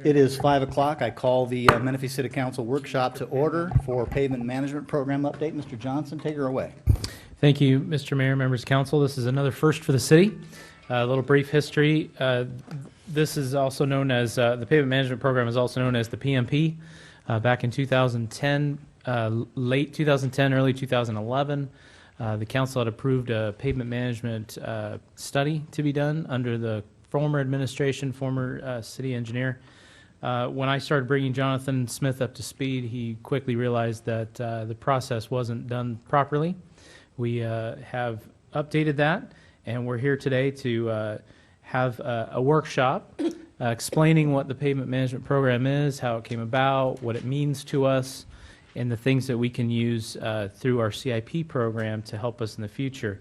It is 5 o'clock. I call the Menifee City Council workshop to order for pavement management program update. Mr. Johnson, take her away. Thank you, Mr. Mayor, members of council. This is another first for the city. A little brief history. This is also known as, the pavement management program is also known as the PMP. Back in 2010, late 2010, early 2011, the council had approved a pavement management study to be done under the former administration, former city engineer. When I started bringing Jonathan Smith up to speed, he quickly realized that the process wasn't done properly. We have updated that, and we're here today to have a workshop explaining what the pavement management program is, how it came about, what it means to us, and the things that we can use through our CIP program to help us in the future.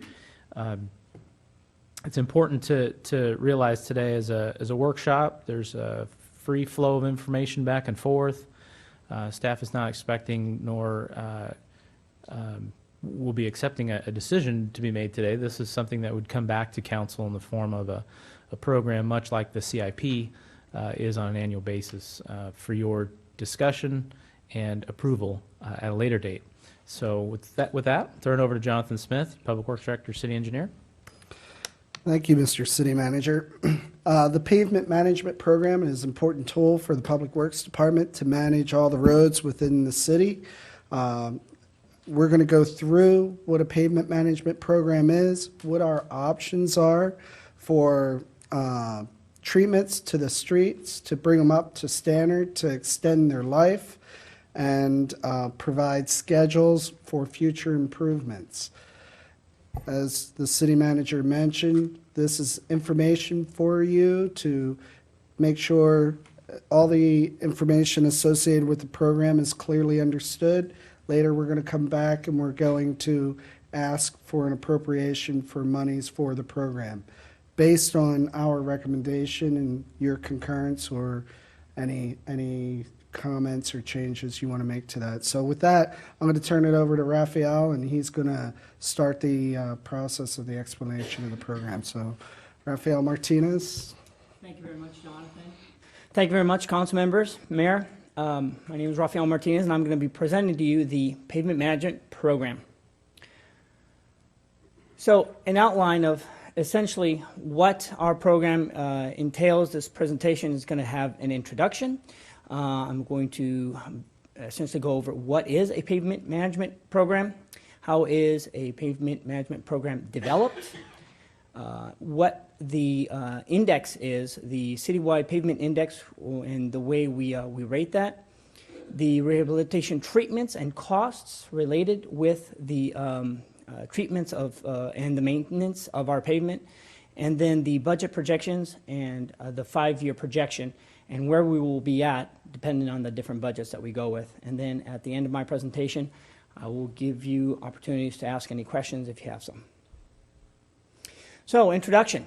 It's important to realize today as a workshop, there's a free flow of information back and forth. Staff is not expecting nor will be accepting a decision to be made today. This is something that would come back to council in the form of a program much like the CIP is on an annual basis for your discussion and approval at a later date. So with that, turn it over to Jonathan Smith, Public Works Director, City Engineer. Thank you, Mr. City Manager. The pavement management program is an important tool for the Public Works Department to manage all the roads within the city. We're going to go through what a pavement management program is, what our options are for treatments to the streets to bring them up to standard, to extend their life, and provide schedules for future improvements. As the city manager mentioned, this is information for you to make sure all the information associated with the program is clearly understood. Later, we're going to come back and we're going to ask for an appropriation for monies for the program based on our recommendation and your concurrence or any comments or changes you want to make to that. So with that, I'm going to turn it over to Raphael, and he's going to start the process of the explanation of the program. So Raphael Martinez. Thank you very much, Jonathan. Thank you very much, council members, mayor. My name is Raphael Martinez, and I'm going to be presenting to you the pavement management program. So an outline of essentially what our program entails. This presentation is going to have an introduction. I'm going to essentially go over what is a pavement management program, how is a pavement management program developed, what the index is, the citywide pavement index, and the way we rate that, the rehabilitation treatments and costs related with the treatments of and the maintenance of our pavement, and then the budget projections and the 5-year projection, and where we will be at depending on the different budgets that we go with. And then at the end of my presentation, I will give you opportunities to ask any questions if you have some. So, introduction.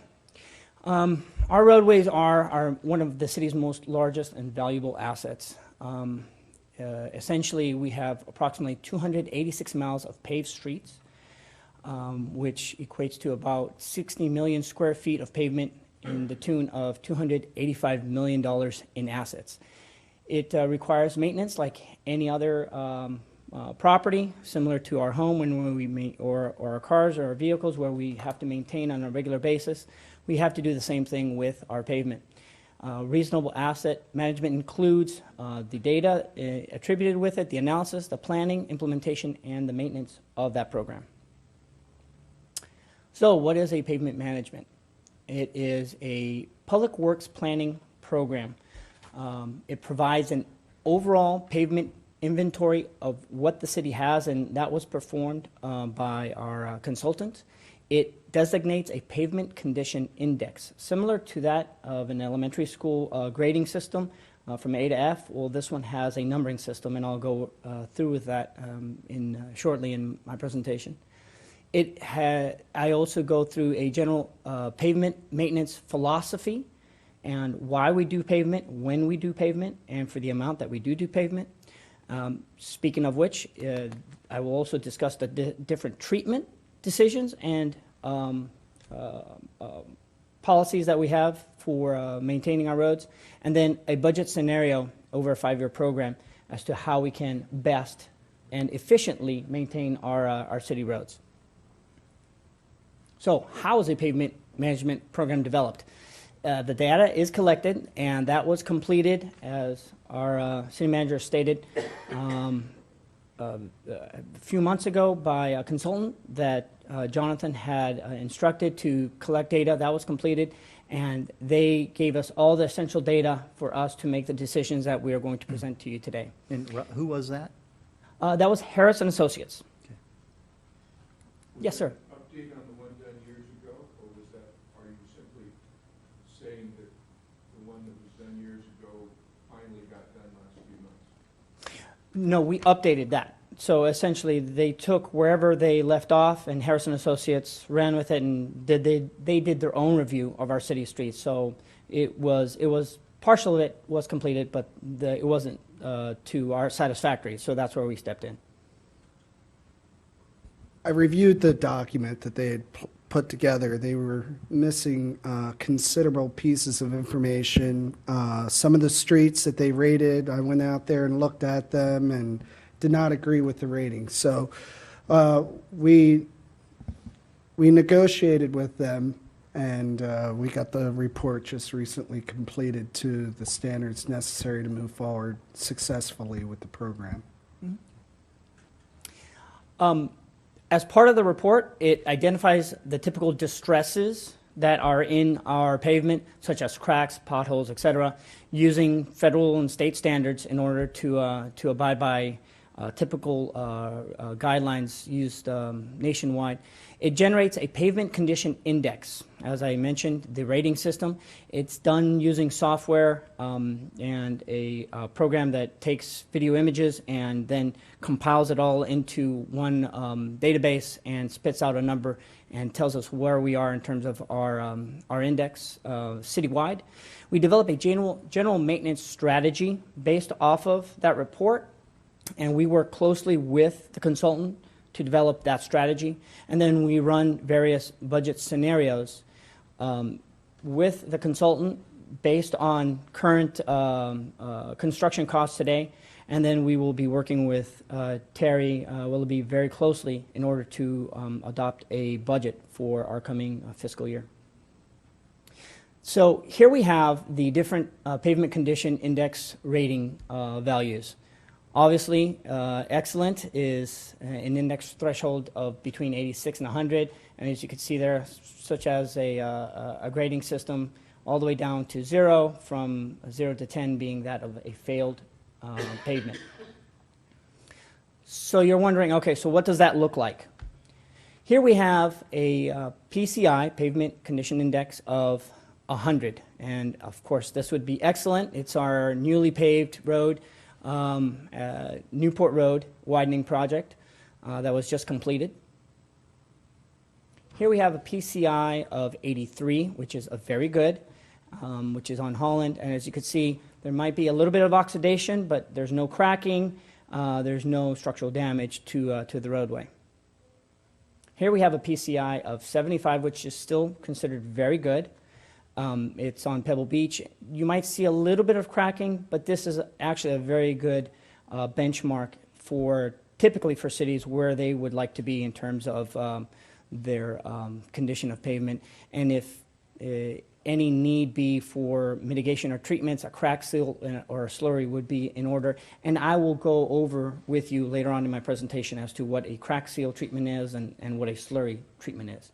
Our roadways are one of the city's most largest and valuable assets. Essentially, we have approximately 286 miles of paved streets, which equates to about 60 million square feet of pavement in the tune of $285 million in assets. It requires maintenance like any other property, similar to our home when we or our cars or our vehicles where we have to maintain on a regular basis. We have to do the same thing with our pavement. Reasonable asset management includes the data attributed with it, the analysis, the planning, implementation, and the maintenance of that program. So what is a pavement management? It is a public works planning program. It provides an overall pavement inventory of what the city has, and that was performed by our consultant. It designates a pavement condition index, similar to that of an elementary school grading system from A to F. Well, this one has a numbering system, and I'll go through with that shortly in my presentation. I also go through a general pavement maintenance philosophy and why we do pavement, when we do pavement, and for the amount that we do pavement. Speaking of which, I will also discuss the different treatment decisions and policies that we have for maintaining our roads, and then a budget scenario over a 5-year program as to how we can best and efficiently maintain our city roads. So how is a pavement management program developed? The data is collected, and that was completed, as our city manager stated, a few months ago by a consultant that Jonathan had instructed to collect data. That was completed, and they gave us all the essential data for us to make the decisions that we are going to present to you today. And who was that? That was Harris and Associates. Yes, sir. Update on the one done years ago, or was that, are you simply saying that the one that was done years ago finally got done last few months? No, we updated that. So essentially, they took wherever they left off, and Harrison Associates ran with it, and they did their own review of our city streets. So it was partial of it was completed, but it wasn't to our satisfactory. So that's where we stepped in. I reviewed the document that they had put together. They were missing considerable pieces of information. Some of the streets that they rated, I went out there and looked at them and did not agree with the rating. So we negotiated with them, and we got the report just recently completed to the standards necessary to move forward successfully with the program. As part of the report, it identifies the typical distresses that are in our pavement, such as cracks, potholes, etc., using federal and state standards in order to abide by typical guidelines used nationwide. It generates a pavement condition index. As I mentioned, the rating system. It's done using software and a program that takes video images and then compiles it all into one database and spits out a number and tells us where we are in terms of our index citywide. We develop a general maintenance strategy based off of that report, and we work closely with the consultant to develop that strategy. And then we run various budget scenarios with the consultant based on current construction costs today. And then we will be working with Terry Willoughby very closely in order to adopt a budget for our coming fiscal year. So here we have the different pavement condition index rating values. Obviously, excellent is an index threshold of between 86 and 100, and as you can see there, such as a grading system all the way down to 0, from 0 to 10 being that of a failed pavement. So you're wondering, okay, so what does that look like? Here we have a PCI, Pavement Condition Index, of 100, and of course this would be excellent. It's our newly paved road, Newport Road widening project that was just completed. Here we have a PCI of 83, which is a very good, which is on Holland. And as you can see, there might be a little bit of oxidation, but there's no cracking, there's no structural damage to the roadway. Here we have a PCI of 75, which is still considered very good. It's on Pebble Beach. You might see a little bit of cracking, but this is actually a very good benchmark for typically for cities where they would like to be in terms of their condition of pavement. And if any need be for mitigation or treatments, a crack seal or a slurry would be in order. And I will go over with you later on in my presentation as to what a crack seal treatment is and what a slurry treatment is.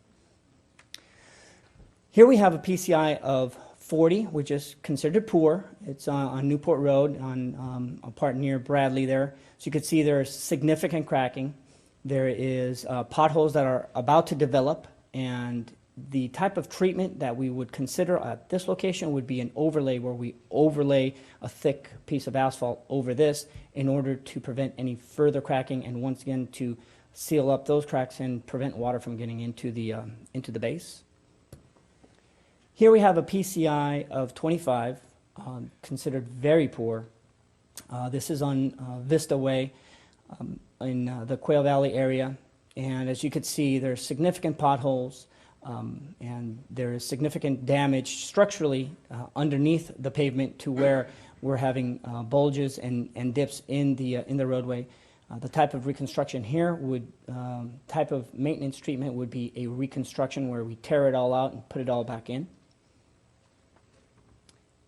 Here we have a PCI of 40, which is considered poor. It's on Newport Road, on a part near Bradley there. So you can see there's significant cracking. There is potholes that are about to develop, and the type of treatment that we would consider at this location would be an overlay, where we overlay a thick piece of asphalt over this in order to prevent any further cracking, and once again to seal up those cracks and prevent water from getting into the base. Here we have a PCI of 25, considered very poor. This is on Vista Way in the Quail Valley area. And as you can see, there's significant potholes. And there is significant damage structurally underneath the pavement to where we're having bulges and dips in the roadway. The type of reconstruction here would, type of maintenance treatment would be a reconstruction where we tear it all out and put it all back in.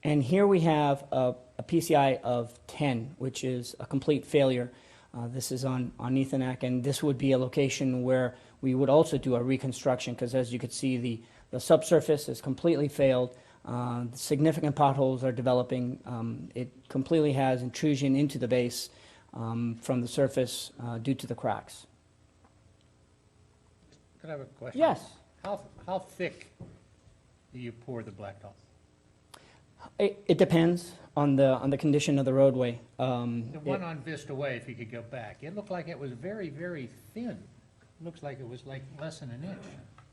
And here we have a PCI of 10, which is a complete failure. This is on Ethanak, and this would be a location where we would also do a reconstruction, because as you could see, the subsurface is completely failed. Significant potholes are developing. It completely has intrusion into the base from the surface due to the cracks. Could I have a question? Yes. How thick do you pour the blacktop? It depends on the condition of the roadway. The one on Vista Way, if you could go back, it looked like it was very, very thin. Looks like it was like less than an inch.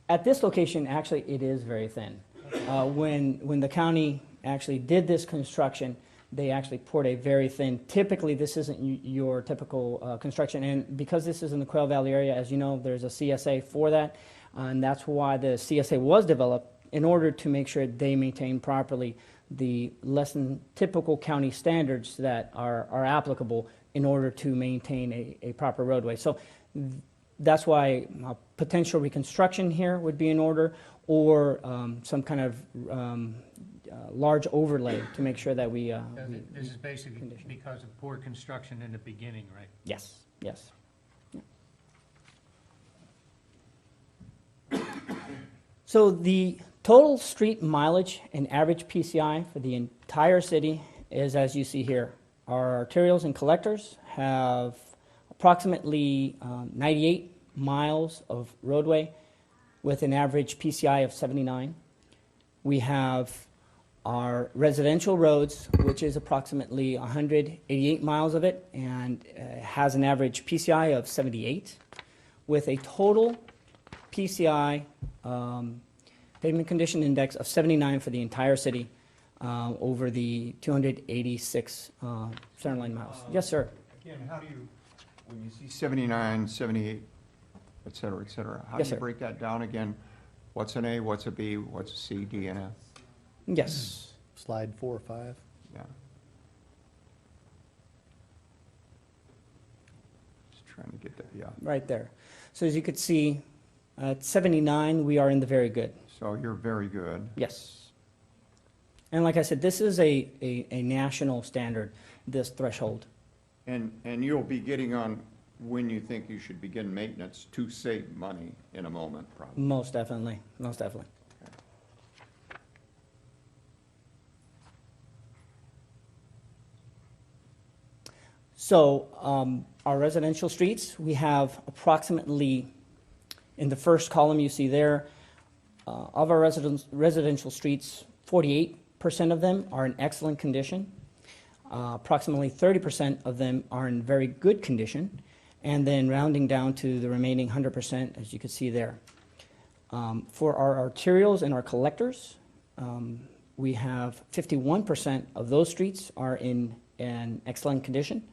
At this location, actually, it is very thin. When the county actually did this construction, they actually poured a very thin. Typically, this isn't your typical construction, and because this is in the Quail Valley area, as you know, there's a CSA for that, and that's why the CSA was developed in order to make sure they maintain properly the less than typical county standards that are applicable in order to maintain a proper roadway. So that's why potential reconstruction here would be in order, or some kind of large overlay to make sure that we This is basically because of poor construction in the beginning, right? yes, yes. So the total street mileage and average PCI for the entire city is as you see here. Our arterials and collectors have approximately 98 miles of roadway with an average PCI of 79. We have our residential roads, which is approximately 188 miles of it, and has an average PCI of 78, with a total PCI pavement condition index of 79 for the entire city over the 286 centerline miles. Yes, sir. Again, how do you, when you see 79, 78, et cetera, how do Yes, you sir. break that down again? What's an A, what's a B, what's a C, D, and F? Yes. Slide 4 or 5. Yeah. Just trying to get that, yeah. Right there. So as you could see, at 79, we are in the very good. So you're very good. Yes. And like I said, this is a national standard, this threshold. And you'll be getting on when you think you should begin maintenance to save money in a moment, probably. Most definitely, most definitely. So our residential streets, we have approximately, in the first column you see there, of our residential streets, 48% of them are in excellent condition. Approximately 30% of them are in very good condition, and then rounding down to the remaining 100%, as you can see there. For our arterials and our collectors, we have 51% of those streets are in an excellent condition.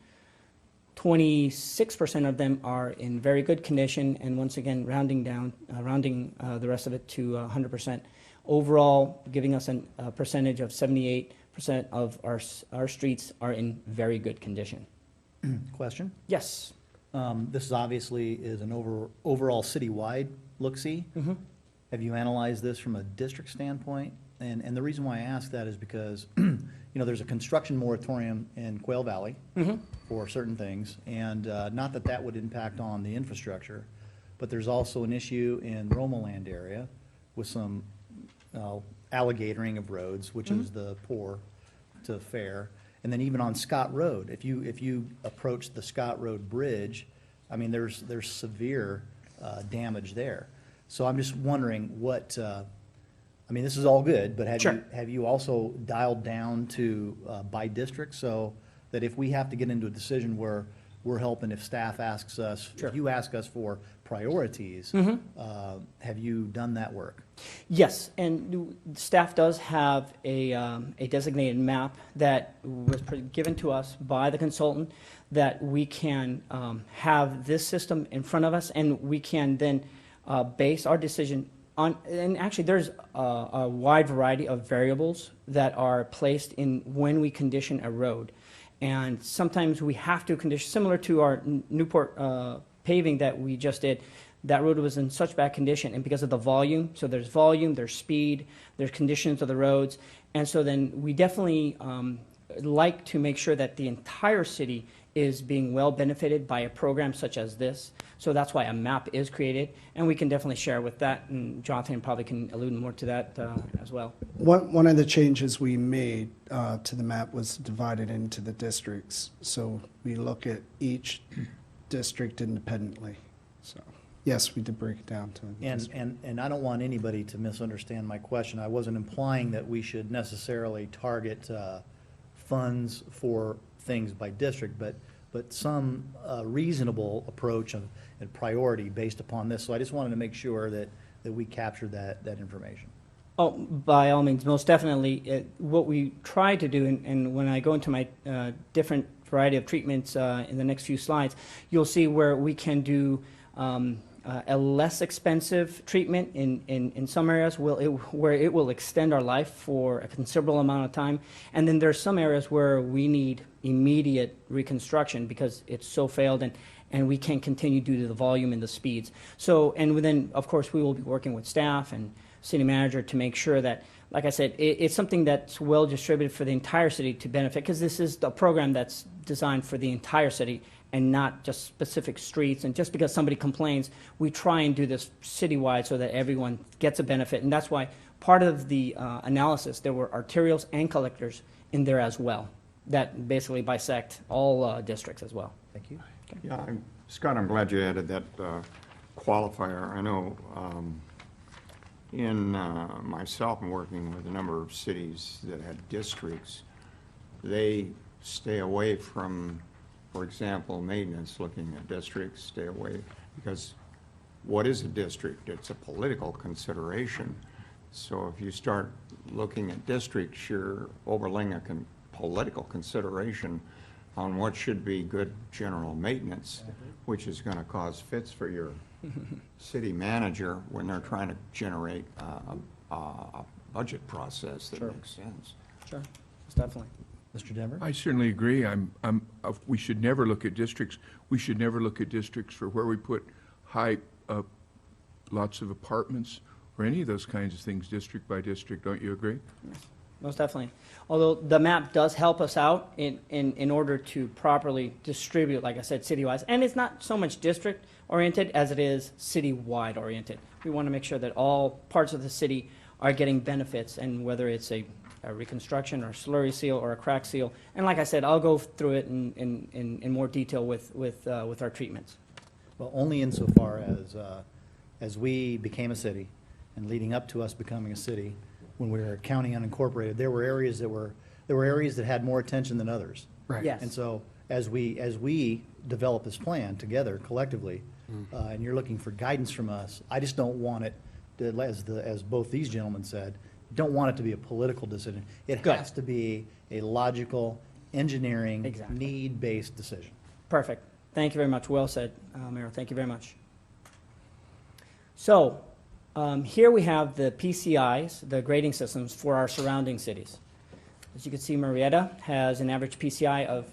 26% of them are in very good condition, and once again, rounding the rest of it to 100%. Overall, giving us a percentage of 78% of our streets are in very good condition. Question? Yes. This is obviously an overall citywide look-see. Mhm. Have you analyzed this from a district standpoint? And the reason why I ask that is because, there's a construction moratorium in Quail Valley for certain things, and not that that would impact on the infrastructure, but there's also an issue in Roma Land area with some alligatoring of roads, which is the poor to fair. And then even on Scott Road, if you approach the Scott Road Bridge, I mean, there's severe damage there. So I'm just wondering what, this is all good, but Sure. have you also dialed down to by district, so that if we have to get into a decision where we're helping, if staff asks us, Sure. if you ask us for priorities, have you done that work? Yes, and staff does have a designated map that was given to us by the consultant that we can have this system in front of us, and we can then base our decision And actually, there's a wide variety of variables that are placed in when we condition a road. And sometimes we have to condition, similar to our Newport paving that we just did, that road was in such bad condition, and because of the volume, so there's volume, there's speed, there's conditions of the roads, and so then we definitely like to make sure that the entire city is being well benefited by a program such as this. So that's why a map is created, and we can definitely share with that, and Jonathan probably can allude more to that as well. One of the changes we made to the map was divided into the districts. So we look at each district independently. So, yes, we did break it down to the district. And I don't want anybody to misunderstand my question. I wasn't implying that we should necessarily target funds for things by district, but some reasonable approach and priority based upon this. So I just wanted to make sure that we captured that information. Oh, by all means, most definitely. What we try to do, and when I go into my different variety of treatments in the next few slides, you'll see where we can do a less expensive treatment in some areas where it will extend our life for a considerable amount of time. And then there's some areas where we need immediate reconstruction because it's so failed and we can't continue due to the volume and the speeds. So, and then, of course, we will be working with staff and city manager to make sure that, like I said, it's something that's well distributed for the entire city to benefit, because this is a program that's designed for the entire city and not just specific streets. And just because somebody complains, we try and do this citywide so that everyone gets a benefit. And that's why part of the analysis, there were arterials and collectors in there as well that basically bisect all districts as well. Thank you. Yeah, Scott, I'm glad you added that qualifier. I know in myself and working with a number of cities that had districts, they stay away from, for example, maintenance, looking at districts, stay away, because what is a district? It's a political consideration. So if you start looking at districts, you're overlaying a political consideration on what should be good general maintenance, which is going to cause fits for your city manager when they're trying to generate a budget process that makes sense. Sure, most definitely. Mr. Denver? I certainly agree. We should never look at districts. We should never look at districts for where we put high, lots of apartments or any of those kinds of things, district by district. Don't you agree? Yes, most definitely. Although the map does help us out in order to properly distribute, like I said, city-wise. And it's not so much district-oriented as it is city-wide oriented. We want to make sure that all parts of the city are getting benefits, and whether it's a reconstruction or slurry seal or a crack seal. And like I said, I'll go through it in more detail with our treatments. Well, only insofar as we became a city, and leading up to us becoming a city, when we were a county unincorporated, there were areas that had more attention than others. Right. Yes. And so as we develop this plan together collectively, and you're looking for guidance from us, I just don't want it to, as both these gentlemen said, don't want it to be a political decision. It Good. has to be a logical, engineering, Exactly. need-based decision. Perfect. Thank you very much. Well said, Mayor. Thank you very much. So here we have the PCIs, the grading systems for our surrounding cities. As you can see, Marietta has an average PCI of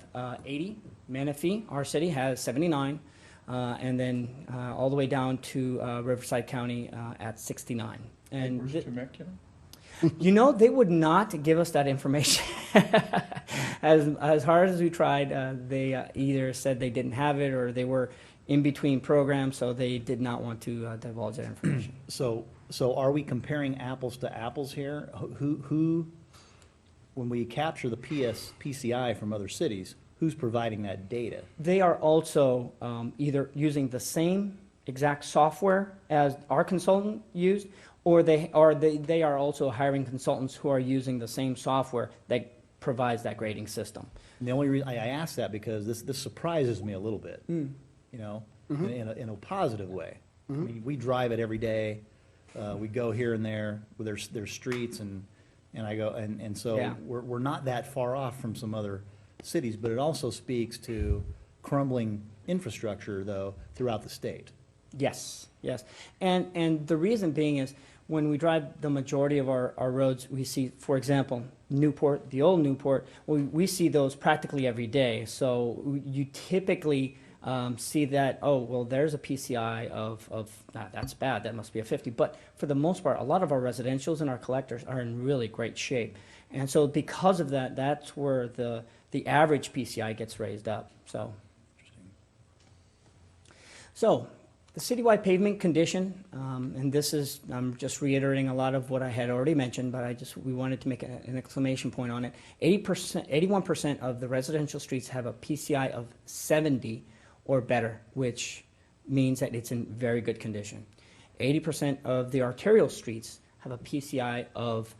80. Menifee, our city, has 79. And then all the way down to Riverside County at 69. And Where's Temecula? you know, they would not give us that information. As hard as we tried, they either said they didn't have it or they were in between programs, so they did not want to divulge that information. So are we comparing apples to apples here? Who, when we capture the PCI from other cities, who's providing that data? They are also either using the same exact software as our consultant used, or they are also hiring consultants who are using the same software that provides that grading system. And the only reason I ask that because this surprises me a little bit, you know, in a positive way. I mean, we drive it every day. We go here and there. There's streets and I go and so Yeah. we're not that far off from some other cities, but it also speaks to crumbling infrastructure though throughout the state. Yes, yes. And the reason being is when we drive the majority of our roads, we see, for example, Newport, the old Newport, we see those practically every day. So you typically see that, oh, well, there's a PCI of that's bad, that must be a 50. But for the most part, a lot of our residentials and our collectors are in really great shape. And so because of that, that's where the average PCI gets raised up. So the citywide pavement condition, and this is, I'm just reiterating a lot of what I had already mentioned, but we wanted to make an exclamation point on it. 81% of the residential streets have a PCI of 70 or better, which means that it's in very good condition. 80% of the arterial streets have a PCI of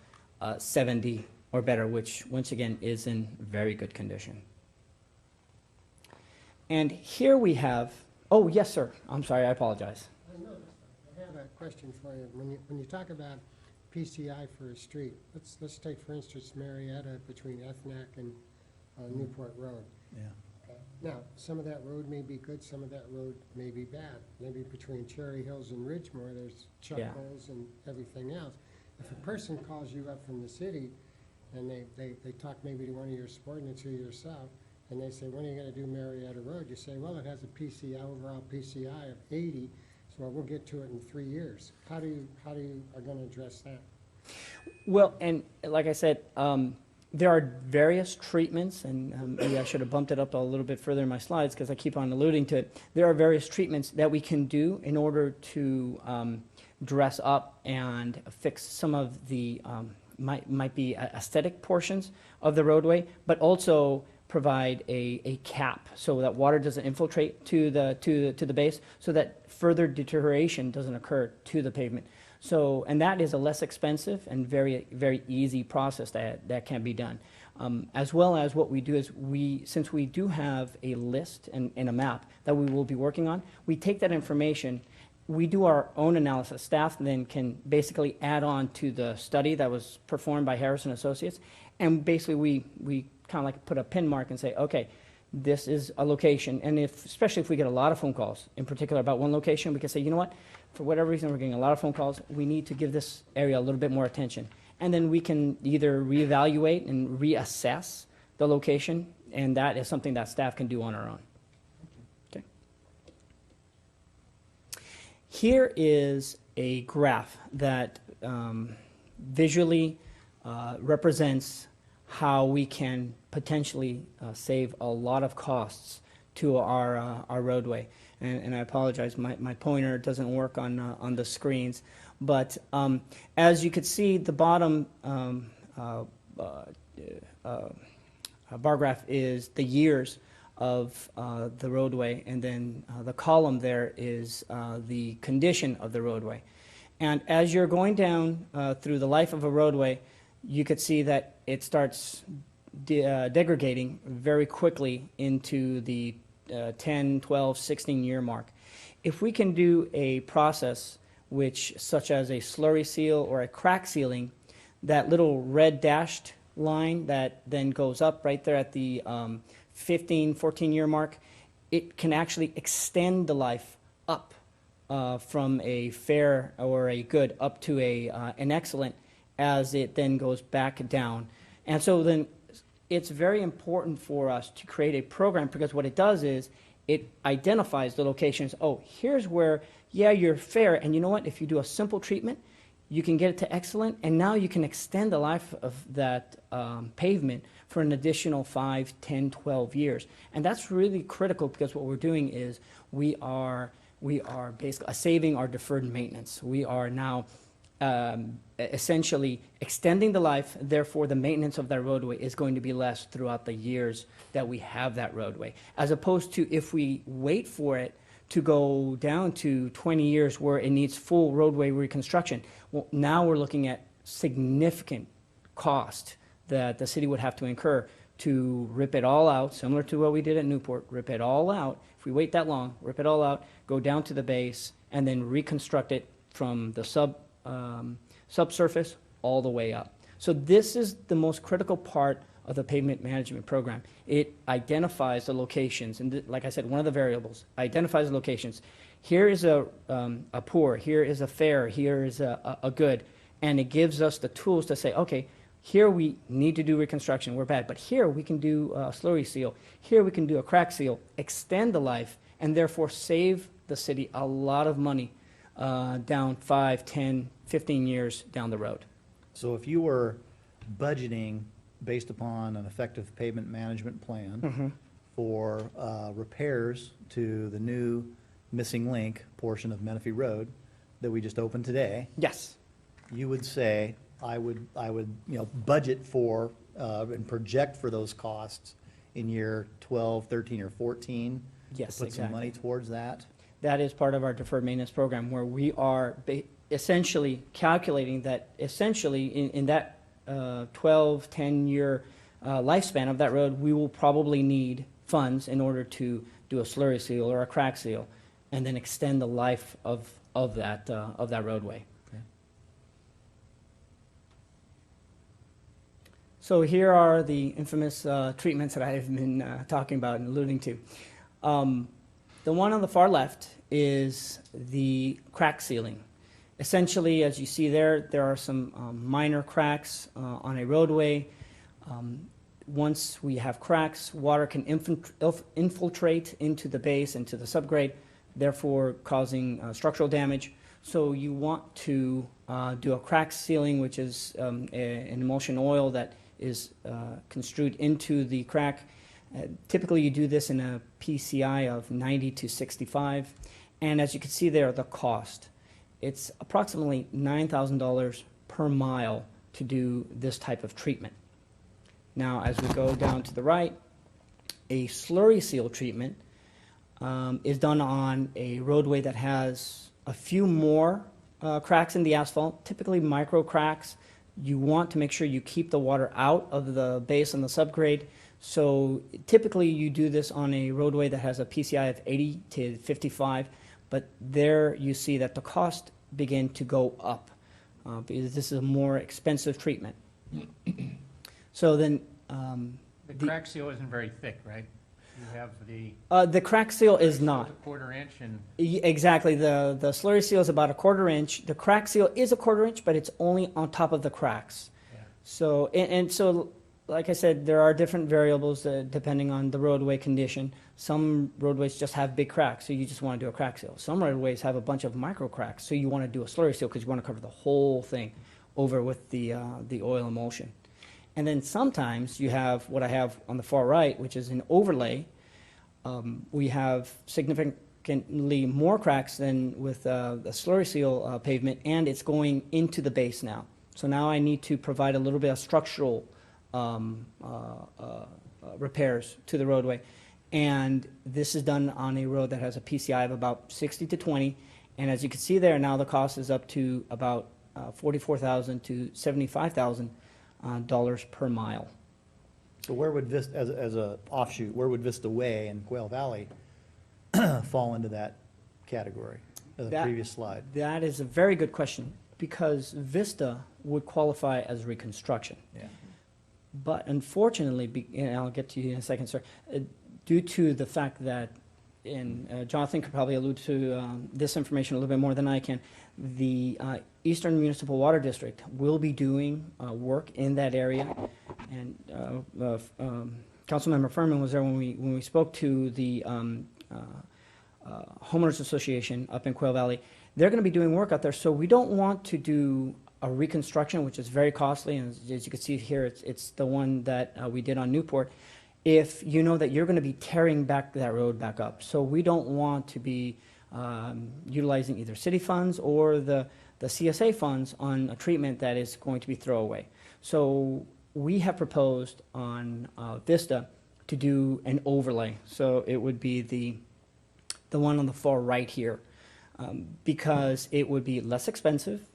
70 or better, which once again is in very good condition. And here we have, oh, yes, sir. I'm sorry, I apologize. I know, I have a question for you. When you talk about PCI for a street, let's take, for instance, Marietta between Ethnac and Newport Road. Yeah. Okay. Now, some of that road may be good, some of that road may be bad. Maybe between Cherry Hills and Ridgemore, there's chuck Yeah. holes and everything else. If a person calls you up from the city and they talk maybe to one of your subordinates or yourself, and they say, when are you going to do Marietta Road? You say, well, it has a PCI, overall PCI of 80, so we'll get to it in 3 years. How do you are going to address that? Well, and like I said, there are various treatments, and maybe I should have bumped it up a little bit further in my slides because I keep on alluding to it. There are various treatments that we can do in order to dress up and fix some of the might be aesthetic portions of the roadway, but also provide a cap so that water doesn't infiltrate to the base, so that further deterioration doesn't occur to the pavement. So, and that is a less expensive and very easy process that can be done. As well as what we do is since we do have a list and a map that we will be working on, we take that information, we do our own analysis. Staff then can basically add on to the study that was performed by Harrison Associates, and basically we kind of like put a pin mark and say, okay, this is a location, and especially if we get a lot of phone calls, in particular about one location, we can say, you know what, for whatever reason we're getting a lot of phone calls, we need to give this area a little bit more attention. And then we can either reevaluate and reassess the location, and that is something that staff can do on our own. Okay. Here is a graph that visually represents how we can potentially save a lot of costs to our roadway. And I apologize, my pointer doesn't work on the screens. But as you could see, the bottom bar graph is the years of the roadway, and then the column there is the condition of the roadway. And as you're going down through the life of a roadway, you could see that it starts degrading very quickly into the 10, 12, 16-year mark. If we can do a process such as a slurry seal or a crack sealing, that little red dashed line that then goes up right there at the 15, 14-year mark, it can actually extend the life up from a fair or a good up to an excellent, as it then goes back down. And so then it's very important for us to create a program, because what it does is it identifies the locations. Oh, here's where, yeah, you're fair, and you know what? If you do a simple treatment, you can get it to excellent, and now you can extend the life of that pavement for an additional 5, 10, 12 years. And that's really critical, because what we're doing is we are basically saving our deferred maintenance. We are now essentially extending the life, therefore the maintenance of that roadway is going to be less throughout the years that we have that roadway. As opposed to if we wait for it to go down to 20 years where it needs full roadway reconstruction, well, now we're looking at significant cost that the city would have to incur to rip it all out, similar to what we did at Newport, rip it all out. If we wait that long, rip it all out, go down to the base, and then reconstruct it from the subsurface all the way up. So this is the most critical part of the pavement management program. It identifies the locations, and like I said, one of the variables identifies the locations. here is a poor, here is a fair, here is a good, and it gives us the tools to say, okay, here we need to do reconstruction, we're bad, but here we can do a slurry seal, here we can do a crack seal, extend the life, and therefore save the city a lot of money down 5, 10, 15 years down the road. So if you were budgeting based upon an effective pavement management plan for repairs to the new missing link portion of Menifee Road that we just opened today, Yes. you would say, I would, budget for and project for those costs in year 12, 13, or 14? Yes, To put some exactly. money towards that? That is part of our deferred maintenance program, where we are essentially calculating that essentially in that 12, 10-year lifespan of that road, we will probably need funds in order to do a slurry seal or a crack seal, and then extend the life of that roadway. Okay. So here are the infamous treatments that I have been talking about and alluding to. The one on the far left is the crack sealing. Essentially, as you see there are some minor cracks on a roadway. Once we have cracks, water can infiltrate into the base, into the subgrade, therefore causing structural damage. So you want to do a crack sealing, which is an emulsion oil that is construed into the crack. Typically, you do this in a PCI of 90 to 65. And as you can see there, the cost. It's approximately $9,000 per mile to do this type of treatment. Now, as we go down to the right, a slurry seal treatment is done on a roadway that has a few more cracks in the asphalt, typically micro cracks. You want to make sure you keep the water out of the base and the subgrade. So typically you do this on a roadway that has a PCI of 80 to 55, but there you see that the cost begin to go up because this is a more expensive treatment. So then The crack seal isn't very thick, right? You have the crack seal is not. a quarter inch and Exactly. The slurry seal is about a quarter inch. The crack seal is a quarter inch, but it's only on top of the cracks. yeah. So, and so, like I said, there are different variables depending on the roadway condition. Some roadways just have big cracks, so you just want to do a crack seal. Some roadways have a bunch of micro cracks, so you want to do a slurry seal because you want to cover the whole thing over with the oil emulsion. And then sometimes you have what I have on the far right, which is an overlay. We have significantly more cracks than with the slurry seal pavement, and it's going into the base now. So now I need to provide a little bit of structural repairs to the roadway. And this is done on a road that has a PCI of about 60 to 20. And as you can see there, now the cost is up to about $44,000 to $75,000 per mile. So where would Vista, as a offshoot, where would Vista Way and Quail Valley fall into that category, the That- previous slide? That is a very good question, because Vista would qualify as reconstruction. Yeah. But unfortunately, and I'll get to you in a second, sir, due to the fact that, and Jonathan could probably allude to this information a little bit more than I can, the Eastern Municipal Water District will be doing work in that area. And Councilmember Furman was there when we spoke to the Homeowners Association up in Quail Valley. They're going to be doing work out there, so we don't want to do a reconstruction, which is very costly, and as you can see here, it's the one that we did on Newport, if you know that you're going to be tearing back that road back up. So we don't want to be utilizing either city funds or the CSA funds on a treatment that is going to be throwaway. So we have proposed on Vista to do an overlay. So it would be the one on the far right here, because it would be less expensive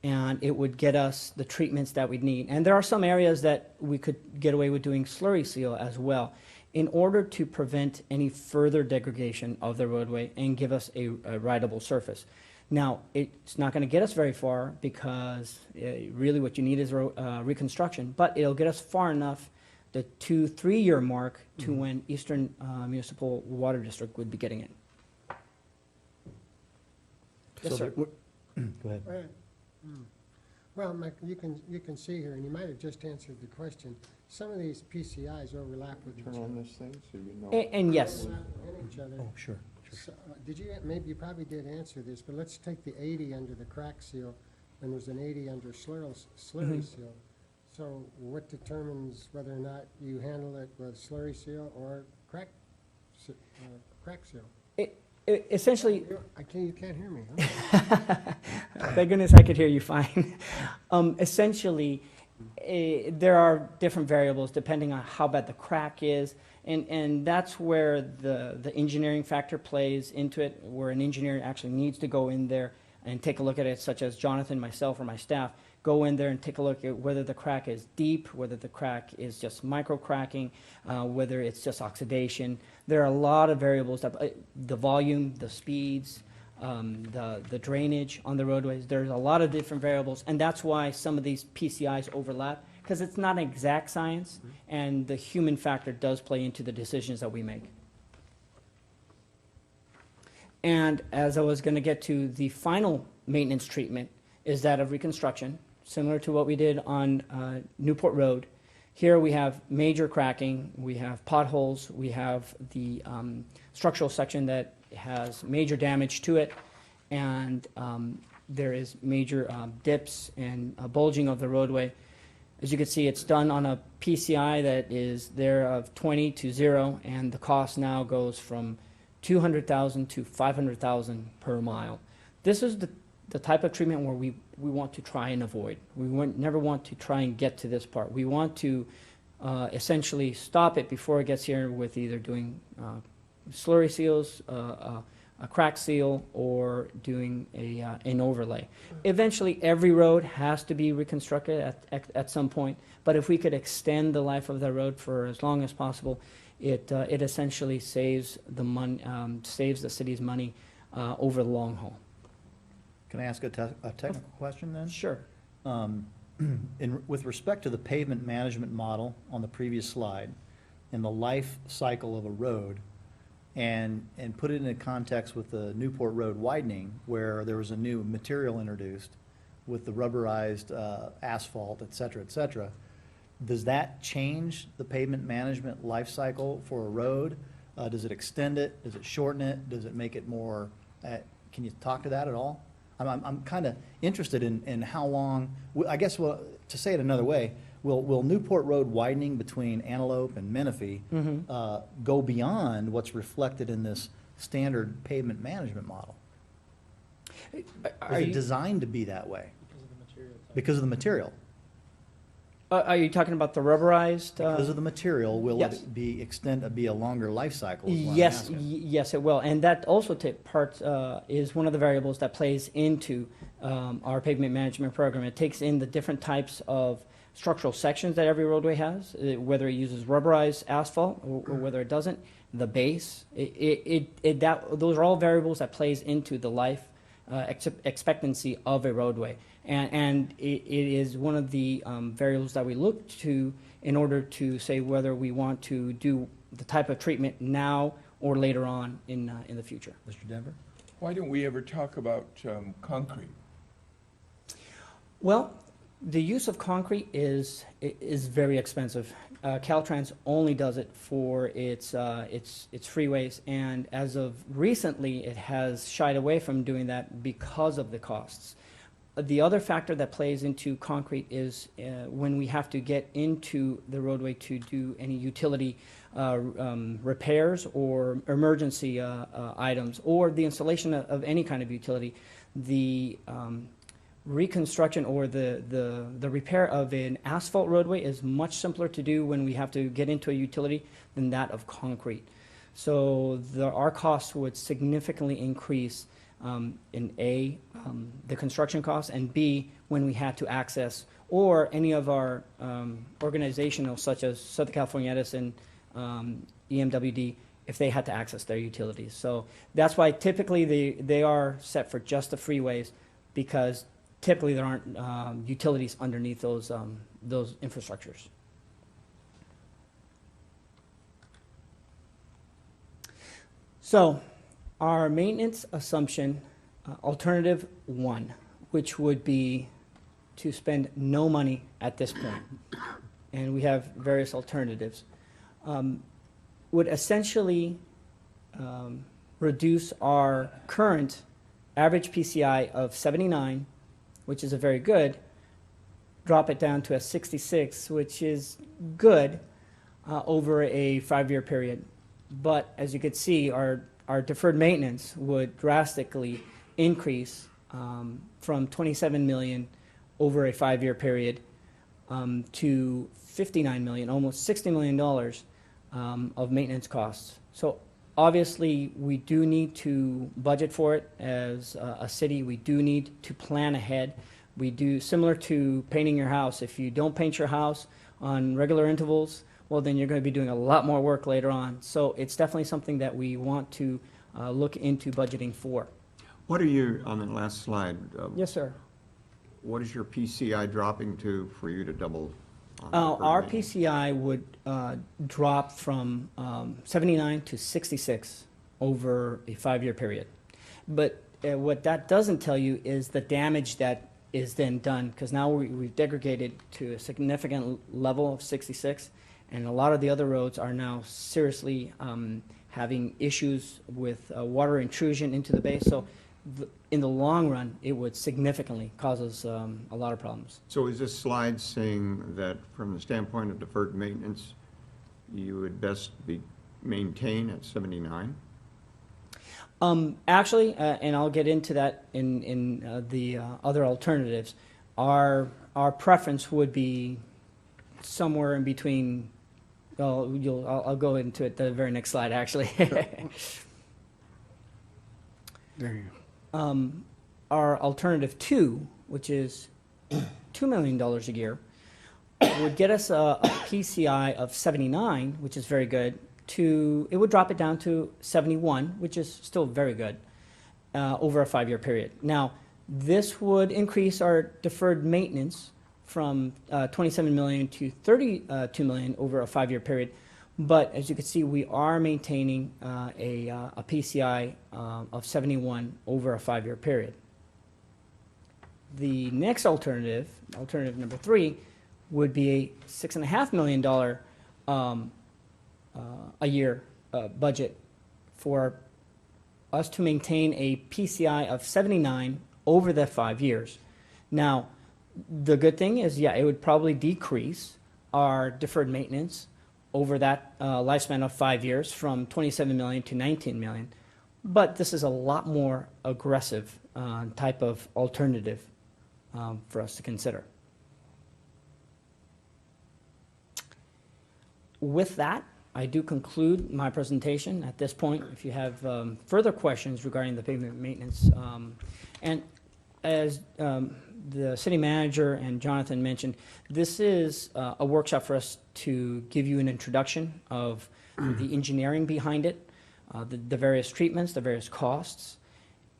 and it would get us the treatments that we need. And there are some areas that we could get away with doing slurry seal as well, in order to prevent any further degradation of the roadway and give us a rideable surface. Now, it's not going to get us very far, because really what you need is reconstruction, but it'll get us far enough, the 2-3 year mark, to when Eastern Municipal Water District would be getting it. Yes, So sir. Go ahead. Right. Well, Mike, you can see here, and you might have just answered the question, some of these PCIs overlap with each Turn other. on this thing so you know. And yes, Overlap within each other. Oh, sure. So, did you, maybe you probably did answer this, but let's take the 80 under the crack seal, and there's an 80 under slurry seal. So what determines whether or not you handle it with slurry seal or crack seal? essentially, You can't hear me, huh? thank goodness I could hear you fine. Essentially, there are different variables depending on how bad the crack is, and that's where the engineering factor plays into it, where an engineer actually needs to go in there and take a look at it, such as Jonathan, myself, or my staff, go in there and take a look at whether the crack is deep, whether the crack is just micro cracking, whether it's just oxidation. There are a lot of variables, the volume, the speeds, the drainage on the roadways. There's a lot of different variables, and that's why some of these PCIs overlap, because it's not an exact science, and the human factor does play into the decisions that we make. And as I was going to get to, the final maintenance treatment is that of reconstruction, similar to what we did on Newport Road. Here we have major cracking, we have potholes, we have the structural section that has major damage to it, and there is major dips and bulging of the roadway. As you can see, it's done on a PCI that is there of 20 to 0, and the cost now goes from $200,000 to $500,000 per mile. This is the type of treatment where we want to try and avoid. We never want to try and get to this part. We want to essentially stop it before it gets here with either doing slurry seals, a crack seal, or doing an overlay. Eventually, every road has to be reconstructed at some point, but if we could extend the life of the road for as long as possible, it essentially saves saves the city's money over the long haul. Can I ask a technical question then? Sure. With respect to the pavement management model on the previous slide and the life cycle of a road, and put it in context with the Newport Road widening, where there was a new material introduced with the rubberized asphalt, et cetera, does that change the pavement management life cycle for a road? Does it extend it? Does it shorten it? Does it make it more, can you talk to that at all? I'm kind of interested in how long, I guess, to say it another way, will Newport Road widening between Antelope and Menifee go beyond what's reflected in this standard pavement management model? Is it designed to be that way? Because of the material. Are you talking about the rubberized? Because of the material, will Yes. it be a longer life cycle? is what I'm Yes, asking. yes, it will, and that also is one of the variables that plays into our pavement management program. It takes in the different types of structural sections that every roadway has, whether it uses rubberized asphalt or whether it doesn't. The base, those are all variables that plays into the life expectancy of a roadway. And it is one of the variables that we look to in order to say whether we want to do the type of treatment now or later on in the future. Mr. Denver? Why don't we ever talk about concrete? Well, the use of concrete is very expensive. Caltrans only does it for its freeways, and as of recently, it has shied away from doing that because of the costs. The other factor that plays into concrete is when we have to get into the roadway to do any utility repairs or emergency items, or the installation of any kind of utility, the reconstruction or the repair of an asphalt roadway is much simpler to do when we have to get into a utility than that of concrete. So our costs would significantly increase in the construction costs, and B, when we had to access, or any of our organizational, such as Southern California Edison, EMWD, if they had to access their utilities. So that's why typically they are set for just the freeways, because typically there aren't utilities underneath those infrastructures. So our maintenance assumption Alternative one, which would be to spend no money at this point, and we have various alternatives, would essentially reduce our current average PCI of 79, which is a very good, drop it down to a 66, which is good over a 5-year period. But as you could see, our deferred maintenance would drastically increase from 27 million over a 5-year period to 59 million, almost $60 million of maintenance costs. So obviously, we do need to budget for it as a city. We do need to plan ahead. We do, similar to painting your house. If you don't paint your house on regular intervals, well, then you're going to be doing a lot more work later on. So it's definitely something that we want to look into budgeting for. What are you, on the last slide, Yes, sir. what is your PCI dropping to for you to double? on the Our deferred maintenance? PCI would drop from 79 to 66 over a 5-year period. But what that doesn't tell you is the damage that is then done, because now we've degraded to a significant level of 66, and a lot of the other roads are now seriously having issues with water intrusion into the bay. So in the long run, it would significantly cause us a lot of problems. So is this slide saying that from the standpoint of deferred maintenance, you would best be maintain at 79? Actually, and I'll get into that in the other alternatives, our preference would be somewhere in between. Well, I'll go into it the very next slide, actually. There you go. Our alternative two, which is $2 million a year, would get us a PCI of 79, which is very good. It would drop it down to 71, which is still very good, over a 5-year period. Now, this would increase our deferred maintenance from 27 million to 32 million over a 5-year period. But as you can see, we are maintaining a PCI of 71 over a 5-year period. The next alternative, alternative number 3, would be a $6.5 million a year budget for us to maintain a PCI of 79 over the 5 years. Now, the good thing is, yeah, it would probably decrease our deferred maintenance over that lifespan of 5 years from 27 million to 19 million. But this is a lot more aggressive type of alternative for us to consider. With that, I do conclude my presentation at this point. If you have further questions regarding the pavement maintenance, and as the city manager and Jonathan mentioned, this is a workshop for us to give you an introduction of the engineering behind it, the various treatments, the various costs,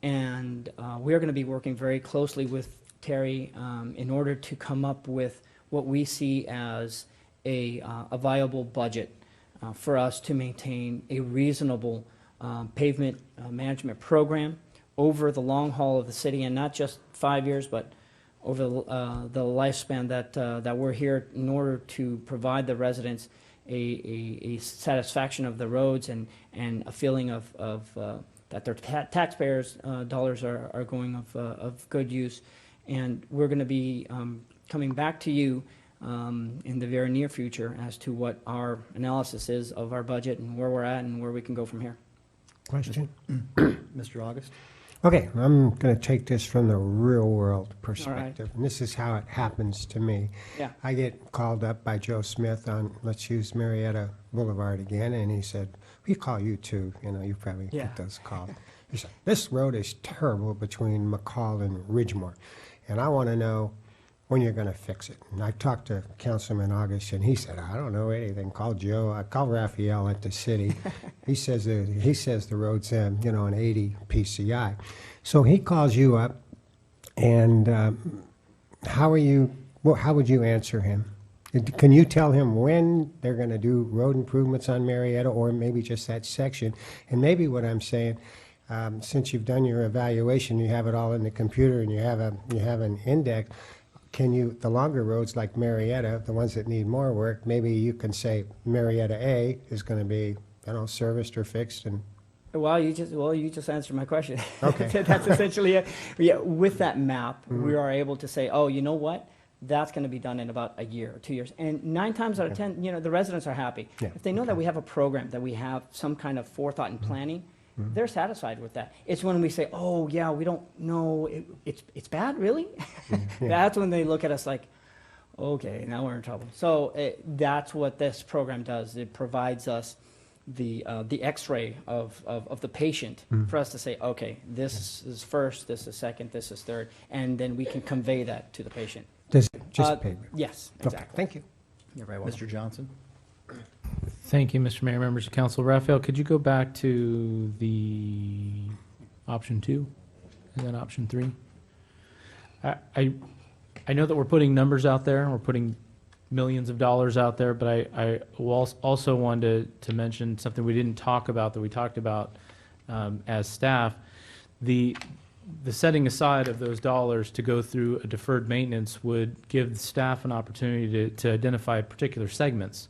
and we are going to be working very closely with Terry in order to come up with what we see as a viable budget for us to maintain a reasonable pavement management program over the long haul of the city, and not just 5 years, but over the lifespan that we're here in order to provide the residents a satisfaction of the roads and a feeling of that their taxpayers' dollars are going of good use. And we're going to be coming back to you in the very near future as to what our analysis is of our budget and where we're at and where we can go from here. Question? Mr. August? Okay, I'm going to take this from the real world perspective. And this is how it happens to me. Yeah. I get called up by Joe Smith on, let's use Marietta Boulevard again, and he said, we call you too, you probably Yeah. get those calls. He said, this road is terrible between McCall and Ridgemore, and I want to know when you're going to fix it. And I talked to Councilman August, and he said, I don't know anything. Call Joe. I call Raphael at the city. He says the road's an 80 PCI. So he calls you up, and how would you answer him? Can you tell him when they're going to do road improvements on Marietta, or maybe just that section? And maybe what I'm saying, since you've done your evaluation, you have it all in the computer and you have an index, can you, the longer roads like Marietta, the ones that need more work, maybe you can say Marietta A is going to be, serviced or fixed and Well, you just answered my question. Okay. That's essentially it. Yeah, with that map, we are able to say, oh, you know what? That's going to be done in about a year or 2 years. And 9 times out of 10, the residents are happy. Yeah, If they know that we have a program, that we have some kind of forethought and planning, they're satisfied with that. It's when we say, oh, yeah, we don't know, it's bad, really? That's when they look at us like, okay, now we're in trouble. So that's what this program does. It provides us the X-ray of the patient for us to say, okay, this is first, this is second, this is third, and then we can convey that to the patient. just pavement. Yes, Okay, exactly. thank you. You're very welcome. Mr. Johnson? Thank you, Mr. Mayor, members of council. Raphael, could you go back to the option 2 and then option 3? I know that we're putting numbers out there, we're putting millions of dollars out there, but I also wanted to mention something we didn't talk about that we talked about as staff. The setting aside of those dollars to go through a deferred maintenance would give the staff an opportunity to identify particular segments.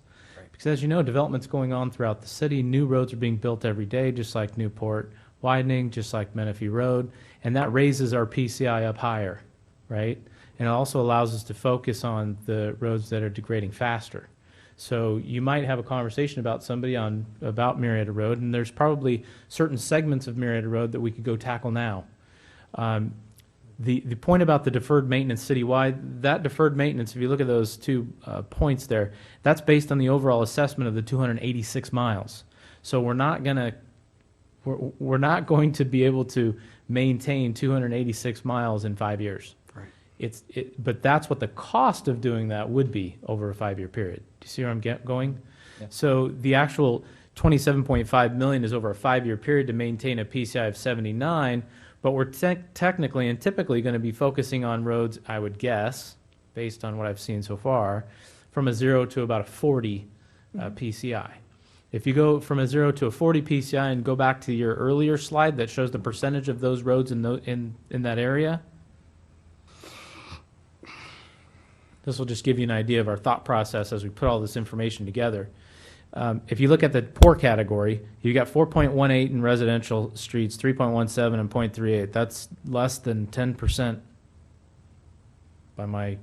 Because as you know, development's going on throughout the city. New roads are being built every day, just like Newport widening, just like Menifee Road, and that raises our PCI up higher, right? And it also allows us to focus on the roads that are degrading faster. So you might have a conversation about Marietta Road, and there's probably certain segments of Marietta Road that we could go tackle now. The point about the deferred maintenance citywide, that deferred maintenance, if you look at those 2 points there, that's based on the overall assessment of the 286 miles. So we're not going to be able to maintain 286 miles in 5 years. But that's what the cost of doing that would be over a 5-year period. Do you see where I'm going? Yeah. So the actual $27.5 million is over a 5-year period to maintain a PCI of 79, but we're technically and typically going to be focusing on roads, I would guess, based on what I've seen so far, from a 0 to about a 40 PCI. If you go from a 0 to a 40 PCI and go back to your earlier slide that shows the percentage of those roads in that area, this will just give you an idea of our thought process as we put all this information together. If you look at the poor category, you got 4.18 in residential streets, 3.17 and 0.38. That's less than 10% by my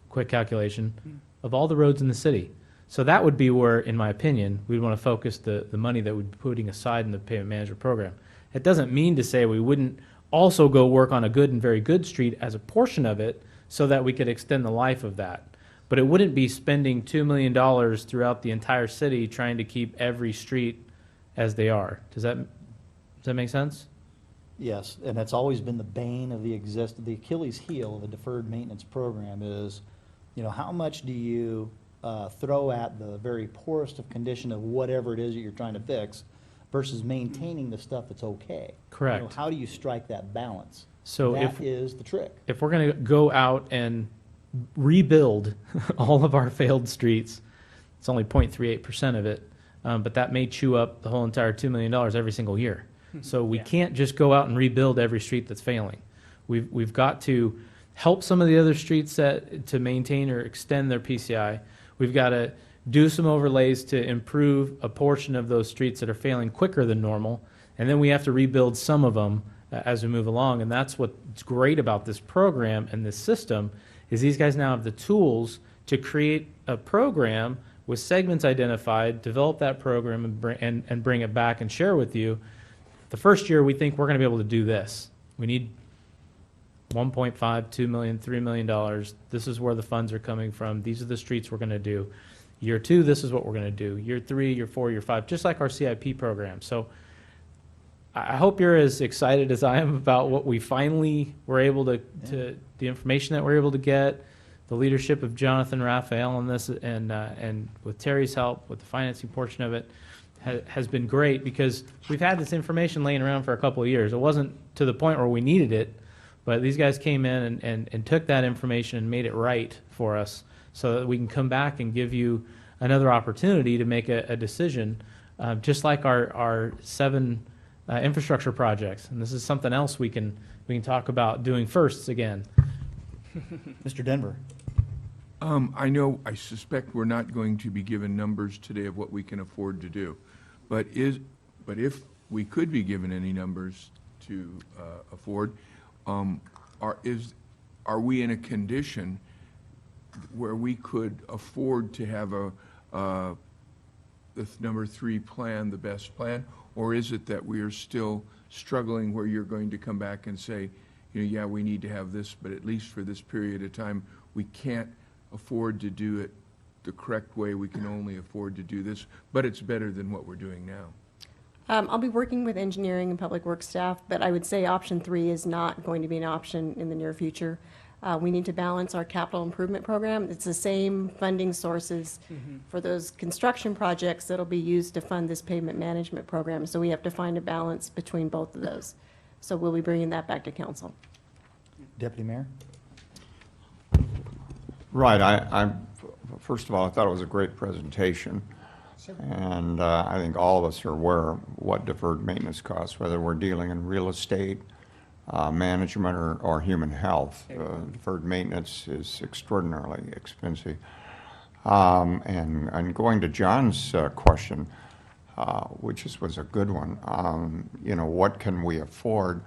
quick calculation of all the roads in the city. So that would be where, in my opinion, we'd want to focus the money that we'd be putting aside in the payment management program. It doesn't mean to say we wouldn't also go work on a good and very good street as a portion of it so that we could extend the life of that. But it wouldn't be spending $2 million throughout the entire city trying to keep every street as they are. Does that make sense? Yes, and that's always been the bane of the Achilles heel of a deferred maintenance program is, how much do you throw at the very poorest of condition of whatever it is that you're trying to fix versus maintaining the stuff that's okay? Correct. How do you strike that balance? So That is the trick. if we're going to go out and rebuild all of our failed streets, it's only 0.38% of it, but that may chew up the whole entire $2 million every single year. So we can't just go out and rebuild every street that's failing. We've got to help some of the other streets to maintain or extend their PCI. We've got to do some overlays to improve a portion of those streets that are failing quicker than normal, and then we have to rebuild some of them as we move along. And that's what's great about this program and this system is these guys now have the tools to create a program with segments identified, develop that program, and bring it back and share with you. The first year, we think we're going to be able to do this. We need $1.5, $2 million, $3 million. This is where the funds are coming from. These are the streets we're going to do. Year 2, this is what we're going to do. Year 3, year 4, year 5, just like our CIP program. So I hope you're as excited as I am about what we finally were able to the information that we're able to get, the leadership of Jonathan Raphael on this, and with Terry's help with the financing portion of it has been great because we've had this information laying around for a couple of years. It wasn't to the point where we needed it, but these guys came in and took that information and made it right for us so that we can come back and give you another opportunity to make a decision, just like our 7 infrastructure projects. And this is something else we can talk about doing firsts again. Mr. Denver? I suspect we're not going to be given numbers today of what we can afford to do. But if we could be given any numbers to afford, are we in a condition where we could afford to have the number 3 plan, the best plan? Or is it that we are still struggling where you're going to come back and say, yeah, we need to have this, but at least for this period of time, we can't afford to do it the correct way. We can only afford to do this, but it's better than what we're doing now. I'll be working with engineering and public works staff, but I would say option 3 is not going to be an option in the near future. We need to balance our capital improvement program. It's the same funding sources for those construction projects that'll be used to fund this pavement management program. So we have to find a balance between both of those. So we'll be bringing that back to council. Deputy Mayor? Right, first of all, I thought it was a great presentation. And I think all of us are aware of what deferred maintenance costs, whether we're dealing in real estate, management, or human health. Deferred maintenance is extraordinarily expensive. And going to John's question, which was a good one, what can we afford?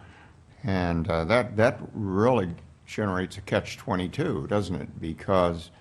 And that really generates a catch-22, doesn't it? Because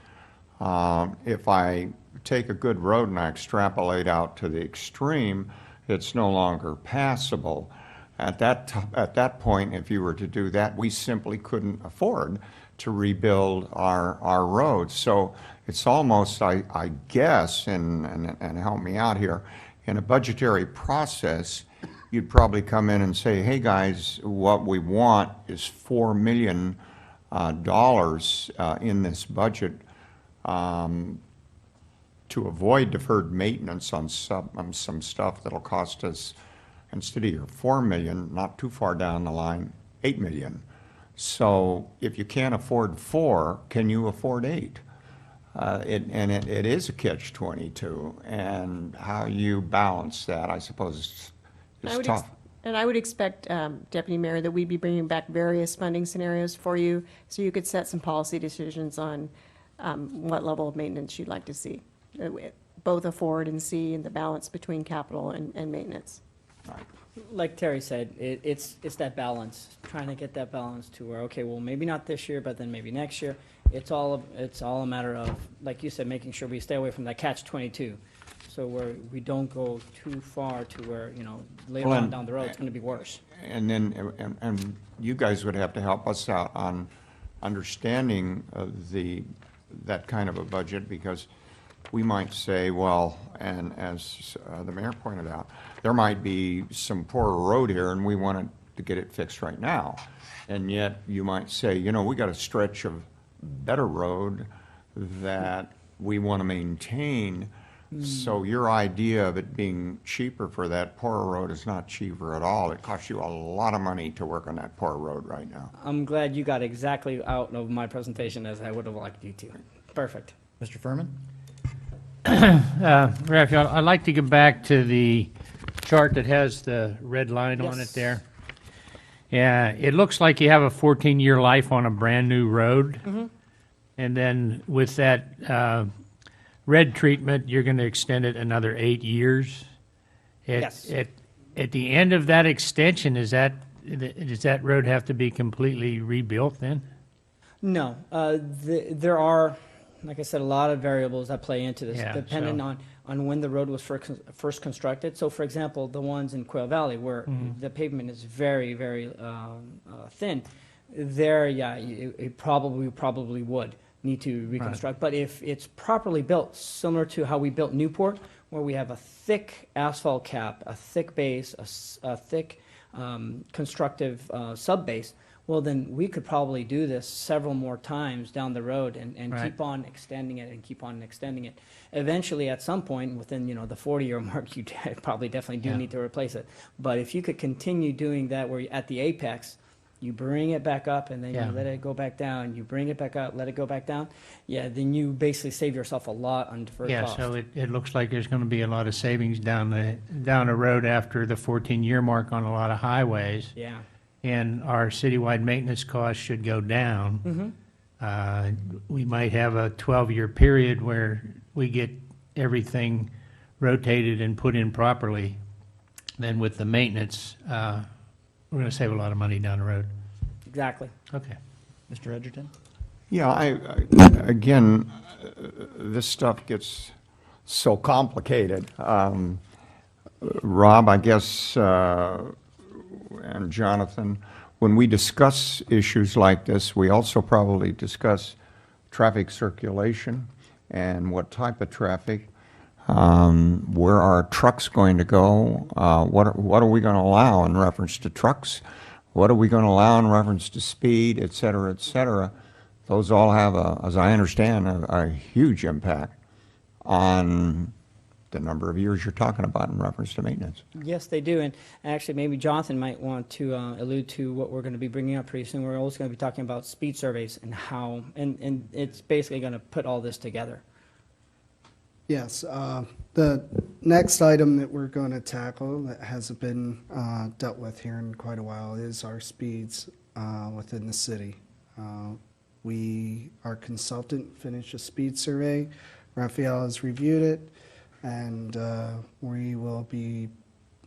if I take a good road and I extrapolate out to the extreme, it's no longer passable. At that point, if you were to do that, we simply couldn't afford to rebuild our roads. So it's almost, I guess, and help me out here, in a budgetary process, you'd probably come in and say, hey guys, what we want is $4 million in this budget to avoid deferred maintenance on some stuff that'll cost us, instead of your $4 million, not too far down the line, $8 million. So if you can't afford 4, can you afford 8? It is a catch-22, and how you balance that, I suppose, is tough. And I would expect, Deputy Mayor, that we'd be bringing back various funding scenarios for you, so you could set some policy decisions on what level of maintenance you'd like to see, both a forward and C, and the balance between capital and maintenance. Like Terry said, it's that balance, trying to get that balance to where, okay, well, maybe not this year, but then maybe next year. It's all a matter of, like you said, making sure we stay away from that catch-22. So where we don't go too far to where, later on down the road, it's going to be worse. And then, and you guys would have to help us out on understanding that kind of a budget, because we might say, well, and as the mayor pointed out, there might be some poor road here and we want to get it fixed right now. And yet you might say, we got a stretch of better road that we want to maintain. So your idea of it being cheaper for that poor road is not cheaper at all. It costs you a lot of money to work on that poor road right now. I'm glad you got exactly out of my presentation as I would have liked you to. Perfect. Mr. Furman? Raphael, I'd like to get back to the chart that has the red line on it Yes. there. Yeah, it looks like you have a 14-year life on a brand-new road. And then with that red treatment, you're going to extend it another 8 years. Yes. At the end of that extension, does that road have to be completely rebuilt then? No, there are, like I said, a lot of variables that play into this, Yeah, depending so- on when the road was first constructed. So, for example, the ones in Quail Valley where the pavement is very, very thin, there, yeah, it probably would need to reconstruct. But if it's properly built, similar to how we built Newport, where we have a thick asphalt cap, a thick base, a thick constructive sub-base, well, then we could probably do this several more times down the road and Right. keep on extending it and keep on extending it. Eventually, at some point, within the 40-year mark, you probably definitely do Yeah. need to replace it. But if you could continue doing that where you're at the apex, You bring it back up and then Yeah. you let it go back down. You bring it back up, let it go back down. Yeah, then you basically save yourself a lot on deferred Yeah, cost. so it looks like there's going to be a lot of savings down the road after the 14-year mark on a lot of highways. Yeah. And our citywide maintenance costs should go down. We might have a 12-year period where we get everything rotated and put in properly. Then with the maintenance, we're going to save a lot of money down the road. Exactly. Okay. Mr. Edgerton? Yeah, again, this stuff gets so complicated. Rob, I guess, and Jonathan, when we discuss issues like this, we also probably discuss traffic circulation and what type of traffic, where are trucks going to go, what are we going to allow in reference to trucks, what are we going to allow in reference to speed, et cetera, et cetera. Those all have, as I understand, a huge impact on the number of years you're talking about in reference to maintenance. Yes, they do. And actually, maybe Jonathan might want to allude to what we're going to be bringing up pretty soon. We're also going to be talking about speed surveys and how, and it's basically going to put all this together. Yes, the next item that we're going to tackle that hasn't been dealt with here in quite a while is our speeds within the city. Our consultant finished a speed survey. Raphael has reviewed it, and we will be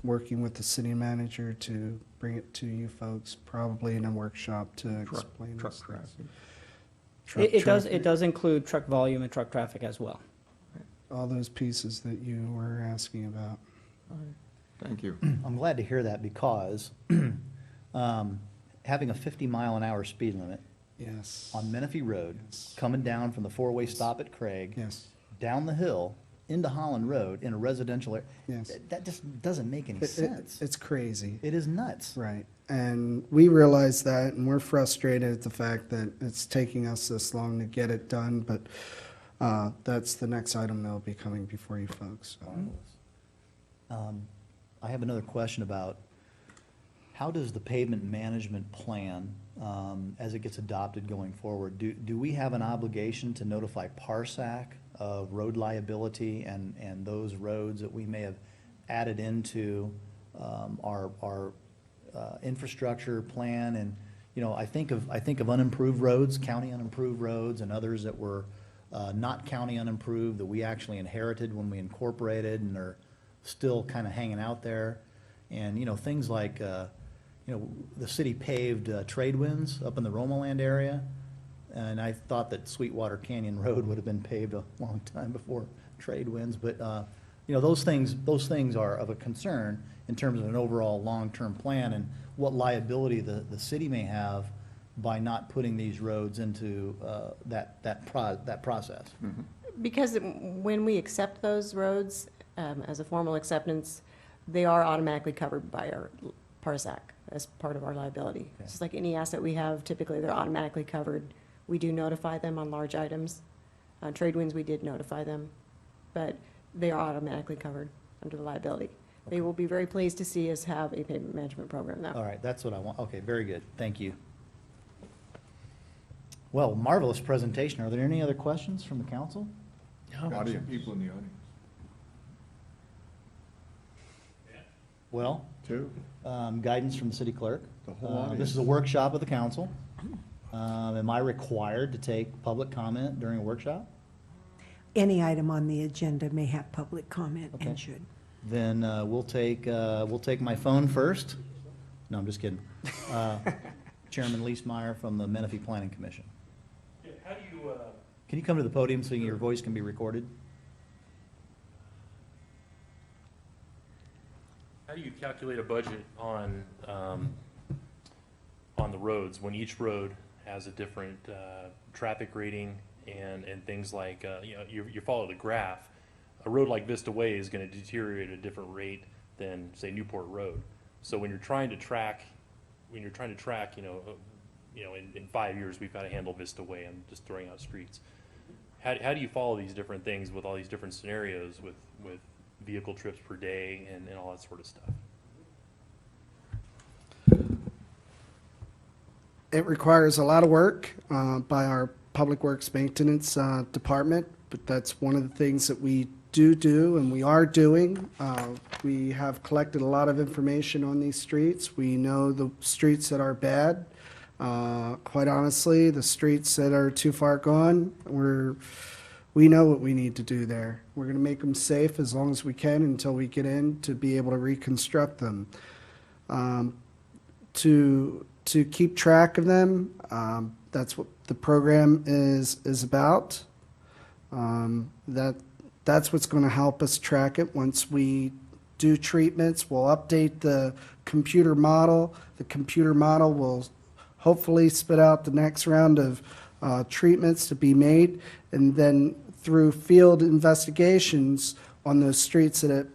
working with the city manager to bring it to you folks, probably in a workshop to explain truck this. traffic. It does include truck volume and truck traffic as well. All those pieces that you were asking about. Thank you. I'm glad to hear that because having a 50-mile-an-hour speed limit Yes. on Menifee Road, Yes. coming down from the four-way stop at Craig, Yes. down the hill into Holland Road in a residential area, Yes. that just doesn't make any sense. It's crazy. It is nuts. Right. And we realize that, and we're frustrated at the fact that it's taking us this long to get it done, but that's the next item that'll be coming before you folks. I have another question about how does the pavement management plan, as it gets adopted going forward, do we have an obligation to notify PARSAC of road liability and those roads that we may have added into our infrastructure plan? And, you know, I think of unimproved roads, county unimproved roads, and others that were not county unimproved that we actually inherited when we incorporated and are still kind of hanging out there. And, you know, things like, you know, the city paved trade winds up in the Roma Land area. And I thought that Sweetwater Canyon Road would have been paved a long time before trade winds. But, you know, those things are of a concern in terms of an overall long-term plan and what liability the city may have by not putting these roads into that process. Because when we accept those roads as a formal acceptance, they are automatically covered by our PARSAC as part of our liability. Okay. Just like any asset we have, typically they're automatically covered. We do notify them on large items. Trade winds, we did notify them, but they are automatically covered under the liability. They will be very pleased to see us have a pavement management program now. All right, that's what I want. Okay, very good. Thank you. Well, marvelous presentation. Are there any other questions from the council? Audience, people in the audience. Well, Two. guidance from the city clerk. The whole This is a workshop of the council. Am I required to take public comment during a workshop? Any item on the agenda may have public comment Okay. and should. Then we'll take my phone first. No, I'm just kidding. Chairman Leesmeyer from the Menifee Planning Commission. How do you, Can you come to the podium so your voice can be recorded? how do you calculate a budget on the roads when each road has a different traffic rating and things like, you know, you follow the graph. A road like Vista Way is going to deteriorate at a different rate than, say, Newport Road. So when you're trying to track, you know, in 5 years we've got to handle Vista Way. I'm just throwing out streets. How do you follow these different things with all these different scenarios with vehicle trips per day and all that sort of stuff? It requires a lot of work by our Public Works Maintenance Department, but that's one of the things that we do and we are doing. We have collected a lot of information on these streets. We know the streets that are bad. Quite honestly, the streets that are too far gone, we know what we need to do there. We're going to make them safe as long as we can until we get in to be able to reconstruct them. To keep track of them, that's what the program is about. That's what's going to help us track it. Once we do treatments, we'll update the computer model. The computer model will hopefully spit out the next round of treatments to be made, and then through field investigations on those streets that it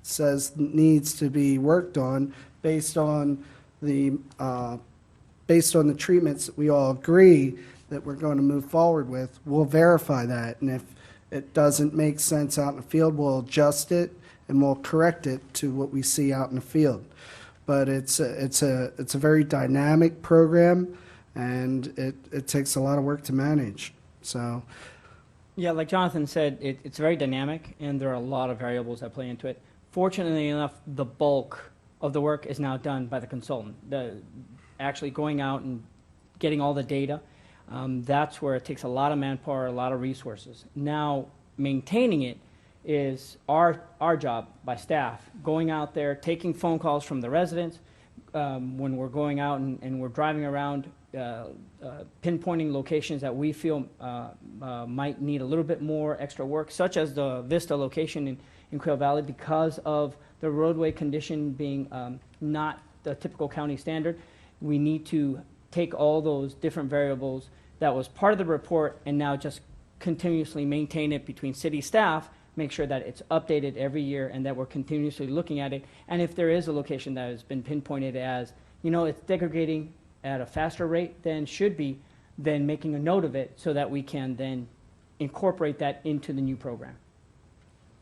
says needs to be worked on based on the treatments that we all agree that we're going to move forward with, we'll verify that. And if it doesn't make sense out in the field, we'll adjust it and we'll correct it to what we see out in the field. But it's a very dynamic program, and it takes a lot of work to manage. So, Yeah, like Jonathan said, it's very dynamic, and there are a lot of variables that play into it. Fortunately enough, the bulk of the work is now done by the consultant. Actually going out and getting all the data, that's where it takes a lot of manpower, a lot of resources. Now, maintaining it is our job by staff, going out there, taking phone calls from the residents, when we're going out and we're driving around, pinpointing locations that we feel might need a little bit more extra work, such as the Vista location in Quail Valley, because of the roadway condition being not the typical county standard. We need to take all those different variables that was part of the report and now just continuously maintain it between city staff, make sure that it's updated every year and that we're continuously looking at it. And if there is a location that has been pinpointed as, it's degrading at a faster rate than should be, then making a note of it so that we can then incorporate that into the new program.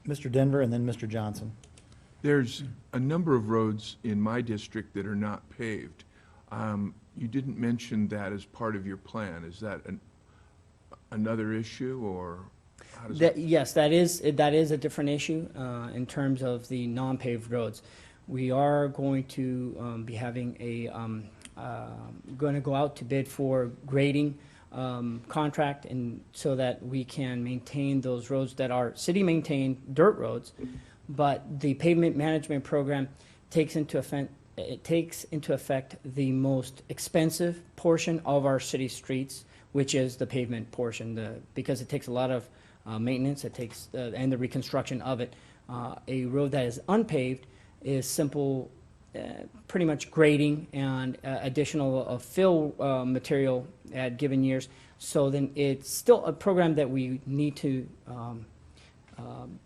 Mr. Denver and then Mr. Johnson. There's a number of roads in my district that are not paved. You didn't mention that as part of your plan. Is that another issue, or how does it? Yes, that is a different issue in terms of the non-paved roads. We are going to be having going to go out to bid for grading contract, and so that we can maintain those roads that are city-maintained dirt roads, but the pavement management program takes into effect the most expensive portion of our city streets, which is the pavement portion, because it takes a lot of maintenance, and the reconstruction of it. A road that is unpaved is simple, pretty much grading and additional fill material at given years. So then it's still a program that we need to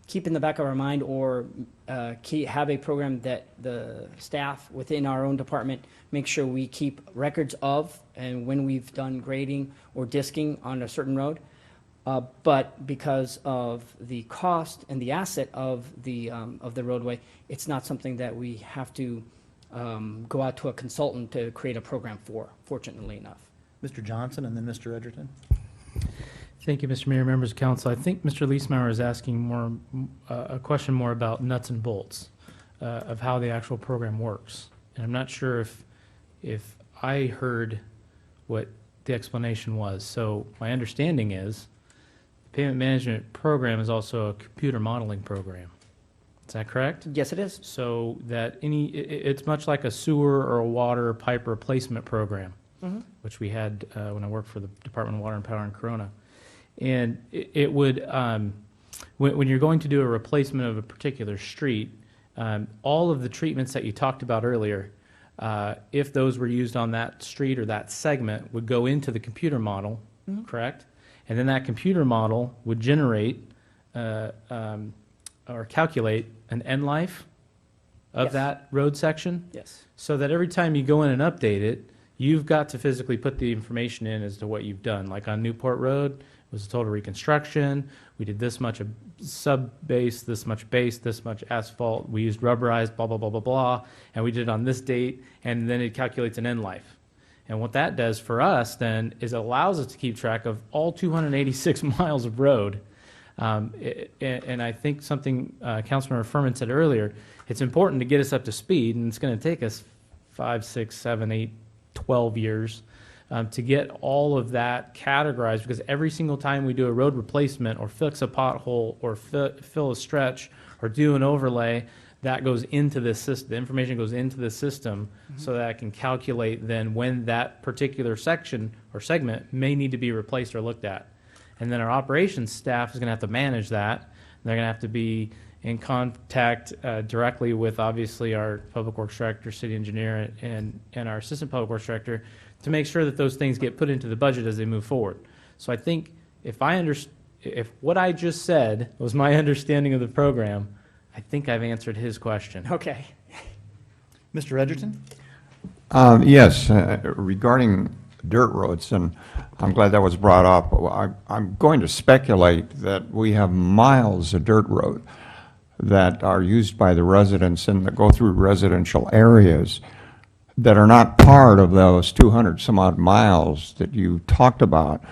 keep in the back of our mind, or have a program that the staff within our own department make sure we keep records of, and when we've done grading or disking on a certain road. But because of the cost and the asset of the roadway, it's not something that we have to go out to a consultant to create a program for, fortunately enough. Mr. Johnson and then Mr. Edgerton. Thank you, Mr. Mayor, members of council. I think Mr. Leesmeyer is asking a question more about nuts and bolts of how the actual program works. And I'm not sure if I heard what the explanation was. So my understanding is the payment management program is also a computer modeling program. Is that correct? Yes, it is. So that it's much like a sewer or a water pipe replacement program, which we had when I worked for the Department of Water and Power in Corona. And it would, when you're going to do a replacement of a particular street, all of the treatments that you talked about earlier, if those were used on that street or that segment, would go into the computer model, correct? And then that computer model would generate or calculate an end life of that road section. Yes. So that every time you go in and update it, you've got to physically put the information in as to what you've done. Like on Newport Road, it was a total reconstruction. We did this much of sub-base, this much base, this much asphalt. We used rubberized, blah, blah, blah, blah, blah. And we did it on this date, and then it calculates an end life. And what that does for us then is allows us to keep track of all 286 miles of road. And I think something Councilmember Furman said earlier, it's important to get us up to speed, and it's going to take us 5, 6, 7, 8, 12 years to get all of that categorized, because every single time we do a road replacement or fix a pothole or fill a stretch or do an overlay, that goes into this system. The information goes into the system so that I can calculate then when that particular section or segment may need to be replaced or looked at. And then our operations staff is going to have to manage that. They're going to have to be in contact directly with, obviously, our public works director, city engineer, and our assistant public works director to make sure that those things get put into the budget as they move forward. So I think if what I just said was my understanding of the program, I think I've answered his question. Okay. Mr. Edgerton? Yes, regarding dirt roads, and I'm glad that was brought up. I'm going to speculate that we have miles of dirt road that are used by the residents and that go through residential areas that are not part of those 200 some odd miles that you talked about,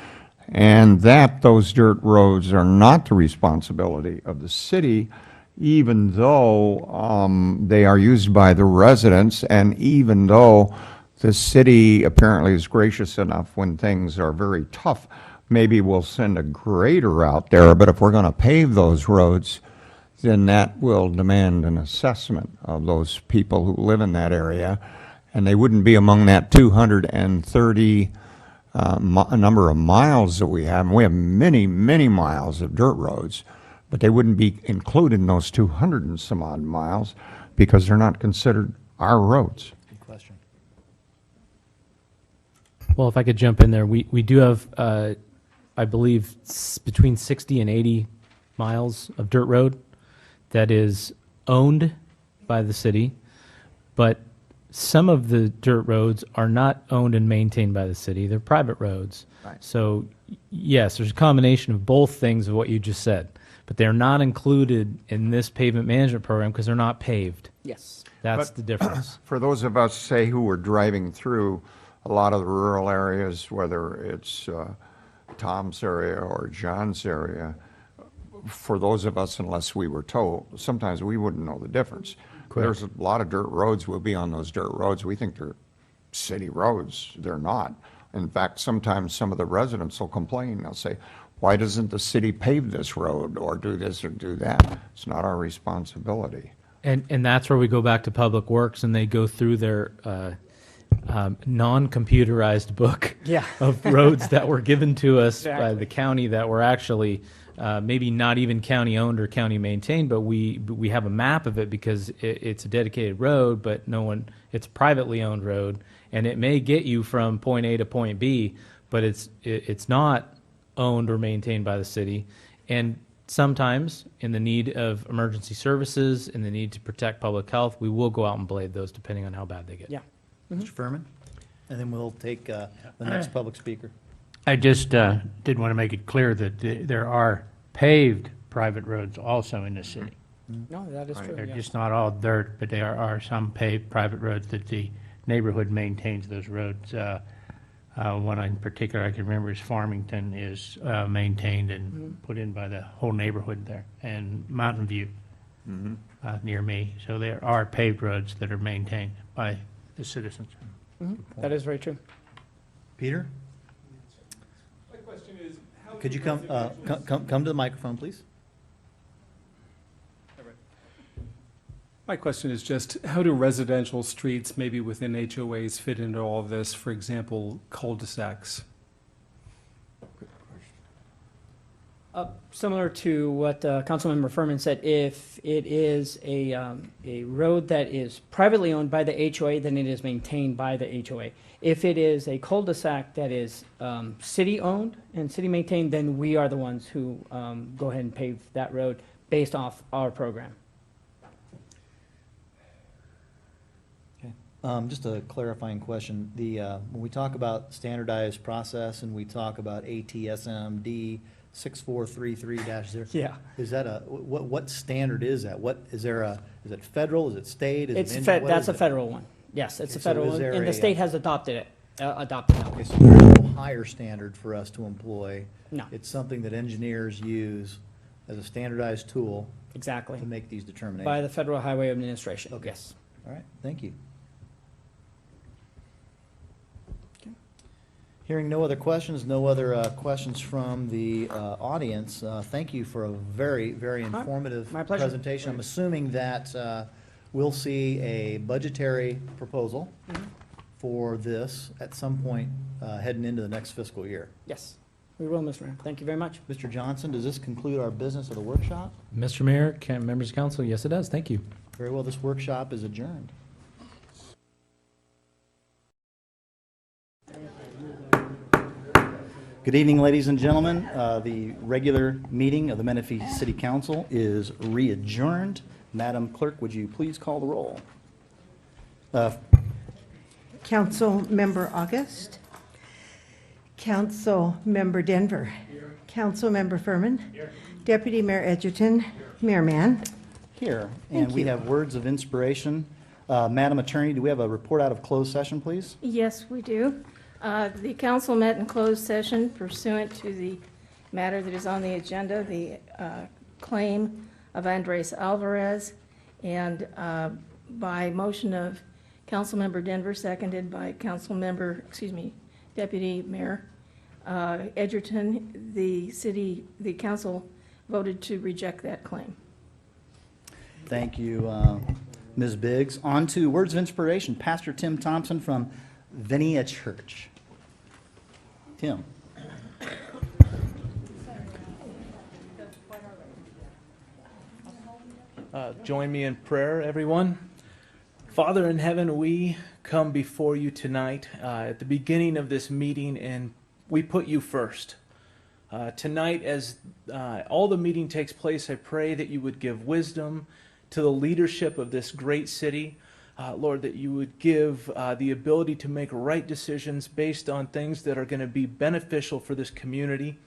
and that those dirt roads are not the responsibility of the city, even though they are used by the residents, and even though the city apparently is gracious enough when things are very tough, maybe we'll send a grader out there, but if we're going to pave those roads, then that will demand an assessment of those people who live in that area, and they wouldn't be among that 230 number of miles that we have. And we have many, many miles of dirt roads, but they wouldn't be included in those 200 and some odd miles because they're not considered our roads. Good question. Well, if I could jump in there, we do have, I believe, between 60 and 80 miles of dirt road that is owned by the city, but some of the dirt roads are not owned and maintained by the city. They're private roads. Right. So, yes, there's a combination of both things of what you just said, but they're not included in this pavement management program because they're not paved. Yes. That's But the difference. For those of us, say, who were driving through a lot of the rural areas, whether it's Tom's area or John's area, for those of us, unless we were told, sometimes we wouldn't know the difference. There's a lot of dirt roads. We'll be on those dirt roads. We think they're city roads. They're not. In fact, sometimes some of the residents will complain. They'll say, why doesn't the city pave this road or do this or do that? It's not our responsibility. And that's where we go back to Public Works, and they go through their non-computerized book Yeah. of roads that were given to us by Exactly. the county that were actually maybe not even county-owned or county-maintained, but we have a map of it because it's a dedicated road, but it's a privately owned road, and it may get you from point A to point B, but it's not owned or maintained by the city. And sometimes, in the need of emergency services, in the need to protect public health, we will go out and blade those depending on how bad they get. Yeah. Mr. Furman? And then we'll take the next public speaker. I just did want to make it clear that there are paved private roads also in the city. No, that is true. They're yes. just not all dirt, but there are some paved private roads that the neighborhood maintains those roads. One in particular I can remember is Farmington is maintained and put in by the whole neighborhood there, and Mountain View near me. So there are paved roads that are maintained by the citizens. That is very true. Peter? My question is, how Could do you come to the microphone, please? My question is just, how do residential streets, maybe within HOAs, fit into all of this? For example, cul-de-sacs. Similar to what Councilmember Furman said, if it is a road that is privately owned by the HOA, then it is maintained by the HOA. If it is a cul-de-sac that is city-owned and city-maintained, then we are the ones who go ahead and pave that road based off our program. Just a clarifying question. When we talk about standardized process and we talk about ATSMD 6433-0, Yeah. is that what standard is that? Is it federal? Is it state? Is it That's what is a it? federal one. Yes, it's a So federal is one, there and a, the state has adopted it. adopted now. Okay, so there's no higher standard for us to employ. No. It's something that engineers use as a standardized tool Exactly. to make these determinations. By the Federal Highway Administration, Okay. yes. All right, thank you. Hearing no other questions, no other questions from the audience, thank you for a very, very informative My pleasure. presentation. I'm assuming that we'll see a budgetary proposal for this at some point heading into the next fiscal year. Yes, we will, Mr. Mayor. Thank you very much. Mr. Johnson, does this conclude our business of the workshop? Mr. Mayor, members of council, yes, it does. Thank you. Very well, this workshop is adjourned. Good evening, ladies and gentlemen. The regular meeting of the Menifee City Council is re-adjourned. Madam Clerk, would you please call the roll? Council Member August. Council Member Denver. Council Member Furman. Deputy Mayor Edgerton. Mayor Mann. Here, and we have words of inspiration. Madam Attorney, do we have a report out of closed session, please? Yes, we do. The council met in closed session pursuant to the matter that is on the agenda, the claim of Andres Alvarez, and by motion of Councilmember Denver, seconded by Deputy Mayor Edgerton, the council voted to reject that claim. Thank you, Ms. Biggs. On to words of inspiration. Pastor Tim Thompson from Venia Church. Tim. Join me in prayer, everyone. Father in heaven, we come before you tonight at the beginning of this meeting, and we put you first. Tonight, as all the meeting takes place, I pray that you would give wisdom to the leadership of this great city. Lord, that you would give the ability to make right decisions based on things that are going to be beneficial for this community.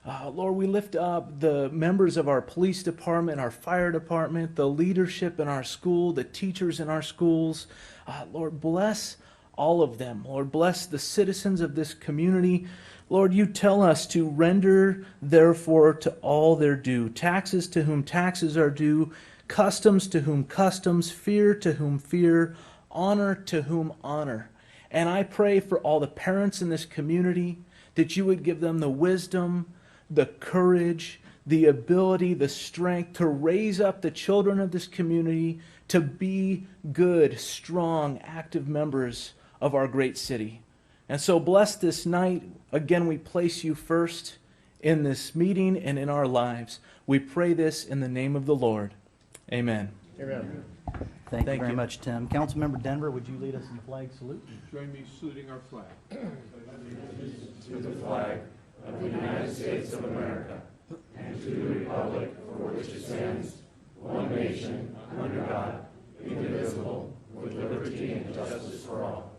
Lord, we lift up the members of our police department, our fire department, the leadership in our school, the teachers in our schools. Lord, bless all of them. Lord, bless the citizens of this community. Lord, you tell us to render, therefore, to all their due. Taxes to whom taxes are due, customs to whom customs, fear to whom fear, honor to whom honor. And I pray for all the parents in this community that you would give them the wisdom, the courage, the ability, the strength to raise up the children of this community to be good, strong, active members of our great city. And so bless this night. Again, we place you first in this meeting and in our lives. We pray this in the name of the Lord. Amen. Amen. Thank you very much, Tim. Councilmember Denver, would you lead us in the flag salute? Join me saluting our flag. To the flag of the United States of America and to the republic for which it stands, one nation, under God, indivisible, with liberty and justice for all.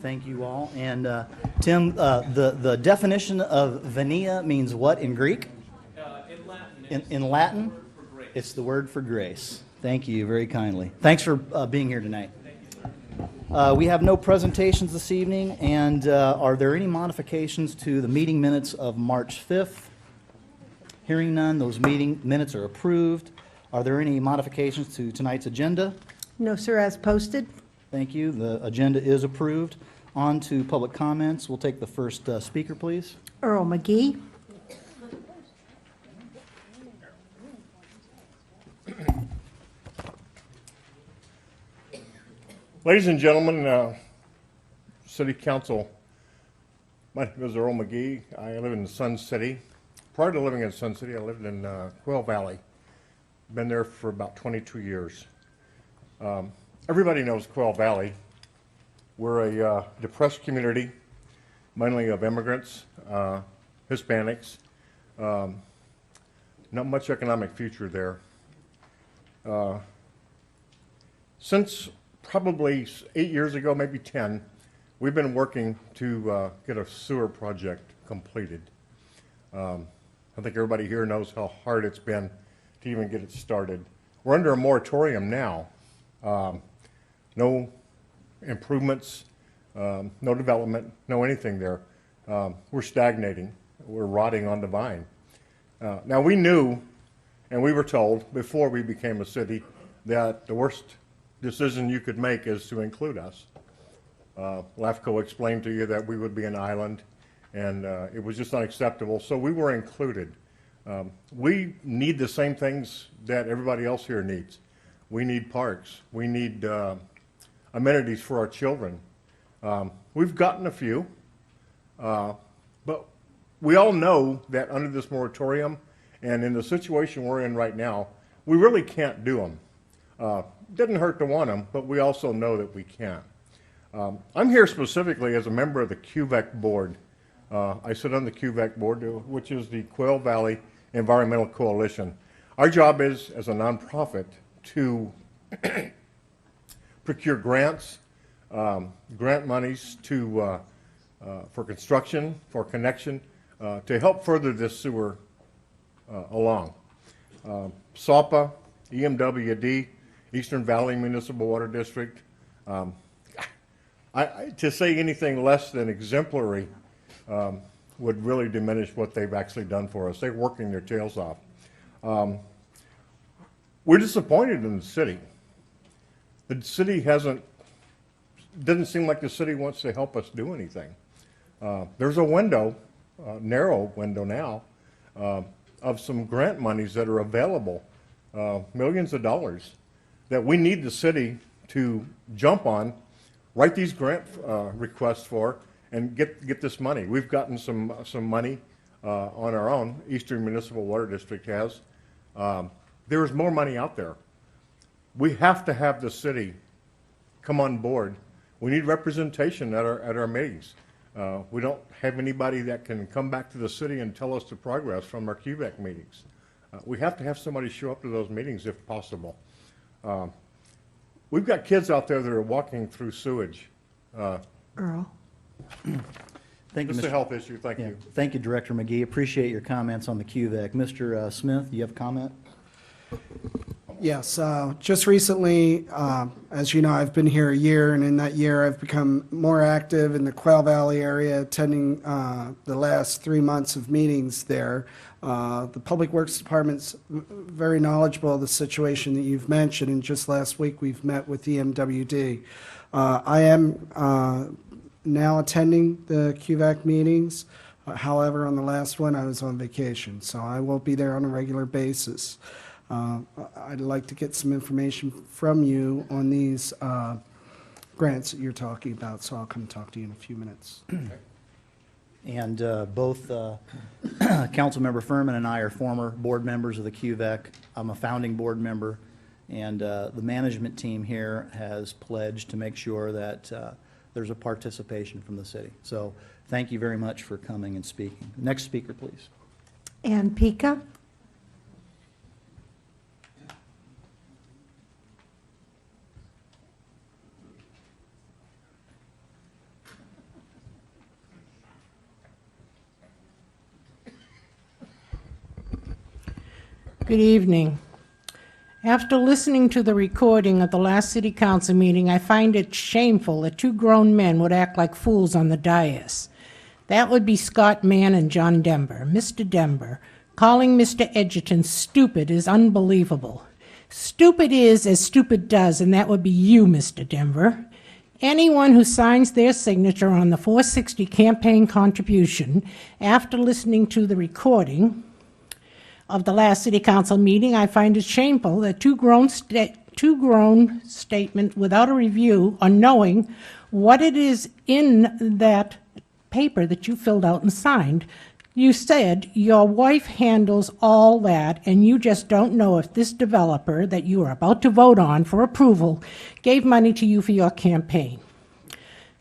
Thank you all. And Tim, the definition of venia means what in Greek? In Latin. In Latin? It's the word for grace. Thank you very kindly. Thanks for being here tonight. We have no presentations this evening, and are there any modifications to the meeting minutes of March 5th? Hearing none, those meeting minutes are approved. Are there any modifications to tonight's agenda? No, sir, as posted. Thank you. The agenda is approved. On to public comments. We'll take the first speaker, please. Earl McGee. Ladies and gentlemen, City Council, my name is Earl McGee. I live in Sun City. Prior to living in Sun City, I lived in Quail Valley. Been there for about 22 years. Everybody knows Quail Valley. We're a depressed community, mainly of immigrants, Hispanics. Not much economic future there. Since probably 8 years ago, maybe 10, we've been working to get a sewer project completed. I think everybody here knows how hard it's been to even get it started. We're under a moratorium now. No improvements no development, no anything there. We're stagnating. We're rotting on the vine. Now, we knew, and we were told before we became a city, that the worst decision you could make is to include us. LAFCO explained to you that we would be an island, and it was just unacceptable, so we were included. We need the same things that everybody else here needs. We need parks. We need amenities for our children. We've gotten a few, but we all know that under this moratorium and in the situation we're in right now, we really can't do them. Didn't hurt to want them, but we also know that we can't. I'm here specifically as a member of the QVEC board. I sit on the QVEC board, which is the Quail Valley Environmental Coalition. Our job is, as a nonprofit, to procure grants, grant monies for construction, for connection, to help further this sewer along. SAWPA, EMWD, Eastern Valley Municipal Water District. To say anything less than exemplary would really diminish what they've actually done for us. They're working their tails off. We're disappointed in the city. The city doesn't seem like the city wants to help us do anything. There's a window, narrow window now, of some grant monies that are available, millions of dollars, that we need the city to jump on, write these grant requests for, and get this money. We've gotten some money on our own. Eastern Municipal Water District has. There is more money out there. We have to have the city come on board. We need representation at our meetings. We don't have anybody that can come back to the city and tell us the progress from our QVEC meetings. We have to have somebody show up to those meetings if possible. We've got kids out there that are walking through sewage. Earl. Thank you, This is a Mr. health issue. Thank you. Thank you, Director McGee. Appreciate your comments on the QVEC. Mr. Smith, you have a comment? Yes, just recently, as you know, I've been here a year, and in that year, I've become more active in the Quail Valley area, attending the last 3 months of meetings there. The Public Works Department's very knowledgeable of the situation that you've mentioned, and just last week, we've met with EMWD. I am now attending the QVAC meetings. However, on the last one, I was on vacation, so I will be there on a regular basis. I'd like to get some information from you on these grants that you're talking about, so I'll come talk to you in a few minutes. And both Councilmember Furman and I are former board members of the QVEC. I'm a founding board member, and the management team here has pledged to make sure that there's a participation from the city. So thank you very much for coming and speaking. Next speaker, please. Ann Pica. Good evening. After listening to the recording of the last city council meeting, I find it shameful that two grown men would act like fools on the dais. That would be Scott Mann and John Denver. Mr. Denver, calling Mr. Edgerton stupid is unbelievable. Stupid is as stupid does, and that would be you, Mr. Denver. Anyone who signs their signature on the 460 campaign contribution after listening to the recording of the last city council meeting, I find it shameful that two grown statement without a review on knowing what it is in that paper that you filled out and signed. You said your wife handles all that, and you just don't know if this developer that you are about to vote on for approval gave money to you for your campaign.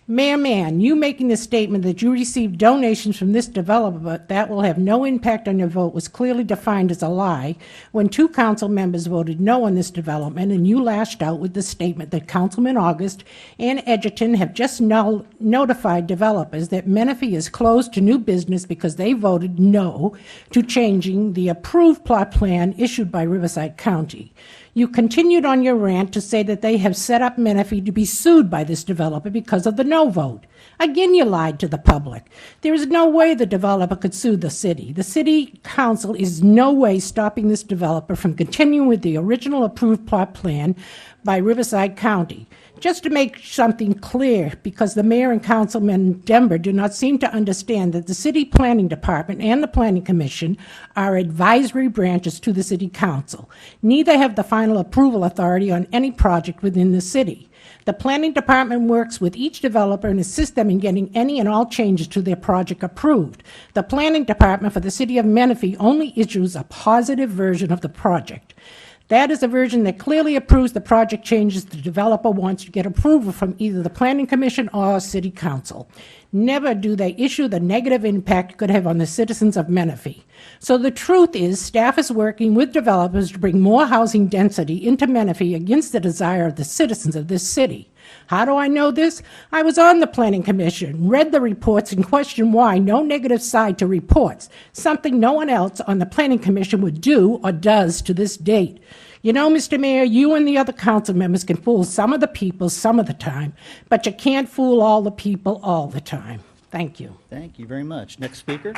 Mayor Mann, you making the statement that you received donations from this developer but that will have no impact on your vote was clearly defined as a lie when two council members voted no on this development, and you lashed out with the statement that Councilman August and Edgerton have just notified developers that Menifee is closed to new business because they voted no to changing the approved plot plan issued by Riverside County. You continued on your rant to say that they have set up Menifee to be sued by this developer because of the no vote. Again, you lied to the public. There is no way the developer could sue the city. The city council is no way stopping this developer from continuing with the original approved plot plan by Riverside County. Just to make something clear, because the mayor and councilmen in Denver do not seem to understand that the city planning department and the planning commission are advisory branches to the city council. Neither have the final approval authority on any project within the city. The planning department works with each developer and assists them in getting any and all changes to their project approved. The planning department for the city of Menifee only issues a positive version of the project. That is a version that clearly approves the project changes the developer wants to get approval from either the planning commission or city council. Never do they issue the negative impact it could have on the citizens of Menifee. So the truth is, staff is working with developers to bring more housing density into Menifee against the desire of the citizens of this city. How do I know this? I was on the planning commission, read the reports, and questioned why no negative side to reports, something no one else on the planning commission would do or does to this date. You know, Mr. Mayor, you and the other council members can fool some of the people some of the time, but you can't fool all the people all the time. Thank you. Thank you very much. Next speaker.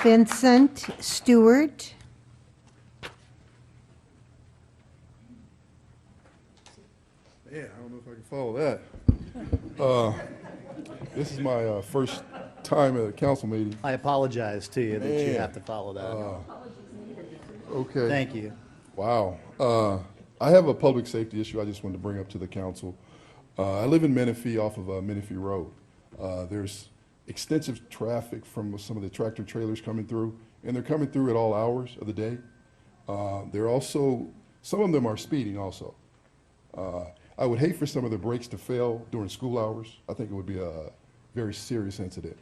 Vincent Stewart. Yeah, I don't know if I can follow that. This is my first time at a council meeting. I apologize to you that you Man. have to follow that. Okay. Thank you. Wow. I have a public safety issue I just wanted to bring up to the council. I live in Menifee off of Menifee Road. There's extensive traffic from some of the tractor trailers coming through, and they're coming through at all hours of the day. They're also, some of them are speeding also. I would hate for some of the brakes to fail during school hours. I think it would be a very serious incident.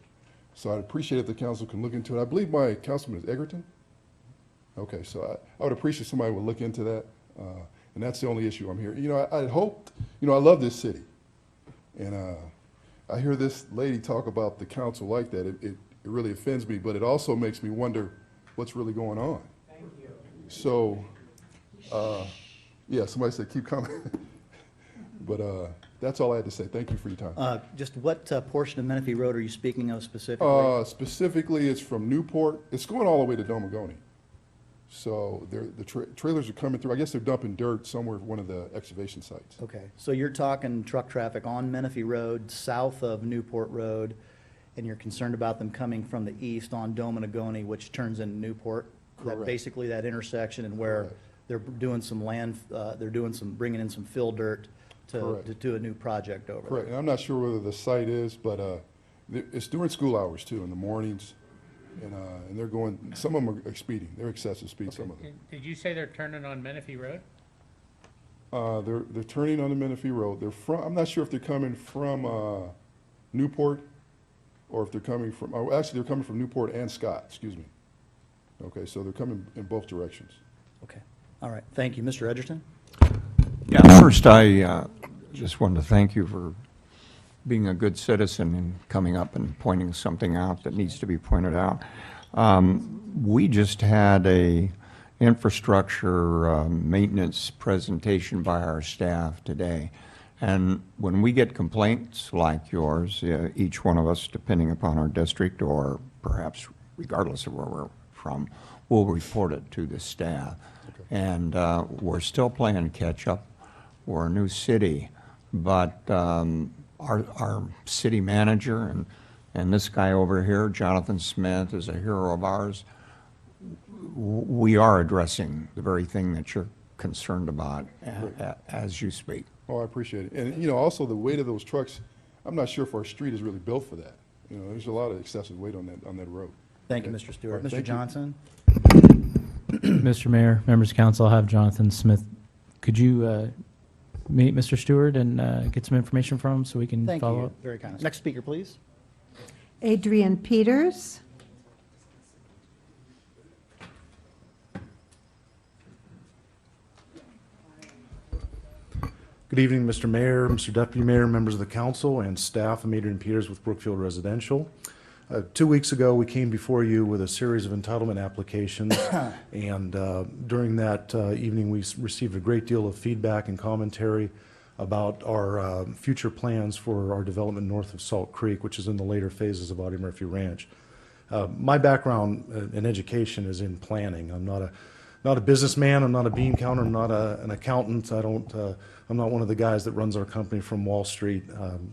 So I'd appreciate if the council can look into it. I believe my councilman is Egerton. Okay, so I would appreciate somebody would look into that. And that's the only issue I'm here. You know, I hoped, you know, I love this city. And I hear this lady talk about the council like that. It really offends me, but it also makes me wonder what's really going on. Thank you. So, yeah, somebody said keep coming. But that's all I had to say. Thank you for your time. Just what portion of Menifee Road are you speaking of specifically? Specifically, it's from Newport. It's going all the way to Domagoni. So the trailers are coming through. I guess they're dumping dirt somewhere at one of the excavation sites. Okay, so you're talking truck traffic on Menifee Road, south of Newport Road, and you're concerned about them coming from the east on Dominagoni, which turns into Newport? Correct. Basically that intersection, and where Correct. they're doing some land, bringing in some fill dirt to do a new project over there. Correct. And I'm not sure whether the site is, but it's during school hours too, in the mornings. And they're going, some of them are speeding. They're excessive speed, some of them. Did you say they're turning on Menifee Road? They're turning on the Menifee Road. They're from, I'm not sure if they're coming from Newport or if they're coming from, actually they're coming from Newport and Scott, excuse me. Okay, so they're coming in both directions. Okay, all right, thank you. Mr. Edgerton? Yeah, first I just wanted to thank you for being a good citizen and coming up and pointing something out that needs to be pointed out. We just had a infrastructure maintenance presentation by our staff today. And when we get complaints like yours, each one of us, depending upon our district or perhaps regardless of where we're from, will report it to the staff. Okay. And we're still playing catch up. We're a new city, but our city manager and this guy over here, Jonathan Smith, is a hero of ours. We are addressing the very thing that you're concerned about as you speak. Oh, I appreciate it. And, you know, also the weight of those trucks, I'm not sure if our street is really built for that. You know, there's a lot of excessive weight on that road. Thank you, Mr. Stewart. Mr. Johnson? Mr. Mayor, members of council, I have Jonathan Smith. Could you meet Mr. Stewart and get some information from him so we can follow up? Thank you, very kind. Next speaker, please. Adrian Peters. Good evening, Mr. Mayor, Mr. Deputy Mayor, members of the council, and staff. I'm Adrian Peters with Brookfield Residential. 2 weeks ago, we came before you with a series of entitlement applications, and during that evening, we received a great deal of feedback and commentary about our future plans for our development north of Salt Creek, which is in the later phases of Audie Murphy Ranch. My background in education is in planning. I'm not a businessman. I'm not a bean counter. I'm not an accountant. I'm not one of the guys that runs our company from Wall Street.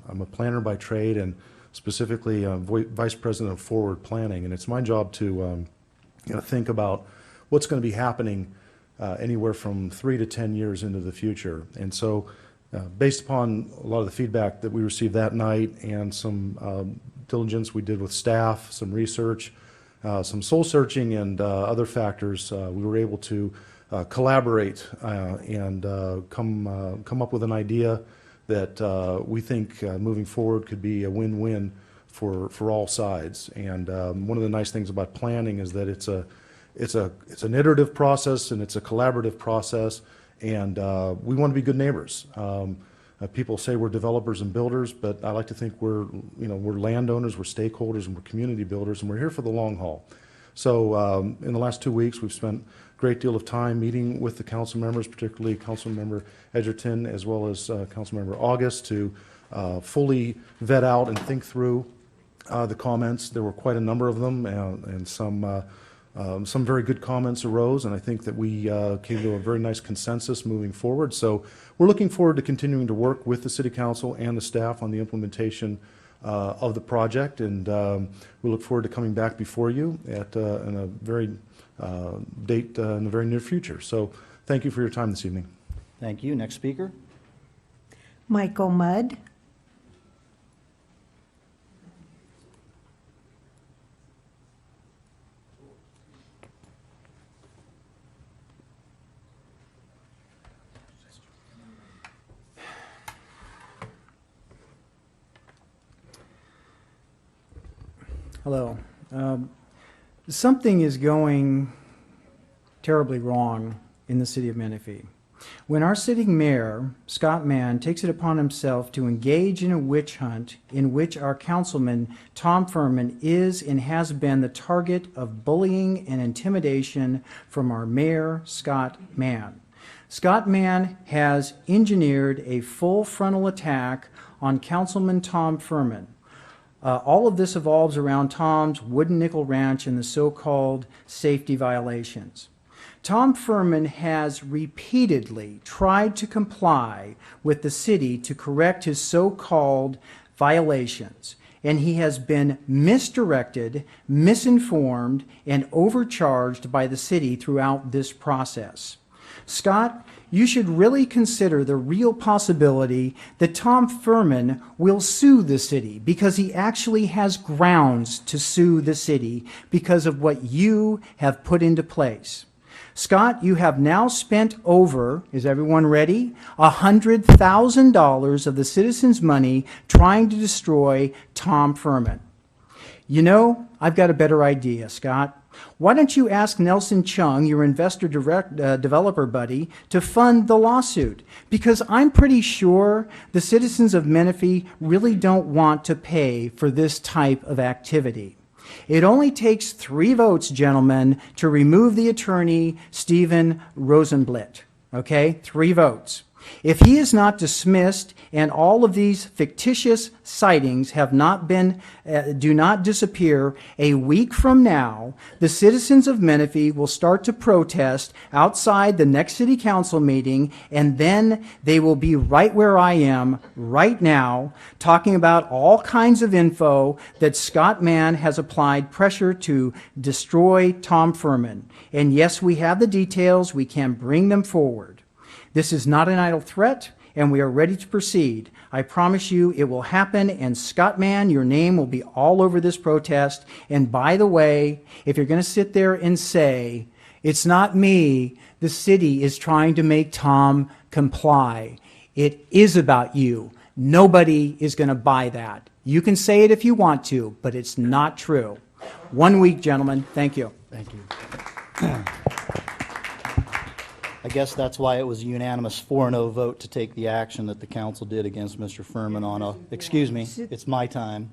I'm a planner by trade, and specifically vice president of forward planning. And it's my job to think about what's going to be happening anywhere from 3 to 10 years into the future. And so, based upon a lot of the feedback that we received that night and some diligence we did with staff, some research, some soul searching, and other factors, we were able to collaborate and come up with an idea that we think moving forward could be a win-win for all sides. And one of the nice things about planning is that it's an iterative process and it's a collaborative process, and we want to be good neighbors. People say we're developers and builders, but I like to think we're landowners, we're stakeholders, and we're community builders, and we're here for the long haul. So in the last 2 weeks, we've spent a great deal of time meeting with the council members, particularly Councilmember Edgerton, as well as Councilmember August, to fully vet out and think through the comments. There were quite a number of them, and some very good comments arose, and I think that we came to a very nice consensus moving forward. So we're looking forward to continuing to work with the City Council and the staff on the implementation of the project, and we look forward to coming back before you in a very date in the very near future. So thank you for your time this evening. Thank you. Next speaker. Michael Mudd. Hello. Something is going terribly wrong in the city of Menifee. When our sitting mayor, Scott Mann, takes it upon himself to engage in a witch hunt in which our councilman, Tom Furman, is and has been the target of bullying and intimidation from our mayor, Scott Mann. Scott Mann has engineered a full frontal attack on Councilman Tom Furman. All of this evolves around Tom's Wooden Nickel Ranch and the so-called safety violations. Tom Furman has repeatedly tried to comply with the city to correct his so-called violations, and he has been misdirected, misinformed, and overcharged by the city throughout this process. Scott, you should really consider the real possibility that Tom Furman will sue the city, because he actually has grounds to sue the city because of what you have put into place. Scott, you have now spent over, is everyone ready, $100,000 of the citizens' money trying to destroy Tom Furman. You know, I've got a better idea, Scott. Why don't you ask Nelson Chung, your investor developer buddy, to fund the lawsuit? Because I'm pretty sure the citizens of Menifee really don't want to pay for this type of activity. It only takes 3 votes, gentlemen, to remove the attorney, Stephen Rosenblit. Okay? 3 votes. If he is not dismissed and all of these fictitious sightings have not been, do not disappear, a week from now, the citizens of Menifee will start to protest outside the next city council meeting, and then they will be right where I am right now, talking about all kinds of info that Scott Mann has applied pressure to destroy Tom Furman. And yes, we have the details. We can bring them forward. This is not an idle threat, and we are ready to proceed. I promise you it will happen, and Scott Mann, your name will be all over this protest. And by the way, if you're going to sit there and say, it's not me, the city is trying to make Tom comply, it is about you. Nobody is going to buy that. You can say it if you want to, but it's not true. 1 week, gentlemen. Thank you. Thank you. I guess that's why it was a unanimous 4-0 vote to take the action that the council did against Mr. Furman on a, excuse me, it's my time.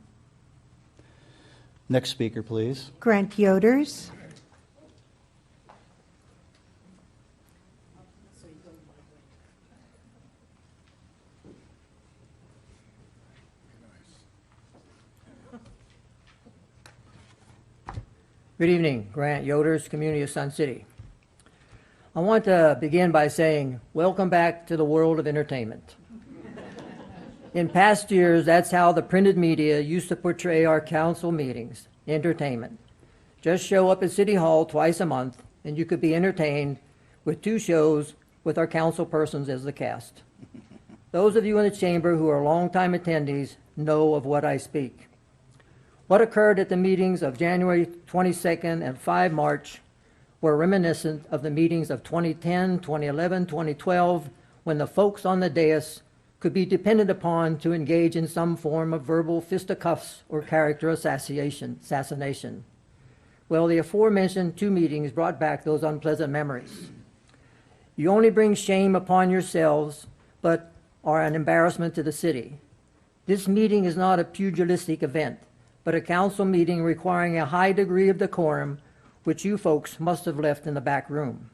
Next speaker, please. Grant Yoders. Good evening, Grant Yoders, Community of Sun City. I want to begin by saying, welcome back to the world of entertainment. In past years, that's how the printed media used to portray our council meetings, entertainment. Just show up at City Hall twice a month, and you could be entertained with 2 shows with our council persons as the cast. Those of you in the chamber who are longtime attendees know of what I speak. What occurred at the meetings of January 22nd and 5 March were reminiscent of the meetings of 2010, 2011, 2012, when the folks on the dais could be depended upon to engage in some form of verbal fisticuffs or character assassination. Well, the aforementioned 2 meetings brought back those unpleasant memories. You only bring shame upon yourselves, but are an embarrassment to the city. This meeting is not a pugilistic event, but a council meeting requiring a high degree of decorum, which you folks must have left in the back room.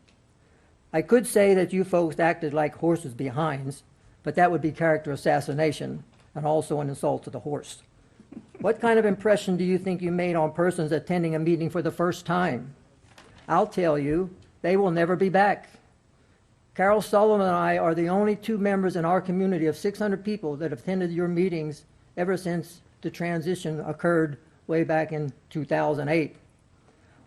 I could say that you folks acted like horses behinds, but that would be character assassination and also an insult to the horse. What kind of impression do you think you made on persons attending a meeting for the first time? I'll tell you, they will never be back. Carol Sullivan and I are the only 2 members in our community of 600 people that have attended your meetings ever since the transition occurred way back in 2008.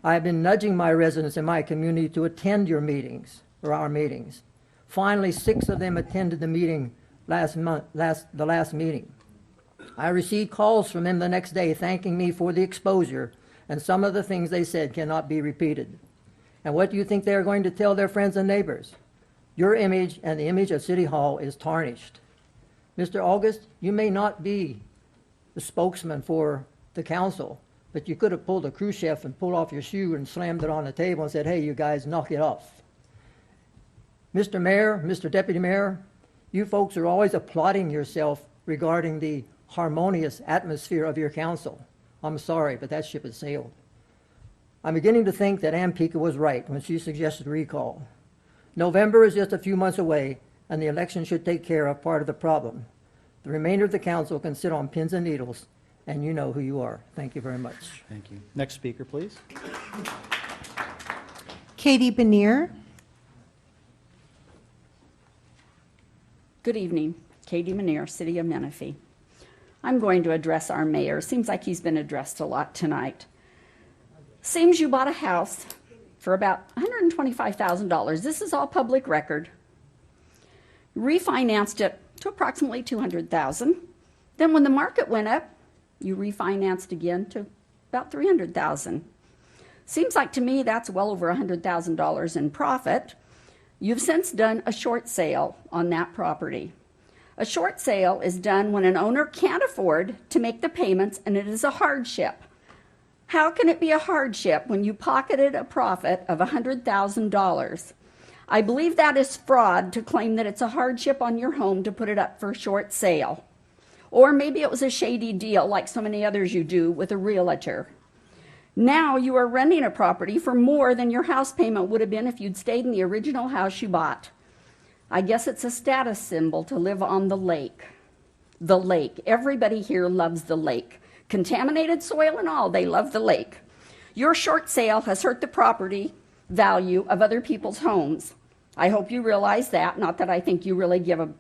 I have been nudging my residents in my community to attend your meetings, or our meetings. Finally, 6 of them attended the meeting the last meeting. I received calls from them the next day thanking me for the exposure, and some of the things they said cannot be repeated. And what do you think they are going to tell their friends and neighbors? Your image and the image of City Hall is tarnished. Mr. August, you may not be the spokesman for the council, but you could have pulled a Khrushchev and pulled off your shoe and slammed it on the table and said, hey, you guys, knock it off. Mr. Mayor, Mr. Deputy Mayor, you folks are always applauding yourself regarding the harmonious atmosphere of your council. I'm sorry, but that ship has sailed. I'm beginning to think that Ann Pika was right when she suggested recall. November is just a few months away, and the election should take care of part of the problem. The remainder of the council can sit on pins and needles, and you know who you are. Thank you very much. Thank you. Next speaker, please. Katie Benier. Good evening. Katie Manier, City of Menifee. I'm going to address our mayor. Seems like he's been addressed a lot tonight. Seems you bought a house for about $125,000. This is all public record. Refinanced it to approximately $200,000. Then when the market went up, you refinanced again to about $300,000. Seems like to me that's well over $100,000 in profit. You've since done a short sale on that property. A short sale is done when an owner can't afford to make the payments and it is a hardship. How can it be a hardship when you pocketed a profit of $100,000? I believe that is fraud to claim that it's a hardship on your home to put it up for a short sale. Or maybe it was a shady deal like so many others you do with a realtor. Now you are renting a property for more than your house payment would have been if you'd stayed in the original house you bought. I guess it's a status symbol to live on the lake. The lake. Everybody here loves the lake. Contaminated soil and all, they love the lake. Your short sale has hurt the property value of other people's homes. I hope you realize that, not that I think you really give a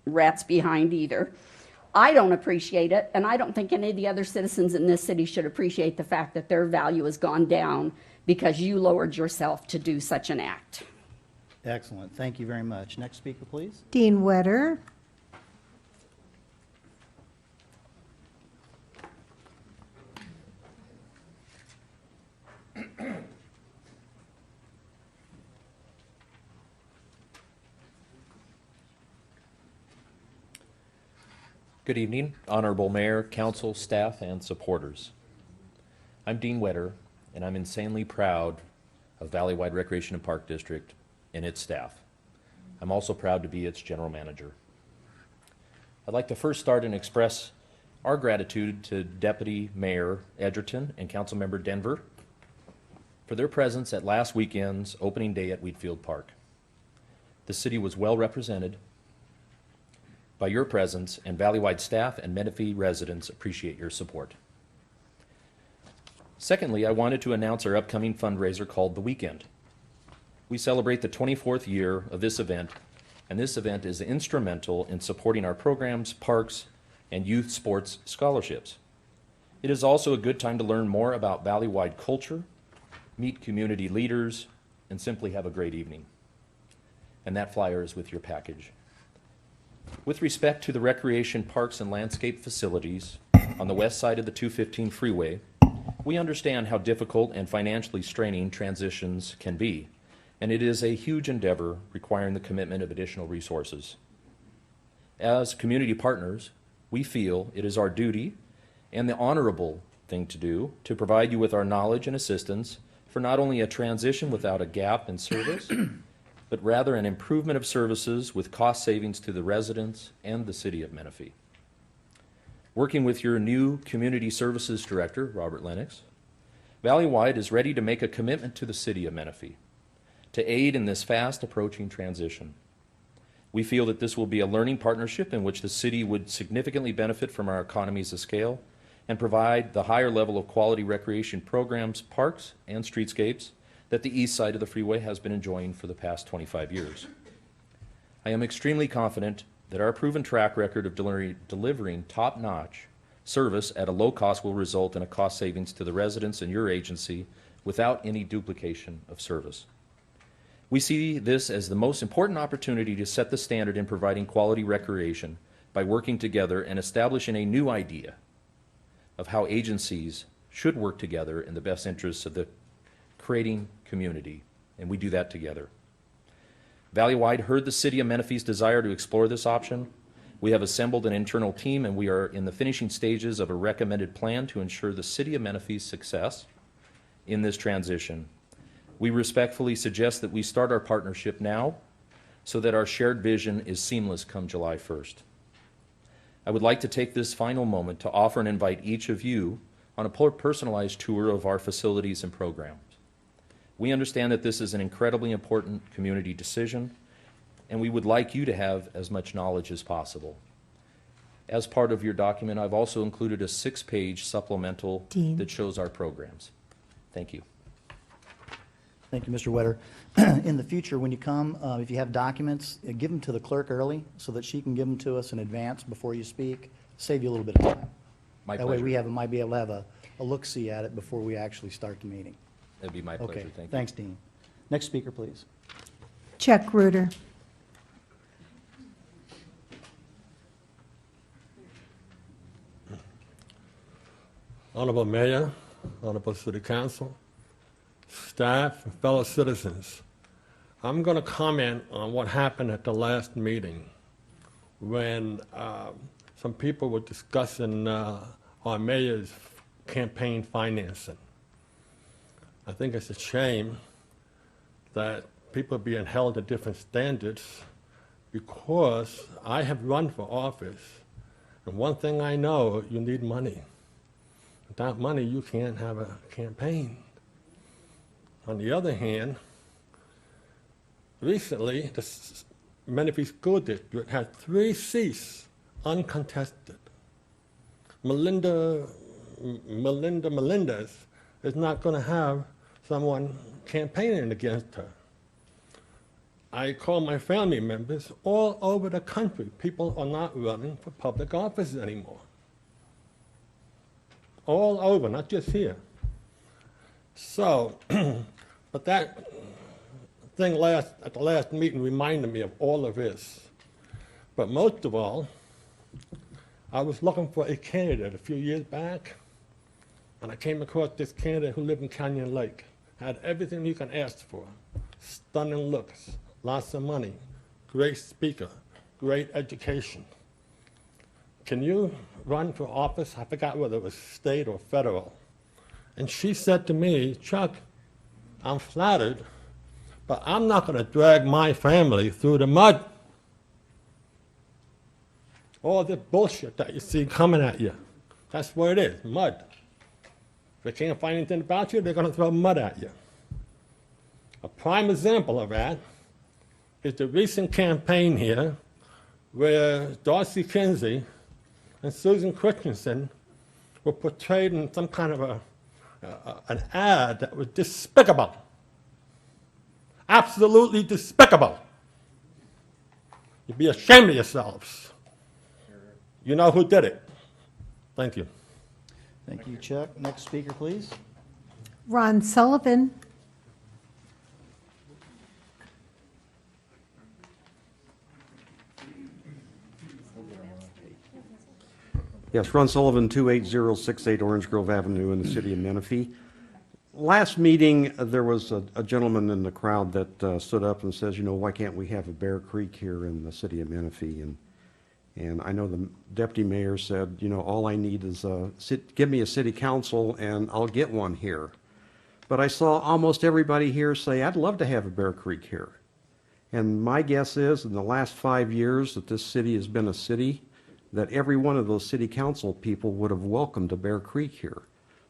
rat's behind either. I don't appreciate it, and I don't think any of the other citizens in this city should appreciate the fact that their value has gone down because you lowered yourself to do such an act. Excellent. Thank you very much. Next speaker, please. Dean Wetter. Good evening, Honorable Mayor, Council, staff, and supporters. I'm Dean Wetter, and I'm insanely proud of Valleywide Recreation and Park District and its staff. I'm also proud to be its general manager. I'd like to first start and express our gratitude to Deputy Mayor Edgerton and Councilmember Denver for their presence at last weekend's opening day at Wheatfield Park. The city was well represented by your presence, and Valleywide staff and Menifee residents appreciate your support. Secondly, I wanted to announce our upcoming fundraiser called The Weekend. We celebrate the 24th year of this event, and this event is instrumental in supporting our programs, parks, and youth sports scholarships. It is also a good time to learn more about Valleywide culture, meet community leaders, and simply have a great evening. And that flyer is with your package. With respect to the recreation, parks, and landscape facilities on the west side of the 215 freeway, we understand how difficult and financially straining transitions can be, and it is a huge endeavor requiring the commitment of additional resources. As community partners, we feel it is our duty and the honorable thing to do to provide you with our knowledge and assistance for not only a transition without a gap in service, but rather an improvement of services with cost savings to the residents and the city of Menifee. Working with your new Community Services Director, Robert Lennox, Valleywide is ready to make a commitment to the city of Menifee to aid in this fast approaching transition. We feel that this will be a learning partnership in which the city would significantly benefit from our economies of scale and provide the higher level of quality recreation programs, parks, and streetscapes that the east side of the freeway has been enjoying for the past 25 years. I am extremely confident that our proven track record of delivering top-notch service at a low cost will result in a cost savings to the residents in your agency without any duplication of service. We see this as the most important opportunity to set the standard in providing quality recreation by working together and establishing a new idea of how agencies should work together in the best interests of the creating community, and we do that together. Valleywide heard the city of Menifee's desire to explore this option. We have assembled an internal team, and we are in the finishing stages of a recommended plan to ensure the city of Menifee's success in this transition. We respectfully suggest that we start our partnership now so that our shared vision is seamless come July 1st. I would like to take this final moment to offer and invite each of you on a personalized tour of our facilities and programs. We understand that this is an incredibly important community decision, and we would like you to have as much knowledge as possible. As part of your document, I've also included a 6-page supplemental that shows our programs. Thank you. Thank you, Mr. Wetter. In the future, when you come, if you have documents, give them to the clerk early so that she can give them to us in advance before you speak. Save you a little bit of time. My That way pleasure. we might be able to have a look-see at it before we actually start the meeting. That'd be my pleasure. Okay, Thank you. thanks, Dean. Next speaker, please. Chuck Reuter. Honorable Mayor, Honorable City Council, staff, and fellow citizens, I'm going to comment on what happened at the last meeting when some people were discussing our mayor's campaign financing. I think it's a shame that people are being held to different standards because I have run for office, and one thing I know, you need money. Without money, you can't have a campaign. On the other hand, recently, the Menifee School District had 3 uncontested. Melendez is not going to have someone campaigning against her. I call my family members all over the country. People are not running for public office anymore. All over, not just here. So, but that thing at the last meeting reminded me of all of this. But most of all, I was looking for a candidate a few years back, and I came across this candidate who lived in Canyon Lake. Had everything you can ask for. Stunning looks, lots of money, great speaker, great education. Can you run for office? I forgot whether it was state or federal. And she said to me, Chuck, I'm flattered, but I'm not going to drag my family through the mud. All the bullshit that you see coming at you. That's what it is, mud. If they can't find anything about you, they're going to throw mud at you. A prime example of that is the recent campaign here where Darcy Kinsey and Susan Christensen were portrayed in some kind of an ad that was despicable. Absolutely despicable. You'd be ashamed of yourselves. You know who did it. Thank you. Thank you, Chuck. Next speaker, please. Ron Sullivan. Yes, Ron Sullivan, 28068 Orange Grove Avenue in the city of Menifee. Last meeting, there was a gentleman in the crowd that stood up and says, you know, why can't we have a Bear Creek here in the city of Menifee? And I know the deputy mayor said, you know, all I need is give me a city council and I'll get one here. But I saw almost everybody here say, I'd love to have a Bear Creek here. And my guess is in the last 5 years that this city has been a city, that every one of those city council people would have welcomed a Bear Creek here.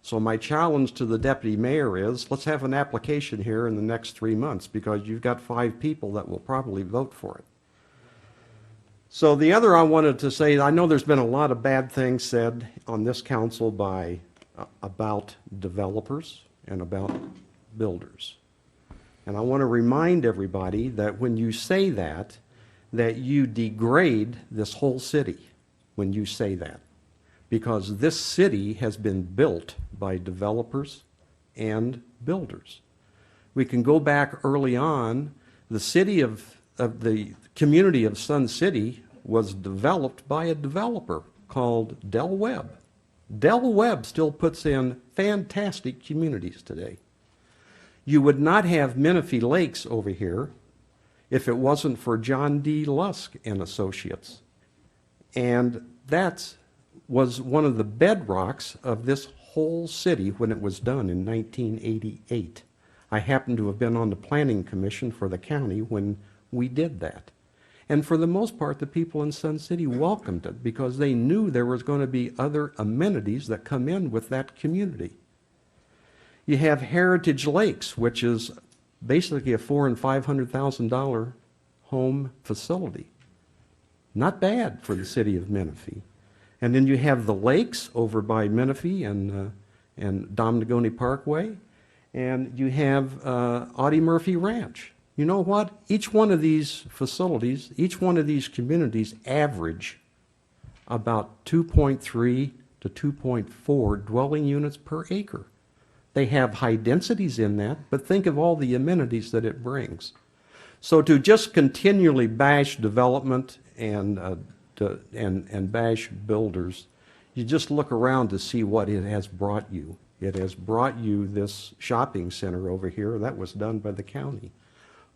So my challenge to the deputy mayor is, let's have an application here in the next 3 months, because you've got 5 people that will probably vote for it. So the other I wanted to say, I know there's been a lot of bad things said on this council about developers and about builders. And I want to remind everybody that when you say that you degrade this whole city when you say that. Because this city has been built by developers and builders. We can go back early on. The city of the community of Sun City was developed by a developer called Del Webb. Del Webb still puts in fantastic communities today. You would not have Menifee Lakes over here if it wasn't for John D. Lusk and Associates. And that was one of the bedrocks of this whole city when it was done in 1988. I happened to have been on the planning commission for the county when we did that. And for the most part, the people in Sun City welcomed it because they knew there was going to be other amenities that come in with that community. You have Heritage Lakes, which is basically a $400,000 and $500,000 home facility. Not bad for the city of Menifee. And then you have the lakes over by Menifee and Domnegoni Parkway. And you have Audie Murphy Ranch. You know what? Each one of these facilities, each one of these communities average about 2.3 to 2.4 dwelling units per acre. They have high densities in that, but think of all the amenities that it brings. So to just continually bash development and bash builders, you just look around to see what it has brought you. It has brought you this shopping center over here that was done by the county.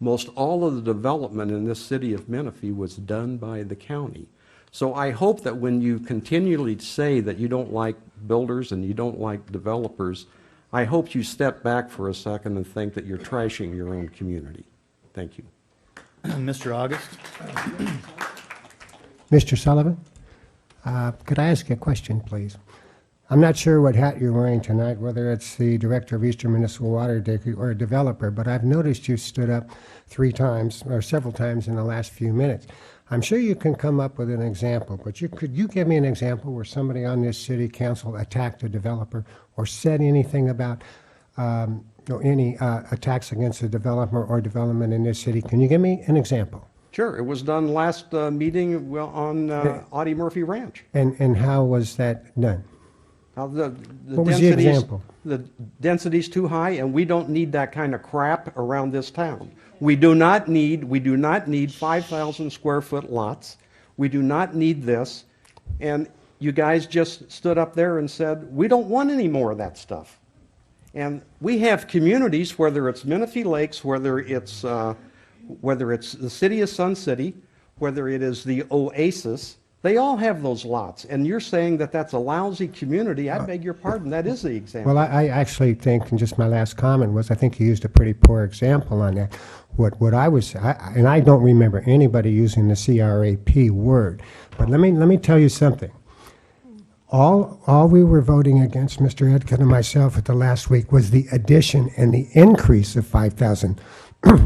Most all of the development in this city of Menifee was done by the county. So I hope that when you continually say that you don't like builders and you don't like developers, I hope you step back for a second and think that you're trashing your own community. Thank you. Mr. August. Mr. Sullivan, could I ask you a question, please? I'm not sure what hat you're wearing tonight, whether it's the Director of Eastern Municipal Water District or a developer, but I've noticed you stood up 3 times or several times in the last few minutes. I'm sure you can come up with an example, but could you give me an example where somebody on this city council attacked a developer or said anything about any attacks against a developer or development in this city? Can you give me an example? Sure. It was done last meeting on Audie Murphy Ranch. And how was that done? What was the example? The density's too high, and we don't need that kind of crap around this town. We do not need 5,000 square foot lots. We do not need this. And you guys just stood up there and said, we don't want any more of that stuff. And we have communities, whether it's Menifee Lakes, whether it's the city of Sun City, whether it is the Oasis, they all have those lots. And you're saying that that's a lousy community. I beg your pardon. That is the example. Well, I actually think, and just my last comment was, I think you used a pretty poor example on that. What I was, and I don't remember anybody using the CRAP word, but let me tell you something. All we were voting against, Mr. Edkin and myself at the last week, was the addition and the increase of 5,000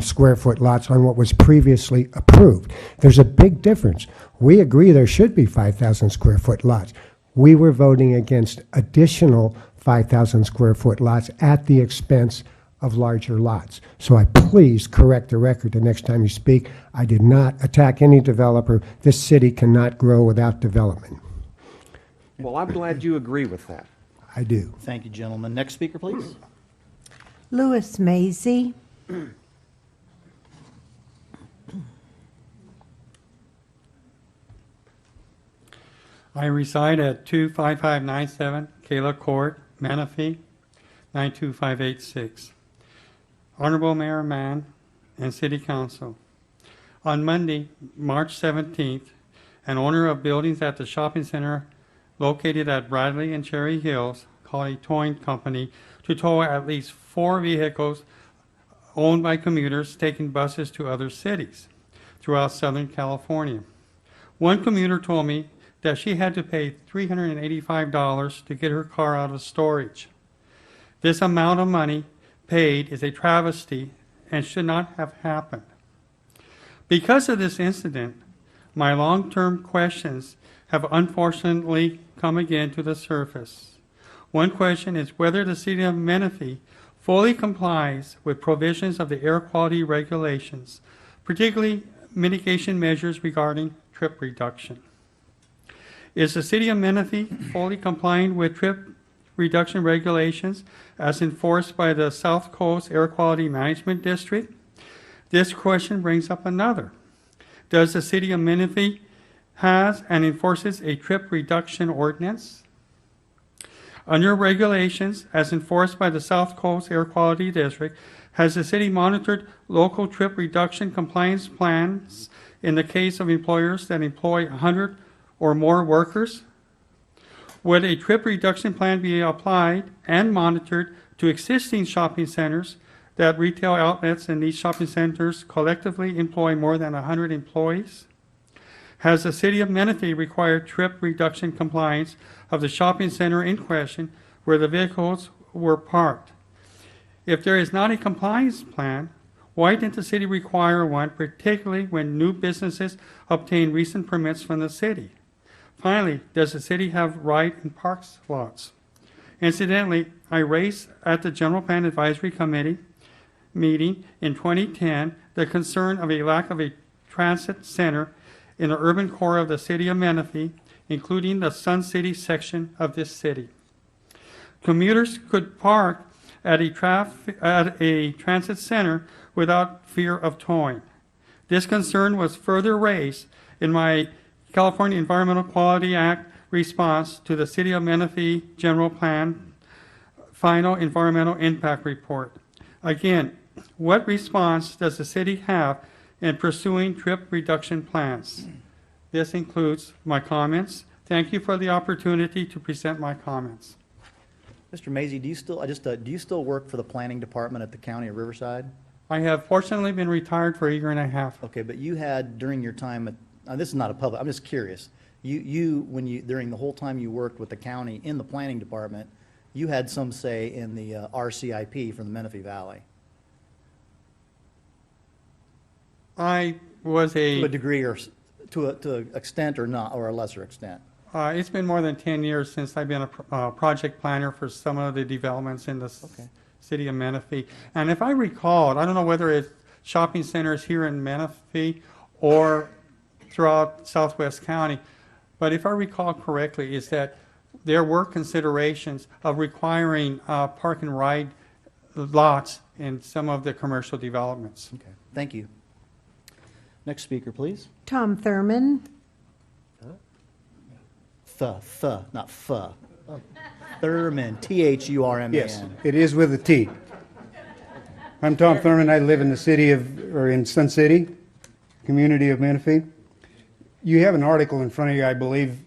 square foot lots on what was previously approved. There's a big difference. We agree there should be 5,000 square foot lots. We were voting against additional 5,000 square foot lots at the expense of larger lots. So I please correct the record the next time you speak. I did not attack any developer. This city cannot grow without development. Well, I'm glad you agree with that. I do. Thank you, gentlemen. Next speaker, please. Louis Mazie. I reside at 25597 Kayla Court, Menifee, 92586. Honorable Mayor Mann and City Council. On Monday, March 17th, an owner of buildings at the shopping center located at Bradley and Cherry Hills called a towing company to tow at least 4 vehicles owned by commuters taking buses to other cities throughout Southern California. One commuter told me that she had to pay $385 to get her car out of storage. This amount of money paid is a travesty and should not have happened. Because of this incident, my long-term questions have unfortunately come again to the surface. One question is whether the city of Menifee fully complies with provisions of the air quality regulations, particularly mitigation measures regarding trip reduction. Is the city of Menifee fully complying with trip reduction regulations as enforced by the South Coast Air Quality Management District? This question brings up another. Does the city of Menifee has and enforces a trip reduction ordinance? Under regulations as enforced by the South Coast Air Quality District, has the city monitored local trip reduction compliance plans in the case of employers that employ 100 or more workers? Would a trip reduction plan be applied and monitored to existing shopping centers that retail outlets in these shopping centers collectively employ more than 100 employees? Has the city of Menifee required trip reduction compliance of the shopping center in question where the vehicles were parked? If there is not a compliance plan, why didn't the city require one, particularly when new businesses obtain recent permits from the city? Finally, does the city have right in parks lots? Incidentally, I raised at the General Plan Advisory Committee meeting in 2010 the concern of a lack of a transit center in the urban core of the city of Menifee, including the Sun City section of this city. Commuters could park at a transit center without fear of towing. This concern was further raised in my California Environmental Quality Act response to the City of Menifee General Plan Final Environmental Impact Report. Again, what response does the city have in pursuing trip reduction plans? This includes my comments. Thank you for the opportunity to present my comments. Mr. Mazie, do you still work for the planning department at the county of Riverside? I have fortunately been retired for a year and a half. Okay, but you had during your time at, this is not a public, I'm just curious. During the whole time you worked with the county in the planning department, you had some say in the RCIP for the Menifee Valley. I was To a degree or to an extent or not, or a lesser extent. It's been more than 10 years since I've been a project planner for some of the developments in the city of Menifee. And if I recall, I don't know whether it's shopping centers here in Menifee or throughout Southwest County, but if I recall correctly, is that there were considerations of requiring park and ride lots in some of the commercial developments. Okay, thank you. Next speaker, please. Tom Thurman. Not pho. Thurman, Thurman. Yes, it is with a T. I'm Tom Thurman. I live in the city of, or in Sun City, community of Menifee. You have an article in front of you, I believe,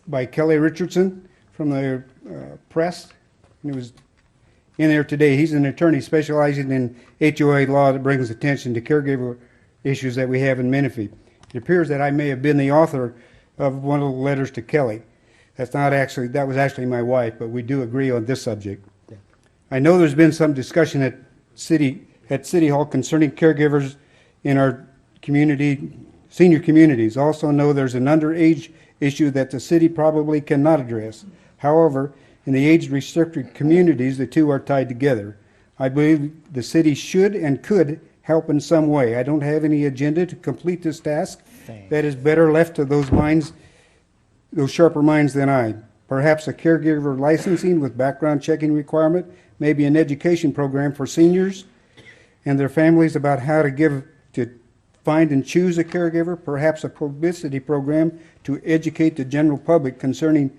by Kelly Richardson from the press. And it was in there today. He's an attorney specializing in HOA law that brings attention to caregiver issues that we have in Menifee. It appears that I may have been the author of one of the letters to Kelly. That was actually my wife, but we do agree on this subject. I know there's been some discussion at City Hall concerning caregivers in our community, senior communities. Also know there's an underage issue that the city probably cannot address. However, in the age-restricted communities, the two are tied together. I believe the city should and could help in some way. I don't have any agenda to complete this task. That is better left to those sharper minds than I. Perhaps a caregiver licensing with background checking requirement, maybe an education program for seniors and their families about how to find and choose a caregiver, perhaps a publicity program to educate the general public concerning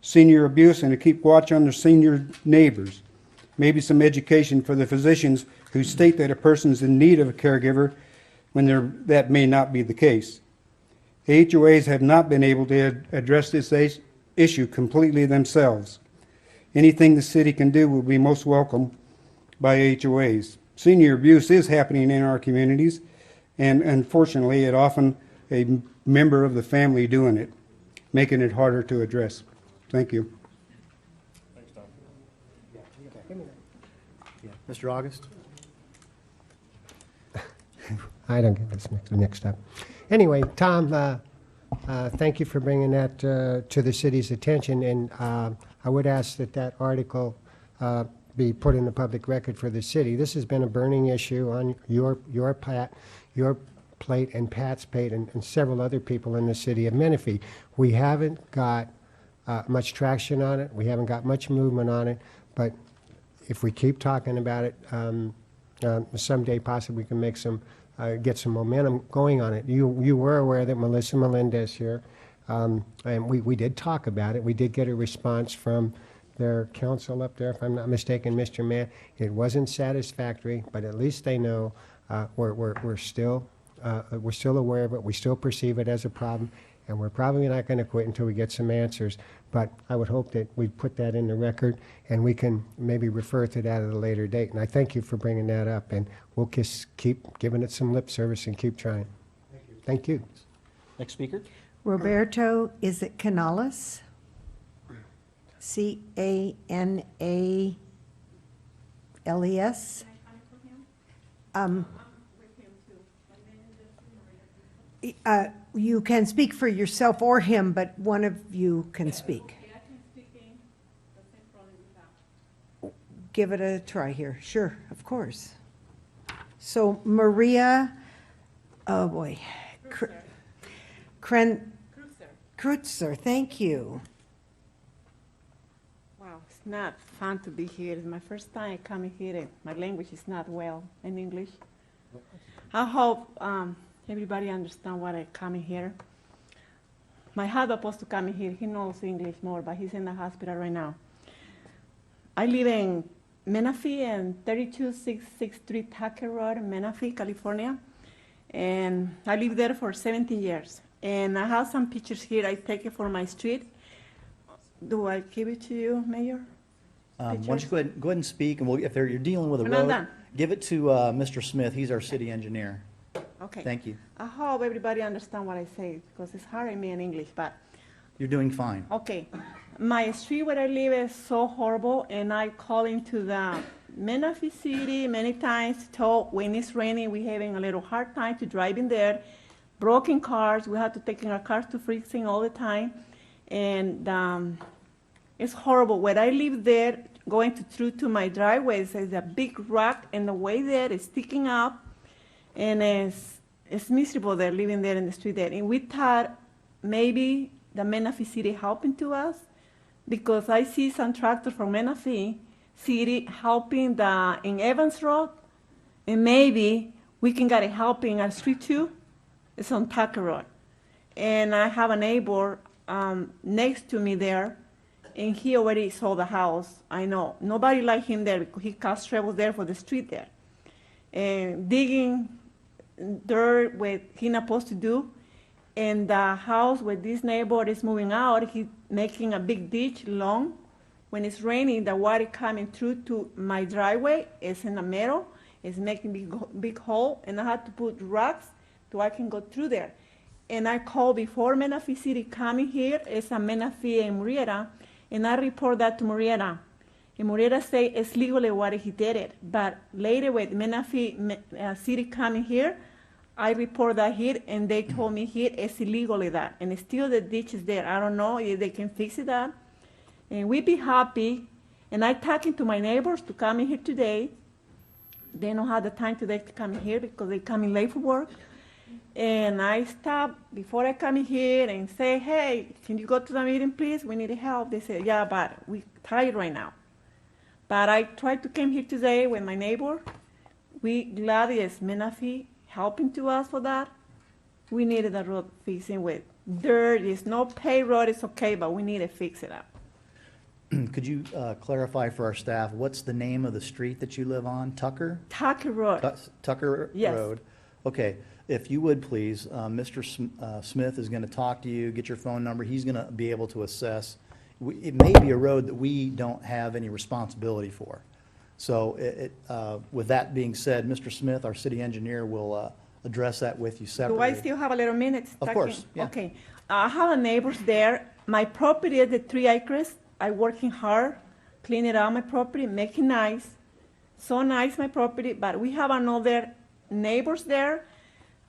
senior abuse and to keep watch on their senior neighbors. Maybe some education for the physicians who state that a person's in need of a caregiver when that may not be the case. HOAs have not been able to address this issue completely themselves. Anything the city can do will be most welcome by HOAs. Senior abuse is happening in our communities, and unfortunately, it often a member of the family doing it, making it harder to address. Thank you. Mr. August? I don't get this mixed up. Anyway, Tom, thank you for bringing that to the city's attention, and I would ask that article be put in the public record for the city. This has been a burning issue on your plate and Pat's plate and several other people in the city of Menifee. We haven't got much traction on it. We haven't got much movement on it, but if we keep talking about it, someday possibly we can make get some momentum going on it. You were aware that Melissa Melendez here, and we did talk about it. We did get a response from their counsel up there, if I'm not mistaken, Mr. Mann. It wasn't satisfactory, but at least they know we're still aware of it. We still perceive it as a problem, and we're probably not going to quit until we get some answers. But I would hope that we put that in the record, and we can maybe refer to that at a later date. And I thank you for bringing that up, and we'll just keep giving it some lip service and keep trying. Thank you. Next speaker. Roberto, is it Canales? Canales? You can speak for yourself or him, but one of you can speak. Give it a try here. Sure, of course. So Maria, oh boy. Kreutzer, thank you. Wow, it's not fun to be here. It's my first time coming here, and my language is not well in English. I hope everybody understand why I coming here. My husband supposed to come here. He knows English more, but he's in the hospital right now. I live in Menifee and 32663 Tucker Road, Menifee, California. And I lived there for 17 years. And I have some pictures here. I take it for my street. Do I give it to you, Mayor? Why don't you go ahead and speak, and if you're dealing with a I'm not road, done. give it to Mr. Smith. He's our city engineer. Okay. Thank you. I hope everybody understand what I say, because it's hard in me in English, but You're doing fine. okay. My street where I live is so horrible, and I call into the Menifee City many times. Told when it's raining, we're having a little hard time to drive in there. Broken cars, we have to take our cars to fixing all the time, and it's horrible. When I live there, going through to my driveway, there's a big rock, and the way there is sticking up, and it's miserable there, living there in the street there. And we thought maybe the Menifee City helping to us, because I see some tractors from Menifee City helping in Evans Road, and maybe we can get a help in our street too. It's on Tucker Road. And I have a neighbor next to me there, and he already sold the house. I know. Nobody like him there because he caused trouble there for the street there. And digging dirt what he's not supposed to do. And the house where this neighbor is moving out, he's making a big ditch long. When it's raining, the water coming through to my driveway. It's in the middle. It's making big hole, and I had to put rocks so I can go through there. and I called before Menifee City coming here. It's a Menifee and Murrieta, and I report that to Murrieta. And Murrieta say it's legally what he did it. But later with Menifee City coming here, I report that here, and they told me here it's illegally that. And still the ditch is there. I don't know if they can fix it that. And we be happy. And I talking to my neighbors to come in here today. They don't have the time today to come here because they coming late for work. And I stop before I come in here and say, hey, can you go to the meeting, please? We need help. They say, yeah, but we tired right now. But I tried to come here today with my neighbor. We glad is Menifee helping to us for that. We needed the road fixing with dirt. It's no pay road, it's okay, but we need to fix it up. Could you clarify for our staff, what's the name of the street that you live on? Tucker? Tucker Road. Tucker Yes. Road. Okay, if you would please, Mr. Smith is going to talk to you, get your phone number. He's going to be able to assess. It may be a road that we don't have any responsibility for. So with that being said, Mr. Smith, our city engineer, will address that with you separately. Do I still have a little minute? Of course, yeah. Okay. I have neighbors there. My property is the 3 acres. I working hard, cleaning out my property, making nice. So nice, my property, but we have another neighbors there.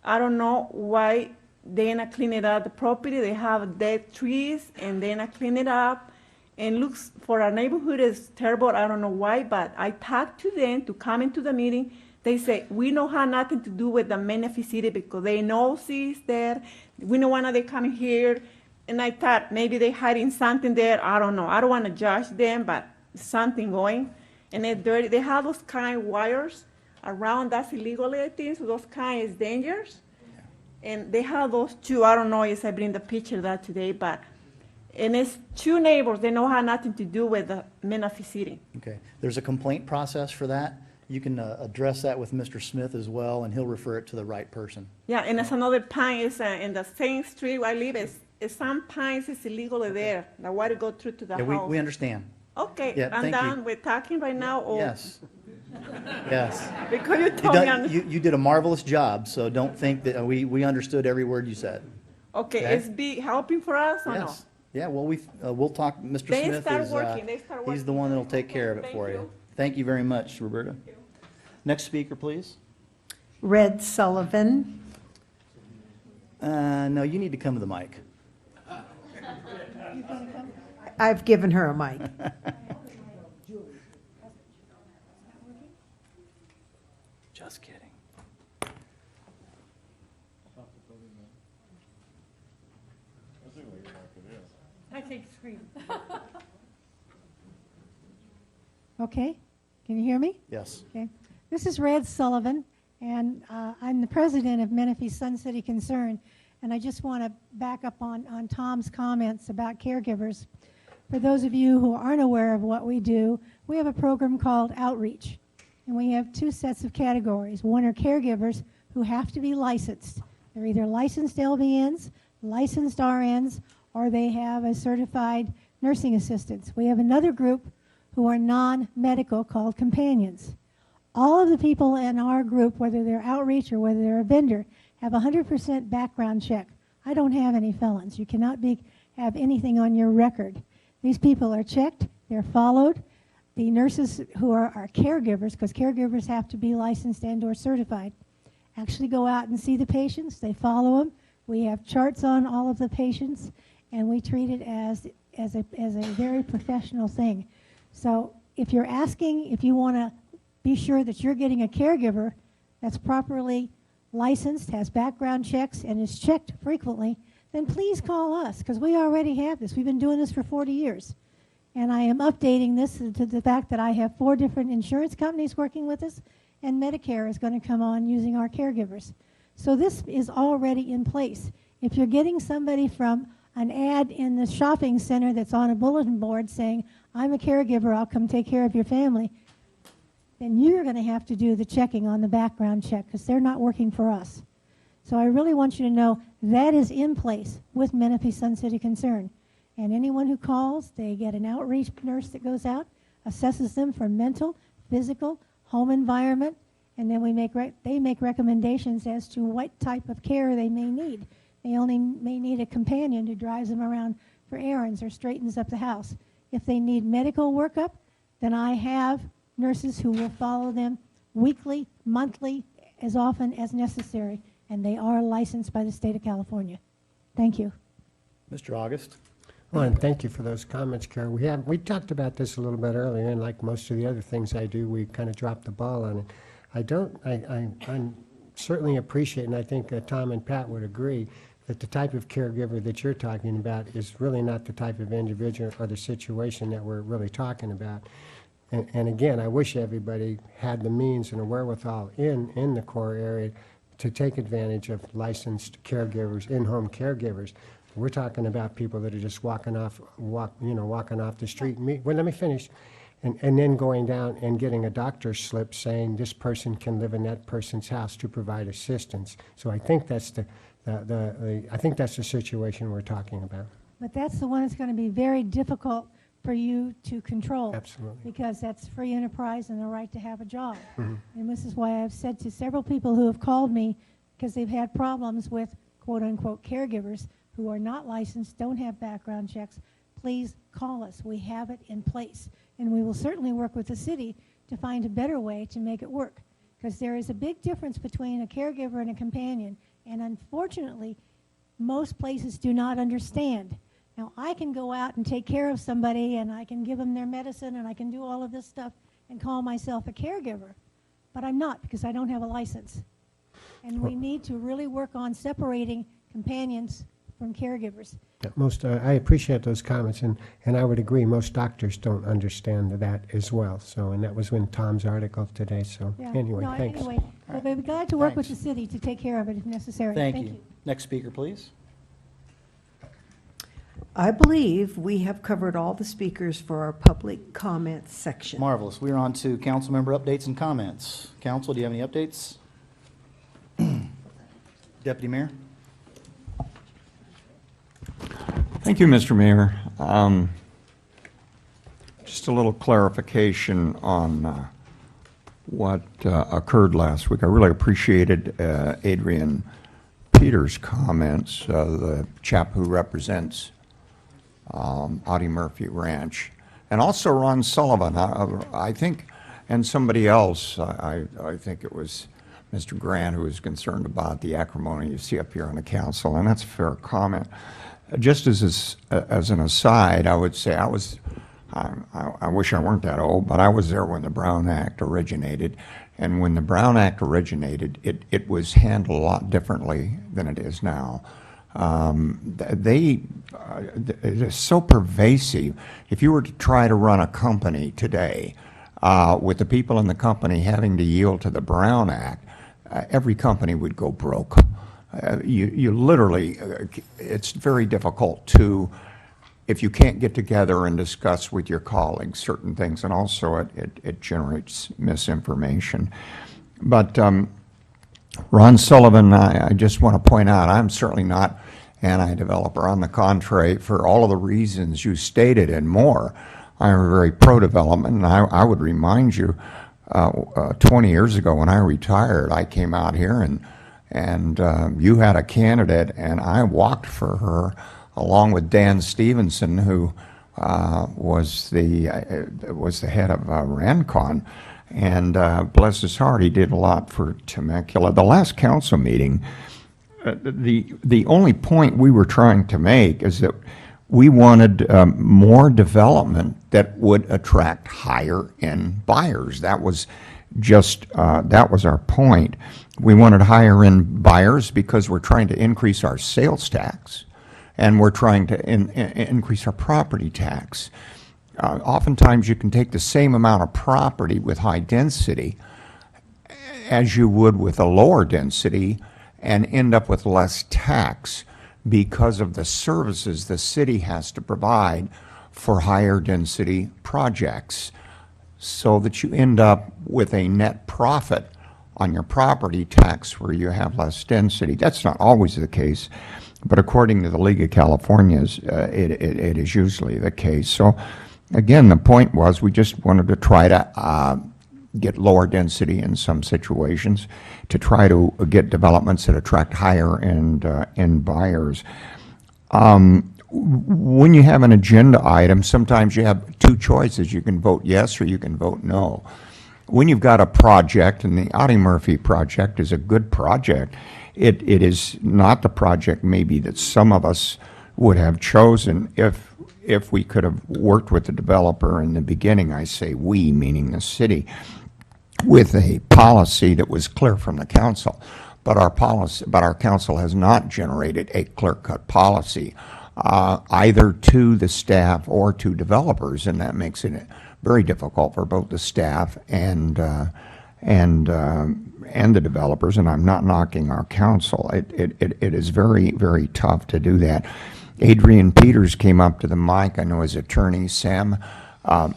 I don't know why they not clean it up the property. They have dead trees and they not clean it up. And looks for our neighborhood is terrible. I don't know why, but I talked to them to come into the meeting. They say, we don't have nothing to do with the Menifee City because they know she's there. We don't want they coming here. And I thought maybe they hiding something there. I don't know. I don't want to judge them, but something going. And they're dirty. They have those kind of wires around. That's illegal, I think. So those kind is dangerous. And they have those two. I don't know if I bring the picture of that today, but and it's 2 neighbors. They don't have nothing to do with the Menifee City. Okay, there's a complaint process for that. You can address that with Mr. Smith as well, and he'll refer it to the right person. Yeah, and there's another pine is in the same street where I live. Is some pines is illegally there. Now why to go through to the Yeah, house? we understand. Okay, Yeah, I'm thank you. done with talking right now. Or Yes. Yes. Because you told me. You did a marvelous job, so don't think that we understood every word you said. Okay, Okay. is be helping for us or no? Yes. Yeah, well, we'll talk, Mr. They Smith start is, working. They start he's the one that'll take care of it for you. Thank you very much, Roberta. Next speaker, please. Red Sullivan. No, you need to come to the mic. I've given her a mic. Just kidding. I take screen. Okay, can you hear me? Yes. Okay. This is Red Sullivan, and I'm the president of Menifee Sun City Concern, and I just want to back up on Tom's comments about caregivers. For those of you who aren't aware of what we do, we have a program called Outreach, and we have 2 sets of categories. One are caregivers who have to be licensed. They're either licensed LVNs, licensed RNs, or they have a certified nursing assistants. We have another group who are non-medical called companions. All of the people in our group, whether they're outreach or whether they're a vendor, have 100% background check. I don't have any felons. You cannot have anything on your record. These people are checked, they're followed. The nurses who are our caregivers, because caregivers have to be licensed and or certified, actually go out and see the patients, they follow them. We have charts on all of the patients, and we treat it as a very professional thing. So if you're asking, if you want to be sure that you're getting a caregiver that's properly licensed, has background checks, and is checked frequently, then please call us, because we already have this. We've been doing this for 40 years. And I am updating this to the fact that I have 4 different insurance companies working with us, and Medicare is going to come on using our caregivers. So this is already in place. If you're getting somebody from an ad in the shopping center that's on a bulletin board saying, I'm a caregiver, I'll come take care of your family, then you're going to have to do the checking on the background check because they're not working for us. So I really want you to know that is in place with Menifee Sun City Concern. And anyone who calls, they get an outreach nurse that goes out, assesses them for mental, physical, home environment, and then they make recommendations as to what type of care they may need. They only may need a companion who drives them around for errands or straightens up the house. If they need medical workup, then I have nurses who will follow them weekly, monthly, as often as necessary, and they are licensed by the state of California. Thank you. Mr. August? Well, and thank you for those comments, Carol. We talked about this a little bit earlier, and like most of the other things I do, we kind of dropped the ball on it. I certainly appreciate, and I think Tom and Pat would agree, that the type of caregiver that you're talking about is really not the type of individual or the situation that we're really talking about. And again, I wish everybody had the means and the wherewithal in the core area to take advantage of licensed caregivers, in-home caregivers. We're talking about people that are just walking off the street. Well, let me finish. And then going down and getting a doctor's slip saying this person can live in that person's house to provide assistance. So I think that's the situation we're talking about. But that's the one that's going to be very difficult for you to control. Absolutely. Because that's free enterprise and the right to have a job. Mhm. And this is why I've said to several people who have called me because they've had problems with quote-unquote caregivers who are not licensed, don't have background checks, please call us. We have it in place. And we will certainly work with the city to find a better way to make it work. Because there is a big difference between a caregiver and a companion. And unfortunately, most places do not understand. Now, I can go out and take care of somebody, and I can give them their medicine, and I can do all of this stuff and call myself a caregiver. But I'm not, because I don't have a license. And we need to really work on separating companions from caregivers. Yeah, I appreciate those comments, and I would agree, most doctors don't understand that as well. So, and that was in Tom's article today, so Yeah. anyway, No, thanks. Anyway, but we'd be glad to work with the city to take care of it if necessary. Thank you. Next speaker, please. I believe we have covered all the speakers for our public comment section. Marvelous. We're on to council member updates and comments. Council, do you have any updates? Deputy Mayor? Thank you, Mr. Mayor. Just a little clarification on what occurred last week. I really appreciated Adrian Peters' comments, the chap who represents Audie Murphy Ranch, and also Ron Sullivan, I think, and somebody else. I think it was Mr. Grant who was concerned about the acrimony you see up here on the council, and that's a fair comment. Just as an aside, I would say I wish I weren't that old, but I was there when the Brown Act originated. And when the Brown Act originated, it was handled a lot differently than it is now. It is so pervasive. If you were to try to run a company today, with the people in the company having to yield to the Brown Act, every company would go broke. You literally, it's very difficult to, if you can't get together and discuss with your colleagues certain things, and also it generates misinformation. But Ron Sullivan, I just want to point out, I'm certainly not anti-developer. On the contrary, for all of the reasons you stated and more, I'm very pro-development. And I would remind you, 20 years ago when I retired, I came out here and you had a candidate, and I walked for her along with Dan Stevenson, who was the head of Rancon, and bless his heart, he did a lot for Temecula. The last council meeting, the only point we were trying to make is that we wanted more development that would attract higher-end buyers. That was just that was our point. We wanted higher-end buyers because we're trying to increase our sales tax, and we're trying to increase our property tax. Oftentimes, you can take the same amount of property with high density as you would with a lower density and end up with less tax because of the services the city has to provide for higher density projects, so that you end up with a net profit on your property tax where you have less density. That's not always the case, but according to the League of Californians, it is usually the case. So again, the point was we just wanted to try to get lower density in some situations, to try to get developments that attract higher end buyers. When you have an agenda item, sometimes you have two choices. You can vote yes or you can vote no. When you've got a project, and the Audie Murphy project is a good project, it is not the project maybe that some of us would have chosen if we could have worked with the developer in the beginning. I say we, meaning the city, with a policy that was clear from the council. But our council has not generated a clear-cut policy, either to the staff or to developers, and that makes it very difficult for both the staff and the developers. And I'm not knocking our council. It is very, very tough to do that. Adrian Peters came up to the mic. I know his attorney, Sam,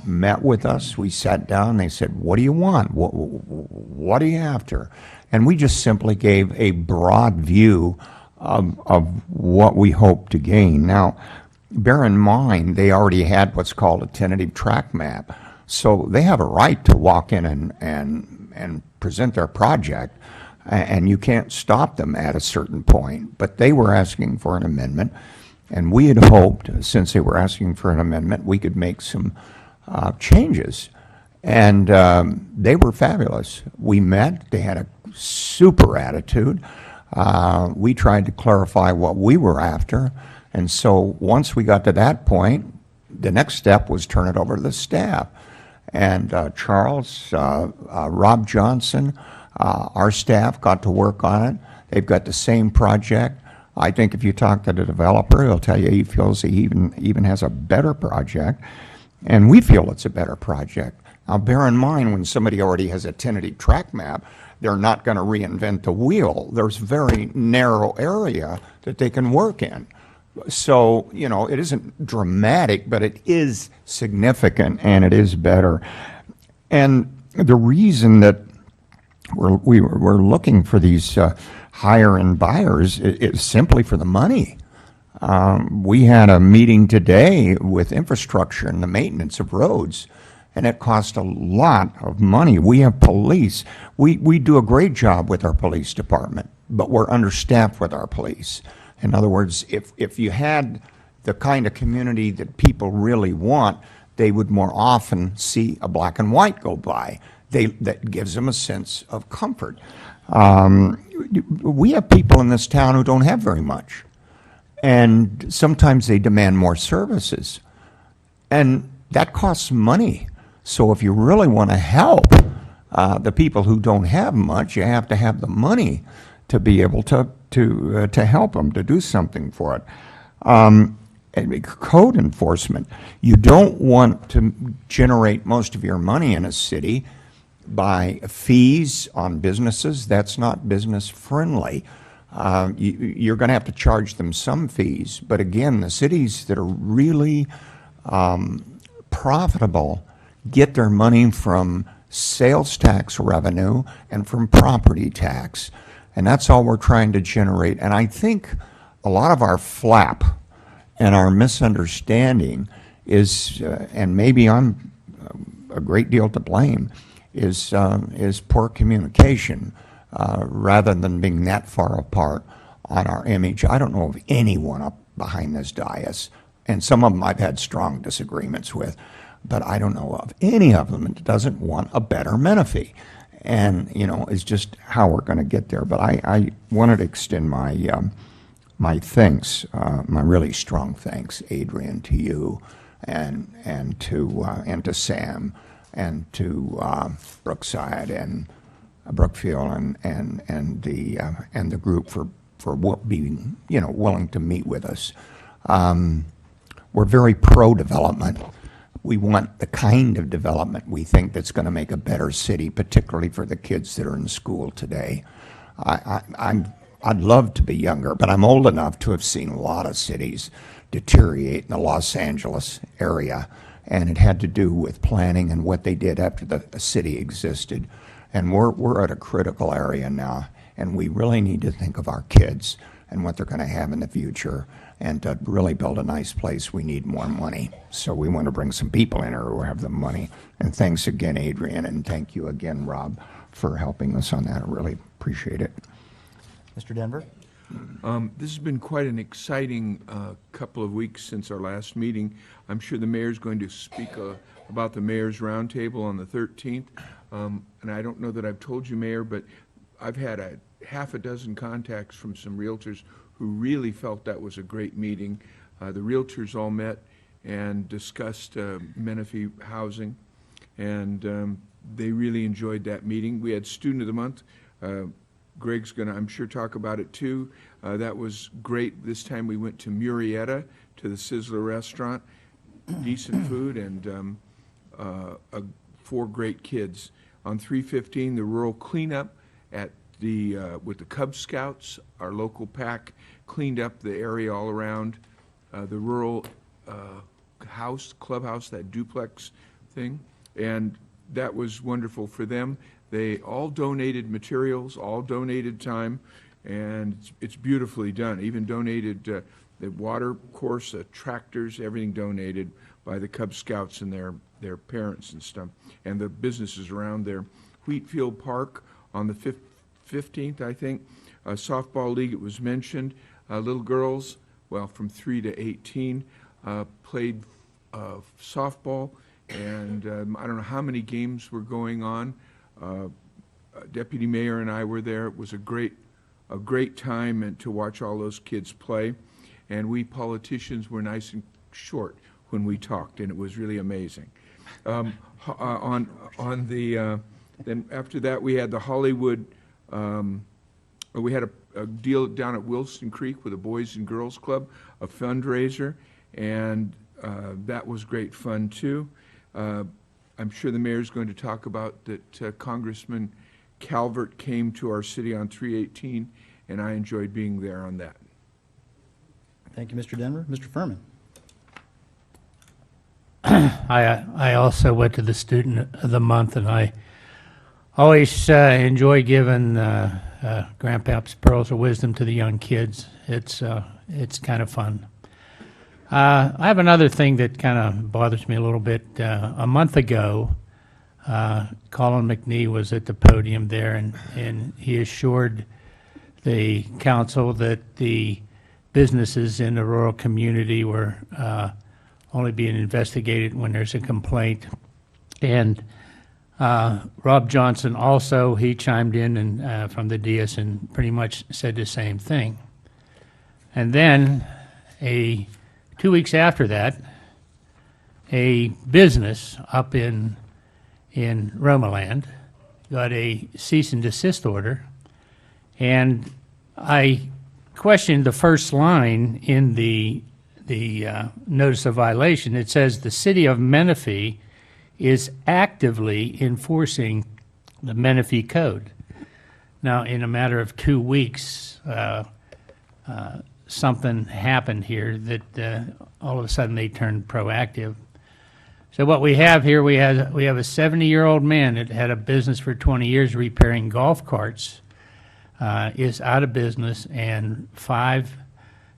met with us. We sat down. They said, what do you want? What are you after? And we just simply gave a broad view of what we hope to gain. Now, bear in mind, they already had what's called a tentative track map. So they have a right to walk in and present their project, and you can't stop them at a certain point. But they were asking for an amendment, and we had hoped, since they were asking for an amendment, we could make some changes. And they were fabulous. We met. They had a super attitude. We tried to clarify what we were after. And so once we got to that point, the next step was turn it over to the staff. And Charles, Rob Johnson, our staff got to work on it. They've got the same project. I think if you talk to the developer, he'll tell you he feels he even has a better project. And we feel it's a better project. Now, bear in mind, when somebody already has a tentative track map, they're not going to reinvent the wheel. There's very narrow area that they can work in. So, you know, it isn't dramatic, but it is significant, and it is better. And the reason that we're looking for these higher-end buyers is simply for the money. We had a meeting today with infrastructure and the maintenance of roads, and it cost a lot of money. We have police. We do a great job with our police department, but we're understaffed with our police. In other words, if you had the kind of community that people really want, they would more often see a black and white go by. That gives them a sense of comfort. We have people in this town who don't have very much, and sometimes they demand more services, and that costs money. So if you really want to help the people who don't have much, you have to have the money to be able to help them, to do something for it. And code enforcement, you don't want to generate most of your money in a city by fees on businesses. That's not business friendly. You're going to have to charge them some fees. But again, the cities that are really profitable get their money from sales tax revenue and from property tax. And that's all we're trying to generate. And I think a lot of our flap and our misunderstanding is, and maybe I'm a great deal to blame, is poor communication rather than being that far apart on our image. I don't know of anyone up behind this dais, and some of them I've had strong disagreements with, but I don't know of any of them that doesn't want a better Menifee. And, you know, it's just how we're going to get there. But I wanted to extend my thanks, my really strong thanks, Adrian, to you, and to Sam, and to Brookside and Brookfield and the group for being, you know, willing to meet with us. We're very pro-development. We want the kind of development we think that's going to make a better city, particularly for the kids that are in school today. I'd love to be younger, but I'm old enough to have seen a lot of cities deteriorate in the Los Angeles area, and it had to do with planning and what they did after the city existed. And we're at a critical area now, and we really need to think of our kids and what they're going to have in the future. And to really build a nice place, we need more money. So we want to bring some people in here who have the money. And thanks again, Adrian, and thank you again, Rob, for helping us on that. I really appreciate it. Mr. Denver? This has been quite an exciting couple of weeks since our last meeting. I'm sure the mayor's going to speak about the mayor's roundtable on the 13th. And I don't know that I've told you, Mayor, but I've had a half a dozen contacts from some realtors who really felt that was a great meeting. The realtors all met and discussed Menifee housing, and they really enjoyed that meeting. We had Student of the Month. Greg's going to, I'm sure, talk about it too. That was great. This time we went to Murrieta, to the Sizzler restaurant. Decent food and 4 great kids. On 315, the rural cleanup at the with the Cub Scouts, our local pack cleaned up the area all around the rural clubhouse, that duplex thing, and that was wonderful for them. They all donated materials, all donated time, and it's beautifully done. Even donated the water course, tractors, everything donated by the Cub Scouts and their parents and stuff, and the businesses around there. Wheatfield Park on the 15th, I think, softball league, it was mentioned. Little girls, well, from 3 to 18, played softball, and I don't know how many games were going on. Deputy Mayor and I were there. It was a great time and to watch all those kids play, and we politicians were nice and short when we talked, and it was really amazing. Then after that, we had the Hollywood. We had a deal down at Wilson Creek with the Boys and Girls Club, a fundraiser, and that was great fun too. I'm sure the mayor's going to talk about that Congressman Calvert came to our city on 318, and I enjoyed being there on that. Thank you, Mr. Denver. Mr. Furman? I also went to the Student of the Month, and I always enjoy giving Grandpa's Pearls of Wisdom to the young kids. It's kind of fun. I have another thing that kind of bothers me a little bit. A month ago, Colin McNee was at the podium there, and he assured the council that the businesses in the rural community were only being investigated when there's a complaint. And Rob Johnson also, he chimed in and from the DS and pretty much said the same thing. And then 2 weeks after that, a business up in Romaland got a cease and desist order, and I questioned the first line in the notice of violation. It says the city of Menifee is actively enforcing the Menifee Code. Now, in a matter of 2 weeks, something happened here that all of a sudden they turned proactive. So what we have here, we have a 70-year-old man that had a business for 20 years repairing golf carts, is out of business, and 5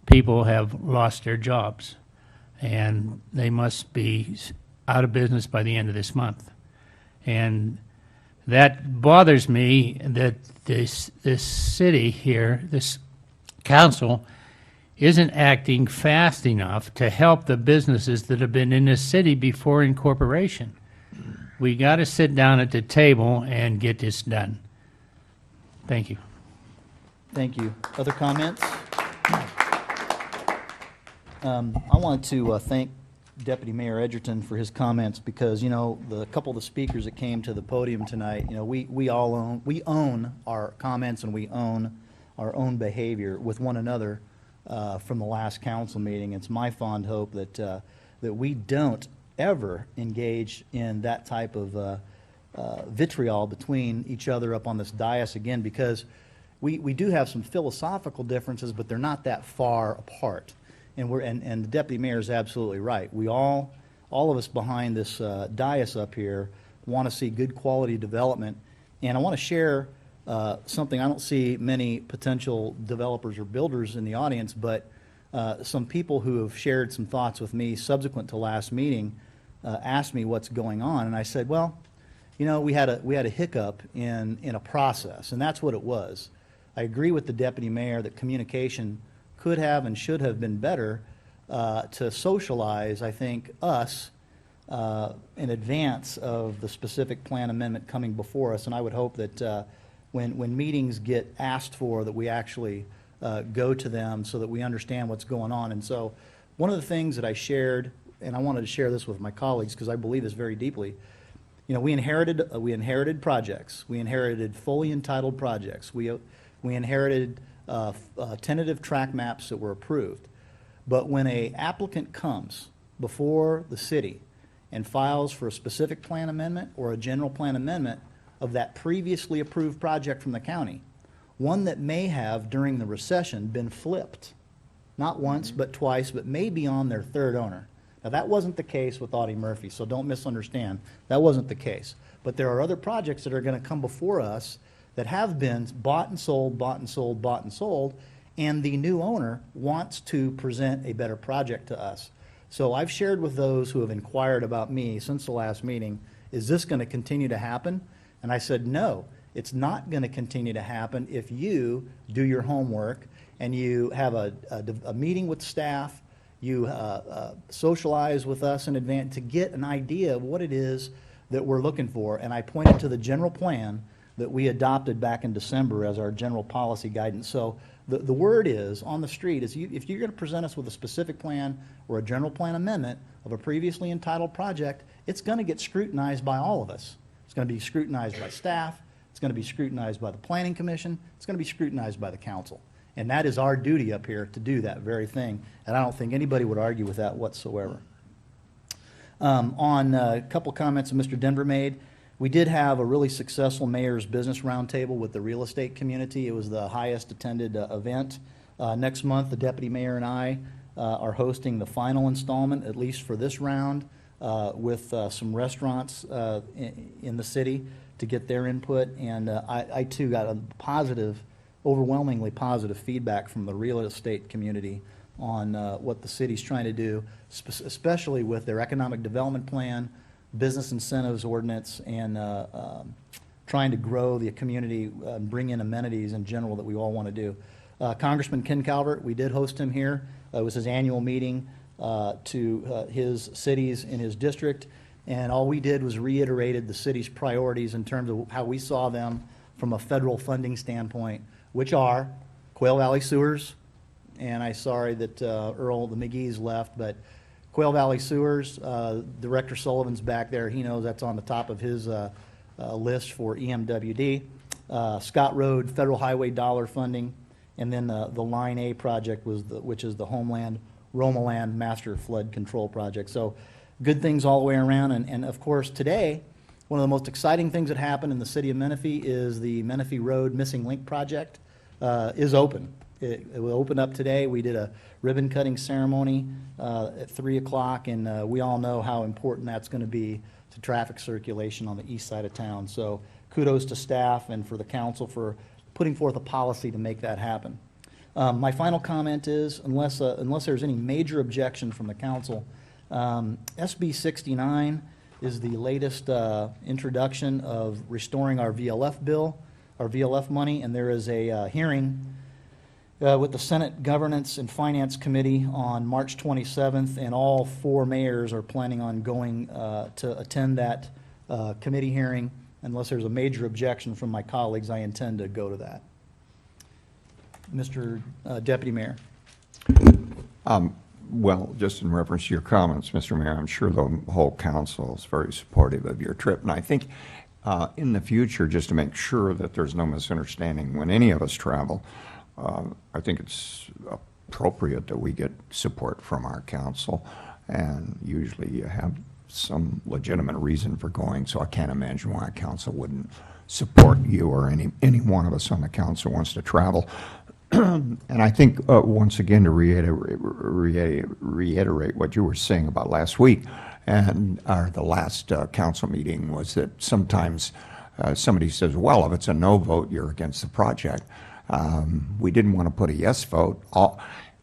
people have lost their jobs, and they must be out of business by the end of this month. And that bothers me that this city here, this council, isn't acting fast enough to help the businesses that have been in this city before incorporation. We got to sit down at the table and get this done. Thank you. Thank you. Other comments? I wanted to thank Deputy Mayor Edgerton for his comments because, you know, the couple of the speakers that came to the podium tonight, you know, we own our comments and we own our own behavior with one another from the last council meeting. It's my fond hope that that we don't ever engage in that type of vitriol between each other up on this dais again, because we do have some philosophical differences, but they're not that far apart. And the deputy mayor is absolutely right. We all of us behind this dais up here want to see good quality development. And I want to share something. I don't see many potential developers or builders in the audience, but some people who have shared some thoughts with me subsequent to last meeting asked me what's going on, and I said, well, you know, we had a hiccup in a process, and that's what it was. I agree with the deputy mayor that communication could have and should have been better to socialize, I think, us in advance of the specific plan amendment coming before us. And I would hope that when meetings get asked for, that we actually go to them so that we understand what's going on. And so one of the things that I shared, and I wanted to share this with my colleagues because I believe this very deeply, you know, we inherited projects. We inherited fully entitled projects. We inherited tentative track maps that were approved. But when a applicant comes before the city and files for a specific plan amendment or a general plan amendment of that previously approved project from the county, one that may have, during the recession, been flipped, not once but twice, but may be on their third owner. Now, that wasn't the case with Audie Murphy, so don't misunderstand. That wasn't the case. But there are other projects that are going to come before us that have been bought and sold, bought and sold, bought and sold, and the new owner wants to present a better project to us. So I've shared with those who have inquired about me since the last meeting, is this going to continue to happen? And I said, no, it's not going to continue to happen if you do your homework and you have a meeting with staff, you socialize with us in advance to get an idea of what it is that we're looking for. And I pointed to the general plan that we adopted back in December as our general policy guidance. So the word is, on the street, is if you're going to present us with a specific plan or a general plan amendment of a previously entitled project, it's going to get scrutinized by all of us. It's going to be scrutinized by staff. It's going to be scrutinized by the Planning Commission. It's going to be scrutinized by the council. And that is our duty up here to do that very thing. And I don't think anybody would argue with that whatsoever. On a couple comments that Mr. Denver made, we did have a really successful mayor's business roundtable with the real estate community. It was the highest attended event. Next month, the deputy mayor and I are hosting the final installment, at least for this round, with some restaurants in the city to get their input. And I too got a positive, overwhelmingly positive feedback from the real estate community on what the city's trying to do, especially with their economic development plan, business incentives ordinance, and trying to grow the community and bring in amenities in general that we all want to do. Congressman Ken Calvert, we did host him here. It was his annual meeting to his cities in his district, and all we did was reiterated the city's priorities in terms of how we saw them from a federal funding standpoint, which are Quail Valley Sewers, and I'm sorry that Earl the McGee's left, but Quail Valley Sewers, Director Sullivan's back there. He knows that's on the top of his list for EMWD. Scott Road, federal highway dollar funding, and then the Line A project, which is the Homeland Romaland Master Flood Control Project. So good things all the way around. And of course, today, one of the most exciting things that happened in the city of Menifee is the Menifee Road Missing Link Project is open. It will open up today. We did a ribbon cutting ceremony at 3 o'clock, and we all know how important that's going to be to traffic circulation on the east side of town. So kudos to staff and for the council for putting forth a policy to make that happen. My final comment is, unless there's any major objection from the council, SB 69 is the latest introduction of restoring our VLF bill, our VLF money, and there is a hearing with the Senate Governance and Finance Committee on March 27th, and all 4 mayors are planning on going to attend that committee hearing. Unless there's a major objection from my colleagues, I intend to go to that. Mr. Deputy Mayor. Well, just in reference to your comments, Mr. Mayor, I'm sure the whole council is very supportive of your trip. And I think in the future, just to make sure that there's no misunderstanding when any of us travel, I think it's appropriate that we get support from our council. And usually you have some legitimate reason for going, so I can't imagine why a council wouldn't support you or any one of us on the council wants to travel. And I think, once again, to reiterate what you were saying about last week and the last council meeting, was that sometimes somebody says, well, if it's a no vote, you're against the project. We didn't want to put a yes vote.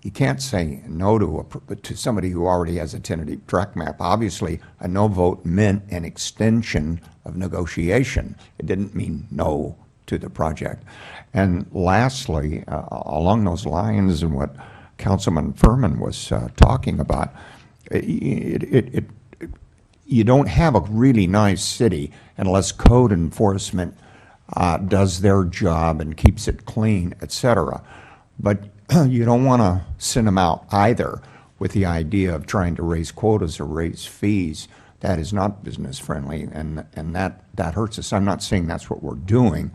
You can't say no to somebody who already has a tentative track map. Obviously, a no vote meant an extension of negotiation. It didn't mean no to the project. And lastly, along those lines and what Councilman Furman was talking about, you don't have a really nice city unless code enforcement does their job and keeps it clean, etc. But you don't want to send them out either with the idea of trying to raise quotas or raise fees. That is not business friendly, and that hurts us. I'm not saying that's what we're doing,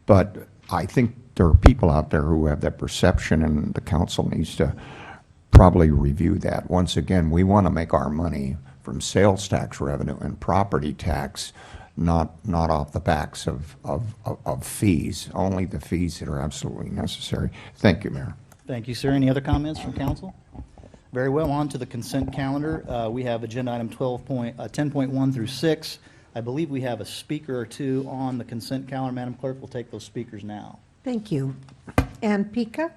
but I think there are people out there who have that perception, and the council needs to probably review that. Once again, we want to make our money from sales tax revenue and property tax, not off the backs of fees, only the fees that are absolutely necessary. Thank you, Mayor. Thank you, sir. Any other comments from council? Very well, on to the consent calendar. We have agenda item 10.1 through 6. I believe we have a speaker or two on the consent calendar. Madam Clerk, we'll take those speakers now. Thank you. And Pika?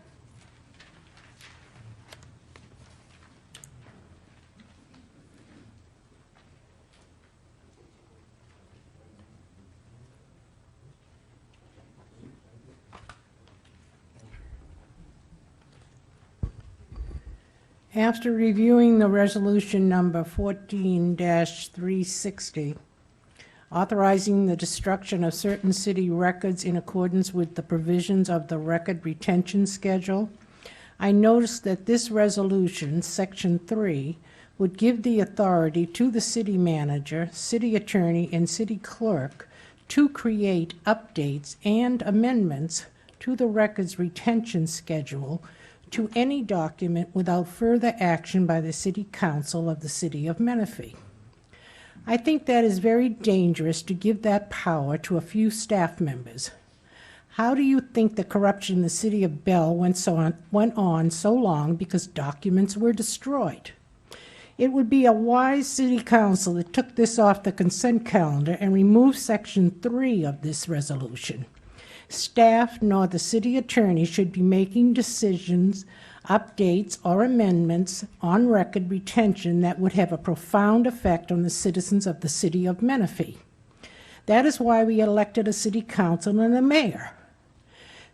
After reviewing the resolution number 14-360, authorizing the destruction of certain city records in accordance with the provisions of the record retention schedule, I noticed that this resolution, section 3, would give the authority to the city manager, city attorney, and city clerk to create updates and amendments to the records retention schedule to any document without further action by the City Council of the City of Menifee. I think that is very dangerous to give that power to a few staff members. How do you think the corruption in the city of Bell went on so long because documents were destroyed? It would be a wise city council that took this off the consent calendar and removed section 3 of this resolution. Staff nor the city attorney should be making decisions, updates, or amendments on record retention that would have a profound effect on the citizens of the city of Menifee. That is why we elected a city council and a mayor.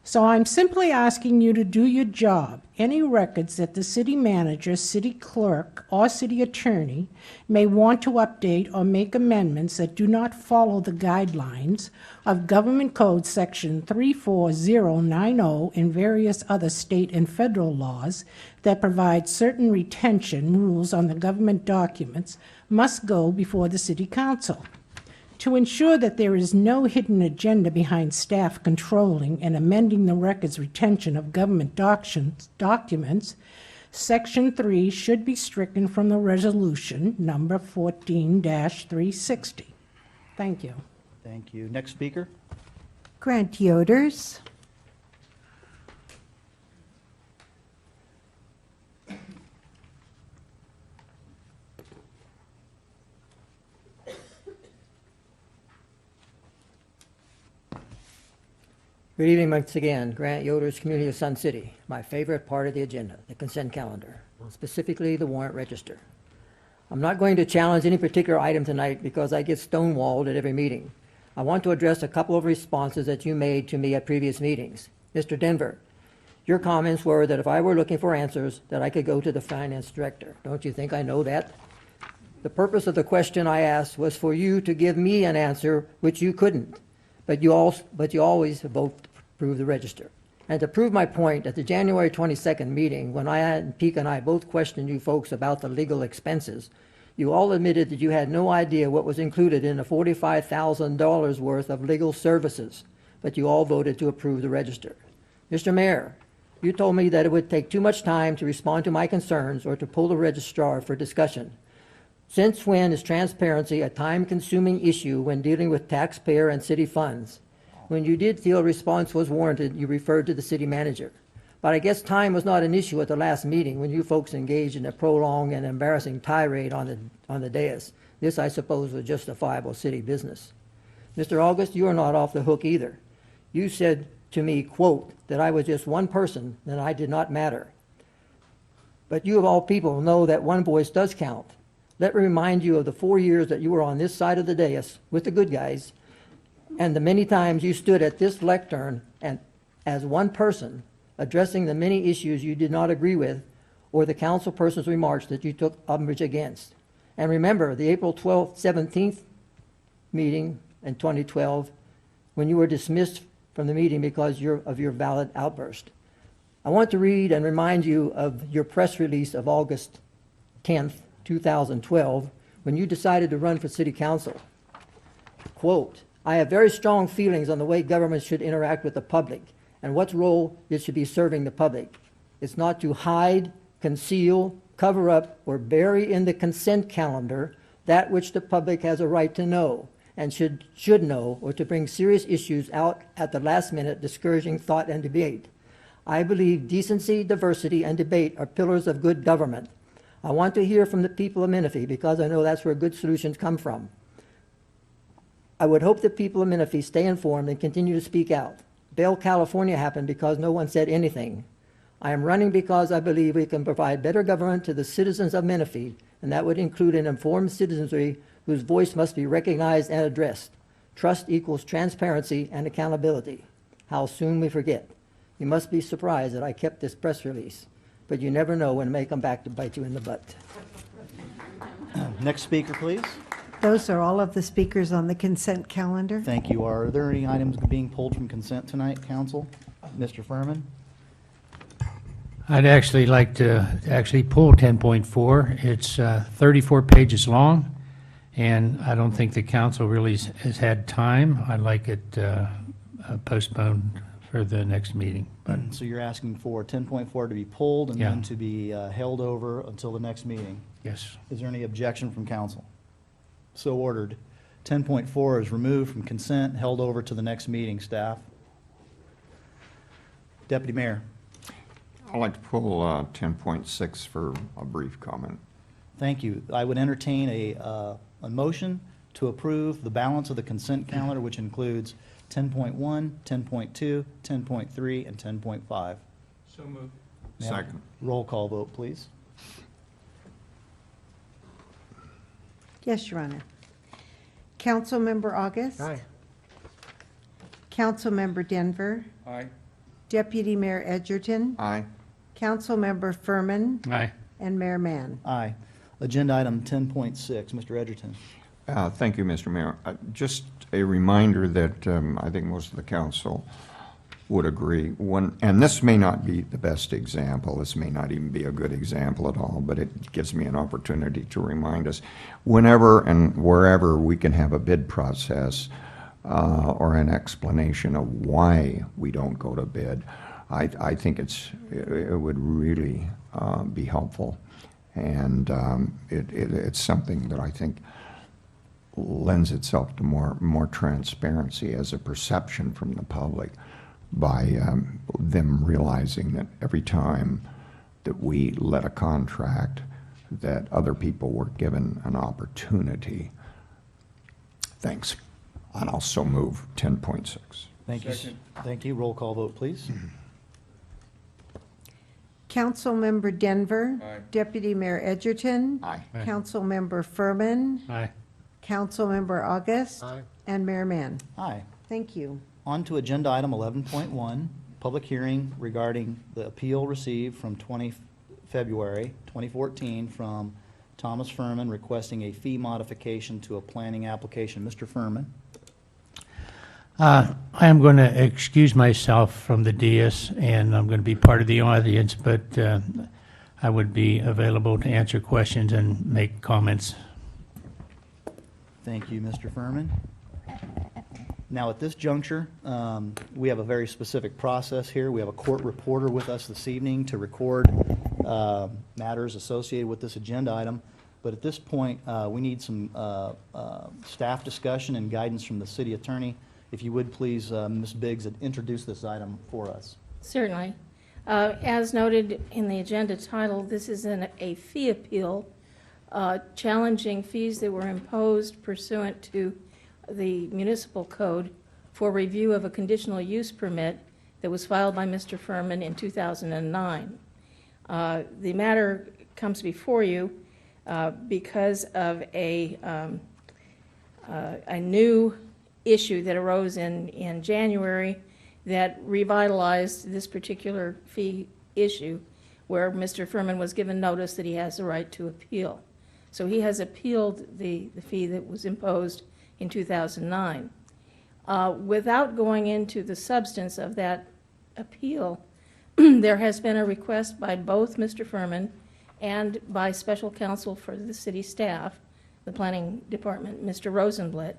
So I'm simply asking you to do your job. Any records that the city manager, city clerk, or city attorney may want to update or make amendments that do not follow the guidelines of Government Code Section 34090 and various other state and federal laws that provide certain retention rules on the government documents must go before the city council. To ensure that there is no hidden agenda behind staff controlling and amending the records retention of government documents, Section 3 should be stricken from the resolution number 14-360. Thank you. Thank you. Next speaker. Grant Yoders? Good evening once again. Grant Yoders, Community of Sun City. My favorite part of the agenda, the consent calendar, specifically the warrant register. I'm not going to challenge any particular item tonight because I get stonewalled at every meeting. I want to address a couple of responses that you made to me at previous meetings. Mr. Denver, your comments were that if I were looking for answers, that I could go to the finance director. Don't you think I know that? The purpose of the question I asked was for you to give me an answer which you couldn't. But you always vote to approve the register. And to prove my point, at the January 22nd meeting, when Pete and I both questioned you folks about the legal expenses, you all admitted that you had no idea what was included in the $45,000 worth of legal services, but you all voted to approve the register. Mr. Mayor, you told me that it would take too much time to respond to my concerns or to pull the registrar for discussion. Since when is transparency a time-consuming issue when dealing with taxpayer and city funds? When you did feel a response was warranted, you referred to the city manager. But I guess time was not an issue at the last meeting when you folks engaged in a prolonged and embarrassing tirade on the dais. This, I suppose, was justifiable city business. Mr. August, you are not off the hook either. You said to me, quote, that I was just one person, that I did not matter. but you of all people know that one voice does count. Let me remind you of the 4 years that you were on this side of the dais with the good guys, and the many times you stood at this lectern and as one person addressing the many issues you did not agree with or the councilperson's remarks that you took umbrage against. And remember the April 12th, 17th meeting in 2012 when you were dismissed from the meeting because of your valid outburst. I want to read and remind you of your press release of August 10th, 2012, when you decided to run for city council. Quote, I have very strong feelings on the way government should interact with the public and what role it should be serving the public. It's not to hide, conceal, cover up, or bury in the consent calendar that which the public has a right to know and should know, or to bring serious issues out at the last minute, discouraging thought and debate. I believe decency, diversity, and debate are pillars of good government. I want to hear from the people of Menifee because I know that's where good solutions come from. I would hope that people of Menifee stay informed and continue to speak out. Vail, California happened because no one said anything. I am running because I believe we can provide better government to the citizens of Menifee, and that would include an informed citizenry whose voice must be recognized and addressed. Trust equals transparency and accountability. How soon we forget. You must be surprised that I kept this press release, but you never know when it may come back to bite you in the butt. Next speaker, please. Those are all of the speakers on the consent calendar. Thank you. Are there any items being pulled from consent tonight, council? Mr. Furman? I'd actually like to pull 10.4. It's 34 pages long, and I don't think the council really has had time. I'd like it postponed for the next meeting. But So you're asking for 10.4 to be pulled and Yeah. then to be held over until the next meeting? yes, Is there any objection from council? So ordered. 10.4 is removed from consent, held over to the next meeting, staff. Deputy Mayor, I'd like to pull 10.6 for a brief comment. thank you. I would entertain a motion to approve the balance of the consent calendar, which includes 10.1, 10.2, 10.3, and 10.5. So moved. May I have a Second. Roll call vote, please. Yes, Your Honor. Councilmember August. Aye. Councilmember Denver. Aye. Deputy Mayor Edgerton. Aye. Councilmember Furman. aye. And Mayor Mann. Aye. Agenda item 10.6, Mr. Edgerton. Thank you, Mr. Mayor. Just a reminder that I think most of the council would agree, and this may not be the best example, this may not even be a good example at all, but it gives me an opportunity to remind us, whenever and wherever we can have a bid process or an explanation of why we don't go to bid, I think it would really be helpful. And it's something that I think lends itself to more transparency as a perception from the public by them realizing that every time that we let a contract, that other people were given an opportunity. Thanks. And I'll so move 10.6. Thank you. Second. Thank you. Roll call vote, please. Councilmember Denver. Aye. Deputy Mayor Edgerton. Aye. Aye. Councilmember Furman. Aye. Councilmember August. Aye. And Mayor Mann. Aye. Thank you. On to agenda item 11.1, public hearing regarding the appeal received from February 2014 from Thomas Furman requesting a fee modification to a planning application. Mr. Furman? I am going to excuse myself from the dais, and I'm going to be part of the audience, but I would be available to answer questions and make comments. Thank you, Mr. Furman. Now, at this juncture, we have a very specific process here. We have a court reporter with us this evening to record matters associated with this agenda item. But at this point, we need some staff discussion and guidance from the city attorney. If you would please, Ms. Biggs, introduce this item for us. Certainly. As noted in the agenda title, this is a fee appeal challenging fees that were imposed pursuant to the municipal code for review of a conditional use permit that was filed by Mr. Furman in 2009. The matter comes before you because of a new issue that arose in January that revitalized this particular fee issue, where Mr. Furman was given notice that he has the right to appeal. So he has appealed the fee that was imposed in 2009. Without going into the substance of that appeal, there has been a request by both Mr. Furman and by special counsel for the city staff, the planning department, Mr. Rosenblatt,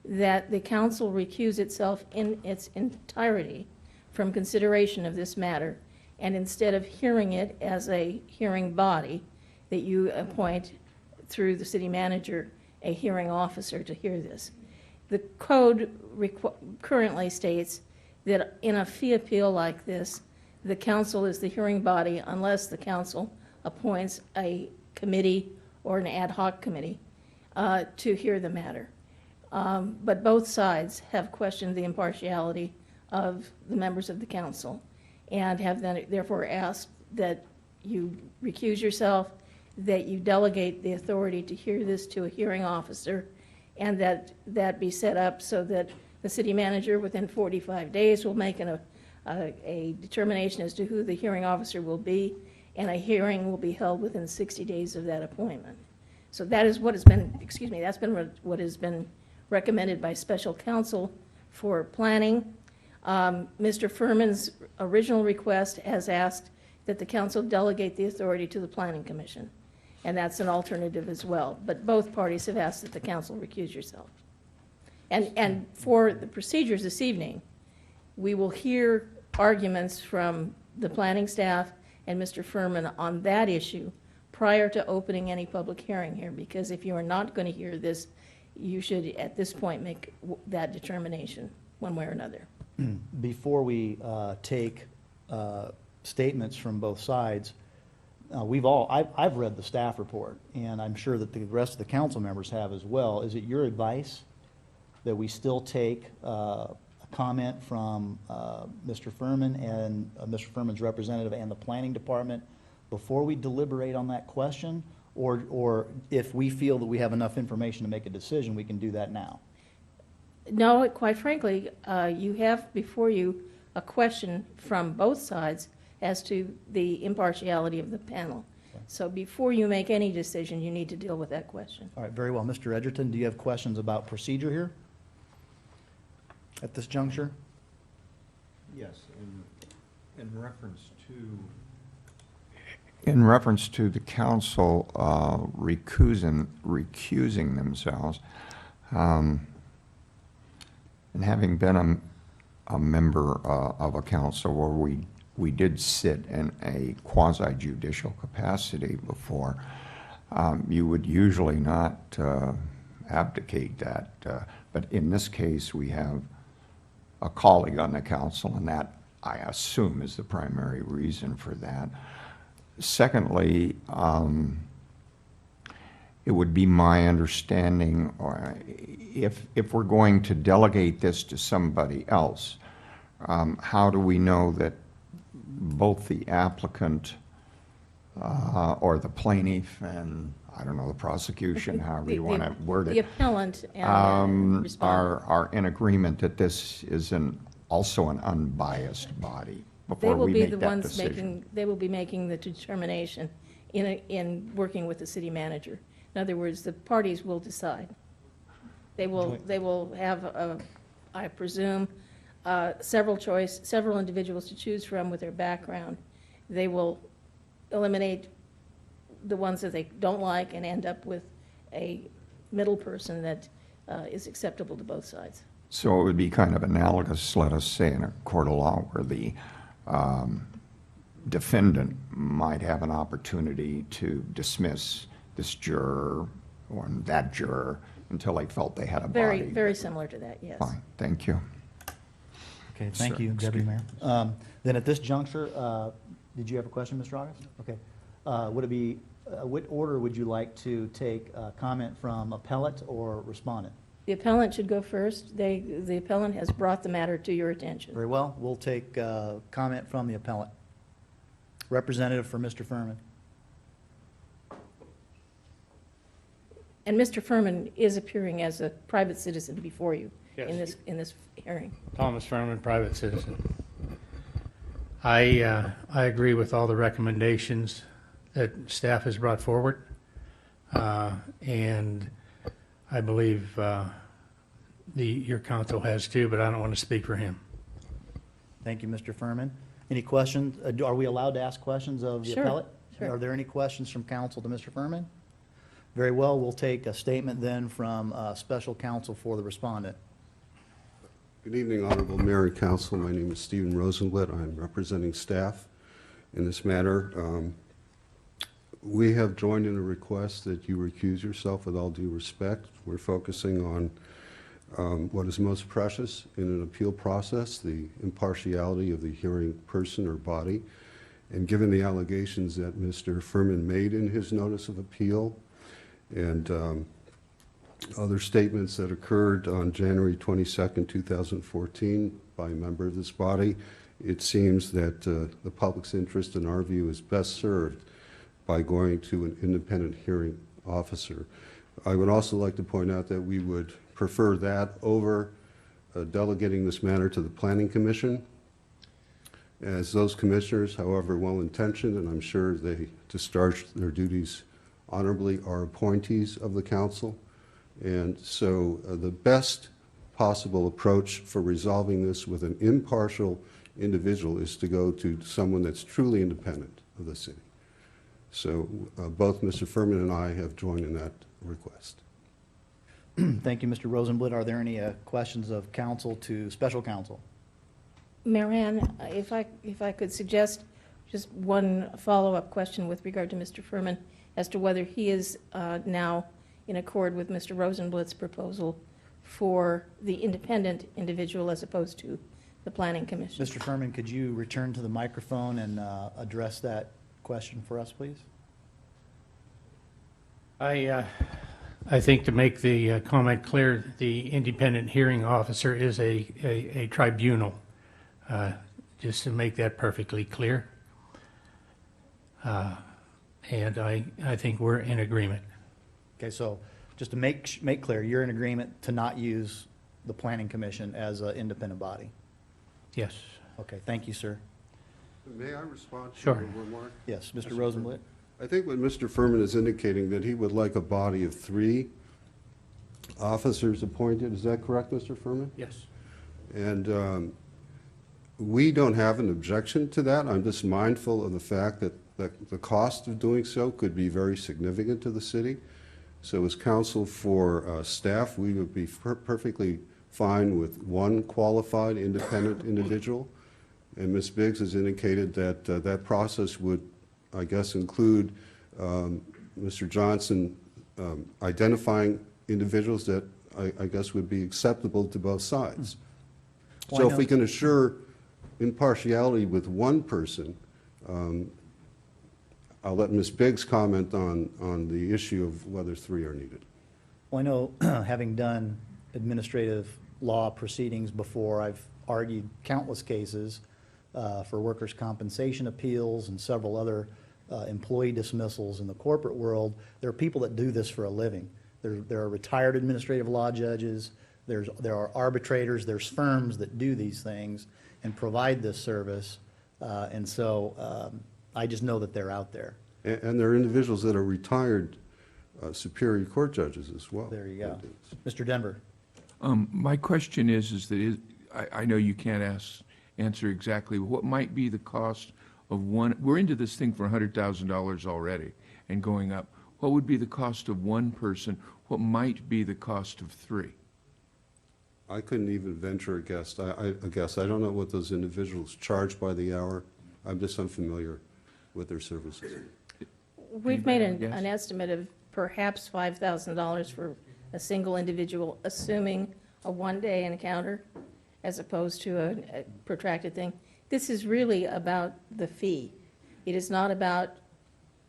that the council recuse itself in its entirety from consideration of this matter, and instead of hearing it as a hearing body, that you appoint through the city manager a hearing officer to hear this. The code currently states that in a fee appeal like this, the council is the hearing body unless the council appoints a committee or an ad hoc committee to hear the matter. But both sides have questioned the impartiality of the members of the council and have then therefore asked that you recuse yourself, that you delegate the authority to hear this to a hearing officer, and that be set up so that the city manager within 45 days will make a determination as to who the hearing officer will be, and a hearing will be held within 60 days of that appointment. So that is what has been, that's been what has been recommended by special counsel for planning. Mr. Furman's original request has asked that the council delegate the authority to the planning commission, and that's an alternative as well. But both parties have asked that the council recuse yourself. And for the procedures this evening, we will hear arguments from the planning staff and Mr. Furman on that issue prior to opening any public hearing here, because if you are not going to hear this, you should at this point make that determination one way or another. Before we take statements from both sides, I've read the staff report, and I'm sure that the rest of the council members have as well. Is it your advice that we still take a comment from Mr. Furman and Mr. Furman's representative and the planning department before we deliberate on that question? Or if we feel that we have enough information to make a decision, we can do that now? No, quite frankly, you have before you a question from both sides as to the impartiality of the panel. So before you make any decision, you need to deal with that question. All right, very well. Mr. Edgerton, do you have questions about procedure here at this juncture? Yes, in reference to the council recusing themselves, and having been a member of a council where we did sit in a quasi-judicial capacity before, you would usually not abdicate that. But in this case, we have a colleague on the council, and that, I assume, is the primary reason for that. Secondly, it would be my understanding, or if we're going to delegate this to somebody else, how do we know that both the applicant or the plaintiff and, I don't know, the prosecution, however you want to word it, the appellant and respondent are in agreement that this is also an unbiased body before we make that decision? They will be making the determination in working with the city manager. In other words, the parties will decide. They will have, I presume, several individuals to choose from with their background. They will eliminate the ones that they don't like and end up with a middle person that is acceptable to both sides. So it would be kind of analogous, let us say, in a court of law where the defendant might have an opportunity to dismiss this juror or that juror until they felt they had a body. Very similar to that, yes. Fine, thank you. Okay, thank you, Deputy Mayor. Then at this juncture, did you have a question, Mr. August? Okay. Would it be, what order would you like to take comment from appellant or respondent? The appellant should go first. The appellant has brought the matter to your attention. Very well. We'll take comment from the appellant. Representative for Mr. Furman. And Mr. Furman is appearing as a private citizen before you Yes. in this hearing. Thomas Furman, private citizen. I agree with all the recommendations that staff has brought forward. And I believe your council has too, but I don't want to speak for him. Thank you, Mr. Furman. Any questions? Are we allowed to ask questions of the Sure, appellate? sure. Are there any questions from council to Mr. Furman? Very well, we'll take a statement then from special counsel for the respondent. Good evening, Honorable Mayor and Council. My name is Stephen Rosenblatt. I'm representing staff in this matter. We have joined in a request that you recuse yourself with all due respect. We're focusing on what is most precious in an appeal process, the impartiality of the hearing person or body. And given the allegations that Mr. Furman made in his notice of appeal and other statements that occurred on January 22nd, 2014 by a member of this body, it seems that the public's interest, in our view, is best served by going to an independent hearing officer. I would also like to point out that we would prefer that over delegating this matter to the Planning Commission, as those commissioners, however well-intentioned, and I'm sure they discharge their duties honorably, are appointees of the council. And so the best possible approach for resolving this with an impartial individual is to go to someone that's truly independent of the city. So both Mr. Furman and I have joined in that request. Thank you, Mr. Rosenblatt. Are there any questions of council to special counsel? Marianne, if I could suggest just one follow-up question with regard to Mr. Furman as to whether he is now in accord with Mr. Rosenblatt's proposal for the independent individual as opposed to the Planning Commission. Mr. Furman, could you return to the microphone and address that question for us, please? I think to make the comment clear, the independent hearing officer is a tribunal, just to make that perfectly clear. And I think we're in agreement. Okay, so just to make clear, you're in agreement to not use the Planning Commission as an independent body? Yes. Okay, thank you, sir. May I respond to Sure. your remark? Yes, Mr. Rosenblatt. I think what Mr. Furman is indicating that he would like a body of 3 officers appointed. Is that correct, Mr. Furman? Yes. And we don't have an objection to that. I'm just mindful of the fact that the cost of doing so could be very significant to the city. So as counsel for staff, we would be perfectly fine with 1 qualified independent individual. And Ms. Biggs has indicated that that process would, I guess, include Mr. Johnson identifying individuals that I guess would be acceptable to both sides. Well, So I if we know- can assure impartiality with 1 person, I'll let Ms. Biggs comment on the issue of whether 3 are needed. Well, I know, having done administrative law proceedings before, I've argued countless cases for workers' compensation appeals and several other employee dismissals in the corporate world. There are people that do this for a living. There are retired administrative law judges, there are arbitrators, there's firms that do these things and provide this service. And so I just know that they're out there. And there are individuals that are retired Superior Court judges as well. There you go. Mr. Denver. My question is that I know you can't answer exactly, what might be the cost of one, we're into this thing for $100,000 already and going up. What would be the cost of 1 person? What might be the cost of 3? I couldn't even venture a guess. I don't know what those individuals charge by the hour. I'm just unfamiliar with their services. We've made Anybody have a an estimate of perhaps $5,000 for a single individual, assuming a one-day encounter as opposed to a protracted thing. This is really about the fee. It is not about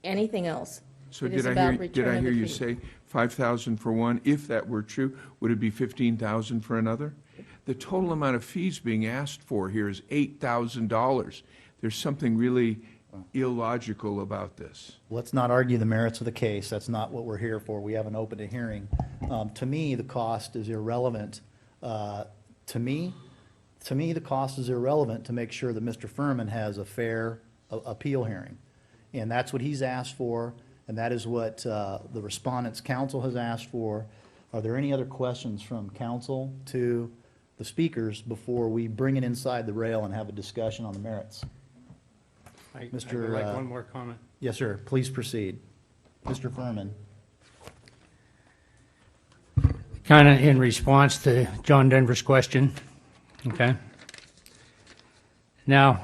anything else. So It is did about I return of hear the you fee. say 5,000 for one? If that were true, would it be 15,000 for another? The total amount of fees being asked for here is $8,000. There's something really illogical about this? Let's not argue the merits of the case. That's not what we're here for. We haven't opened a hearing. To me, the cost is irrelevant. To me, the cost is irrelevant to make sure that Mr. Furman has a fair appeal hearing. And that's what he's asked for, and that is what the respondent's counsel has asked for. Are there any other questions from counsel to the speakers before we bring it inside the rail and have a discussion on the merits? I Mr. would like one more comment. Yes, sir. Please proceed. Mr. Furman. Kind of in response to John Denver's question, okay? Now,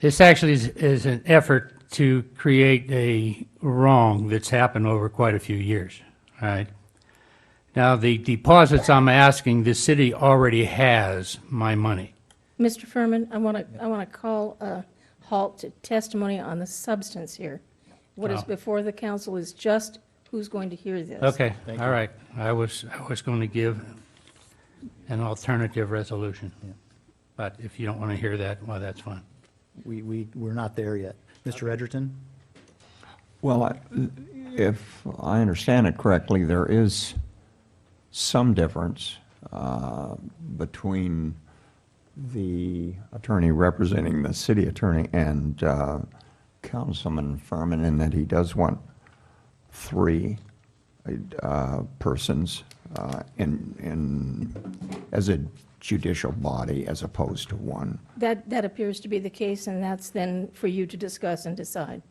this actually is an effort to create a wrong that's happened over quite a few years, all right? Now, the deposits I'm asking, the city already has my money. Mr. Furman, I want to call a halt to testimony on the substance here. What is Oh. before the council is just who's going to hear this. Okay, Thank all you. right. I was going to give an alternative resolution. But if you don't want to hear that, well, that's fine. We're not there yet. Mr. Edgerton? Well, if I understand it correctly, there is some difference between the attorney representing the city attorney and Councilman Furman in that he does want 3 persons as a judicial body as opposed to 1. That appears to be the case, and that's then for you to discuss and decide.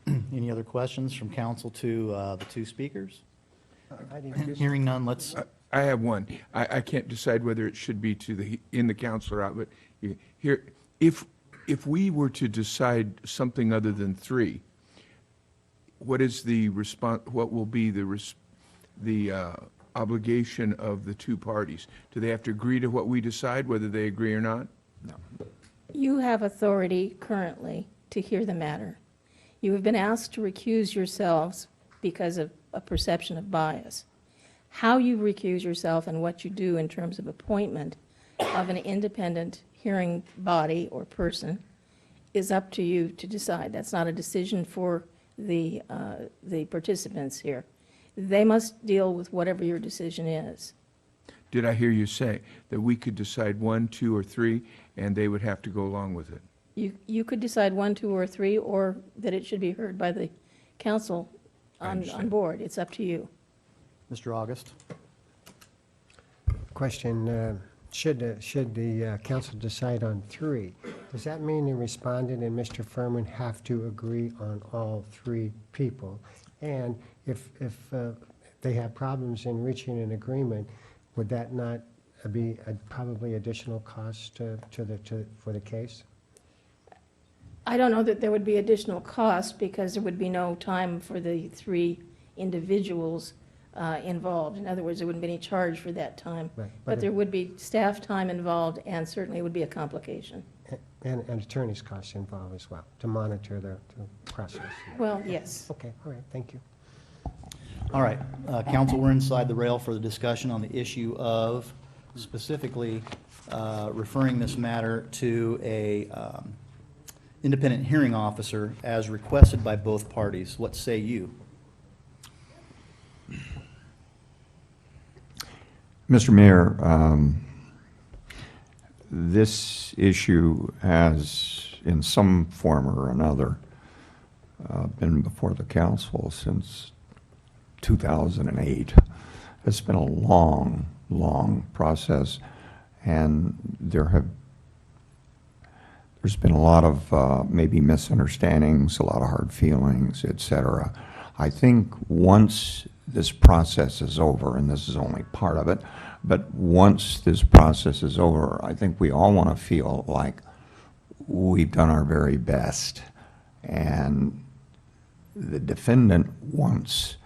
Any other questions from council to the 2 speakers? Hearing none, let's, I have one. I can't decide whether it should be in the council or out, but here, if we were to decide something other than 3, what will be the obligation of the 2 parties? Do they have to agree to what we decide, whether they agree or not? No. You have authority currently to hear the matter. You have been asked to recuse yourselves because of a perception of bias. How you recuse yourself and what you do in terms of appointment of an independent hearing body or person is up to you to decide. That's not a decision for the participants here. They must deal with whatever your decision is. Did I hear you say that we could decide 1, 2, or 3, and they would have to go along with it? You could decide 1, 2, or 3, or that it should be heard by the council on board. It's up to you. Mr. August? Question, should the council decide on 3, does that mean the respondent and Mr. Furman have to agree on all 3 people? And if they have problems in reaching an agreement, would that not be probably additional cost for the case? I don't know that there would be additional cost because there would be no time for the 3 individuals involved. In other words, there wouldn't be any charge for that time. Right, But there would be staff time involved, and certainly it would be a complication. And attorney's costs involved as well, to monitor the process. Well, yes. Okay, all right, thank you. All right, council, we're inside the rail for the discussion on the issue of specifically referring this matter to a independent hearing officer as requested by both parties. What say you? Mr. Mayor, this issue has, in some form or another, been before the council since 2008. It's been a long, long process, and there's been a lot of maybe misunderstandings, a lot of hard feelings, et cetera. I think once this process is over, and this is only part of it, but once this process is over, I think we all want to feel like we've done our very best. And the defendant wants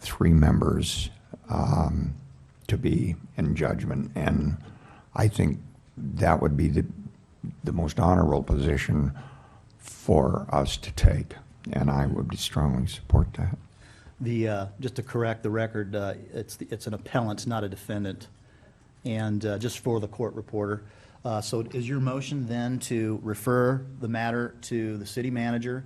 3 members to be in judgment, and I think that would be the most honorable position for us to take, and I would strongly support that. Just to correct the record, it's an appellant, not a defendant. And just for the court reporter, So is your motion then to refer the matter to the city manager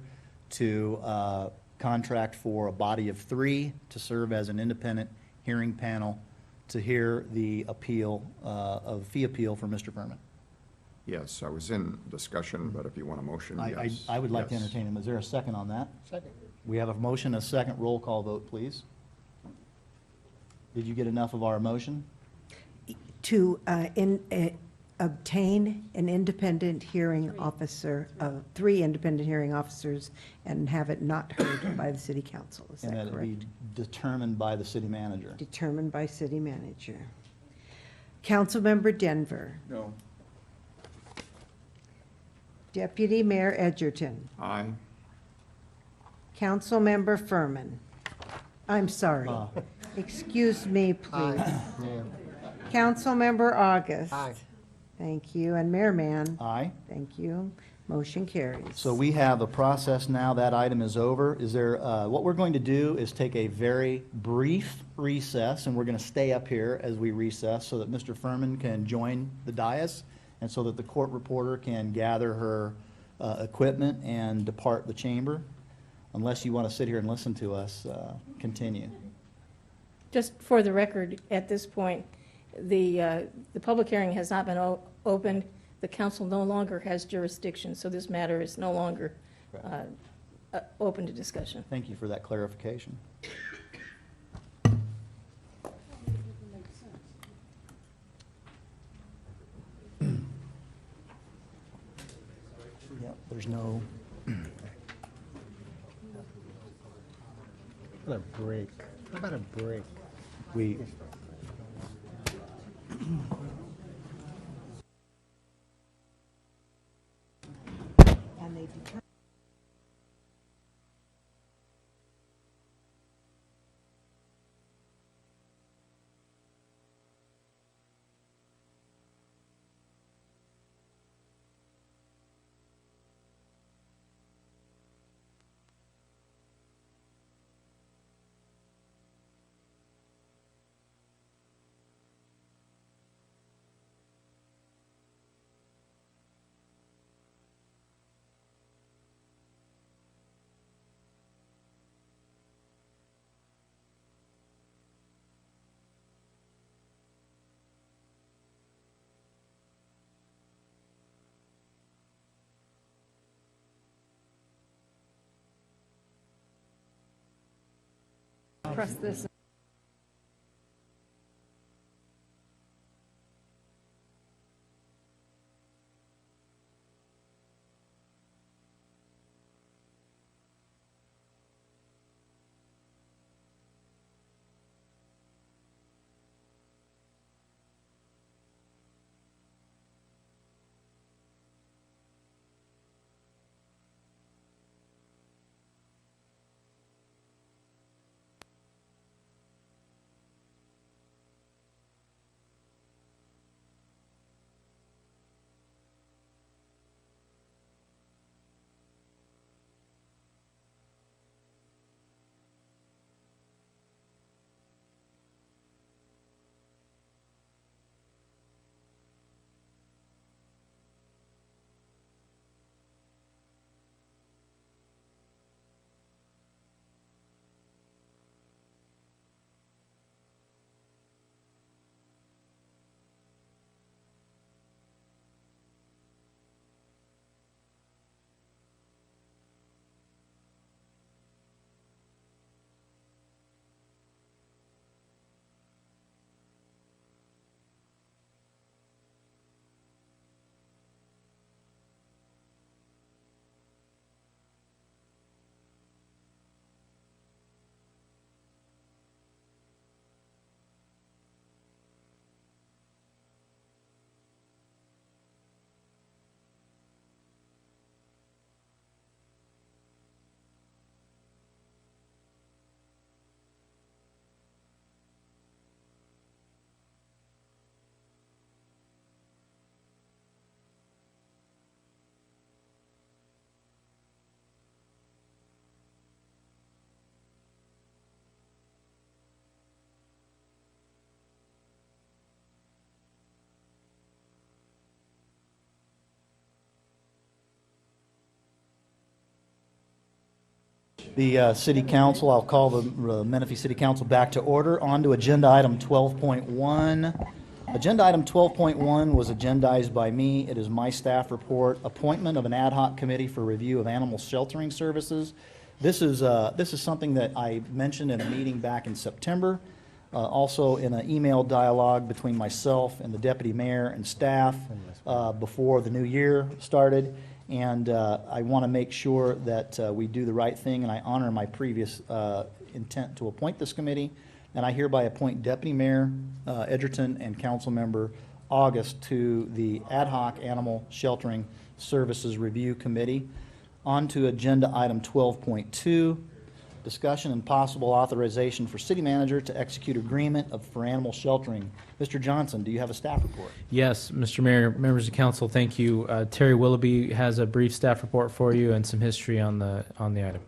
to contract for a body of 3 to serve as an independent hearing panel to hear the appeal, of fee appeal for Mr. Furman? Yes, I was in discussion, but if you want a motion, yes. I would like to yes. entertain him. Is there a second on that? Second. We have a motion, a second. Roll call vote, please. Did you get enough of our motion? To obtain an independent hearing officer, 3 independent hearing officers, and have it not heard by the city council. Is And that that it correct? be determined by the city manager. Determined by city manager. Councilmember Denver. No. Deputy Mayor Edgerton. Aye. Councilmember Furman. I'm sorry. Excuse me, please. Councilmember August. Aye. Thank you. And Mayor Mann. Aye. Thank you. Motion carries. So we have a process now. That item is over. Is there, what we're going to do is take a very brief recess, and we're going to stay up here as we recess so that Mr. Furman can join the dais and so that the court reporter can gather her equipment and depart the chamber. Unless you want to sit here and listen to us, continue. Just for the record, at this point, the public hearing has not been opened. The council no longer has jurisdiction, so this matter is no longer open to discussion. Thank you for that clarification. Yep, there's no, How about a break? How about a break? we, And they determine. Press this. the city council. I'll call the Menifee City Council back to order. On to agenda item 12.1. Agenda item 12.1 was agendized by me. It is my staff report, appointment of an ad hoc committee for review of animal sheltering services. This is something that I mentioned in a meeting back in September, also in an email dialogue between myself and the deputy mayor and staff before the new year started. And I want to make sure that we do the right thing, and I honor my previous intent to appoint this committee. And I hereby appoint Deputy Mayor Edgerton and Council Member August to the Ad hoc Animal Sheltering Services Review Committee. On to agenda item 12.2, discussion and possible authorization for city manager to execute agreement for animal sheltering. Mr. Johnson, do you have a staff report? Yes, Mr. Mayor, members of council, thank you. Terry Willoughby has a brief staff report for you and some history on the item.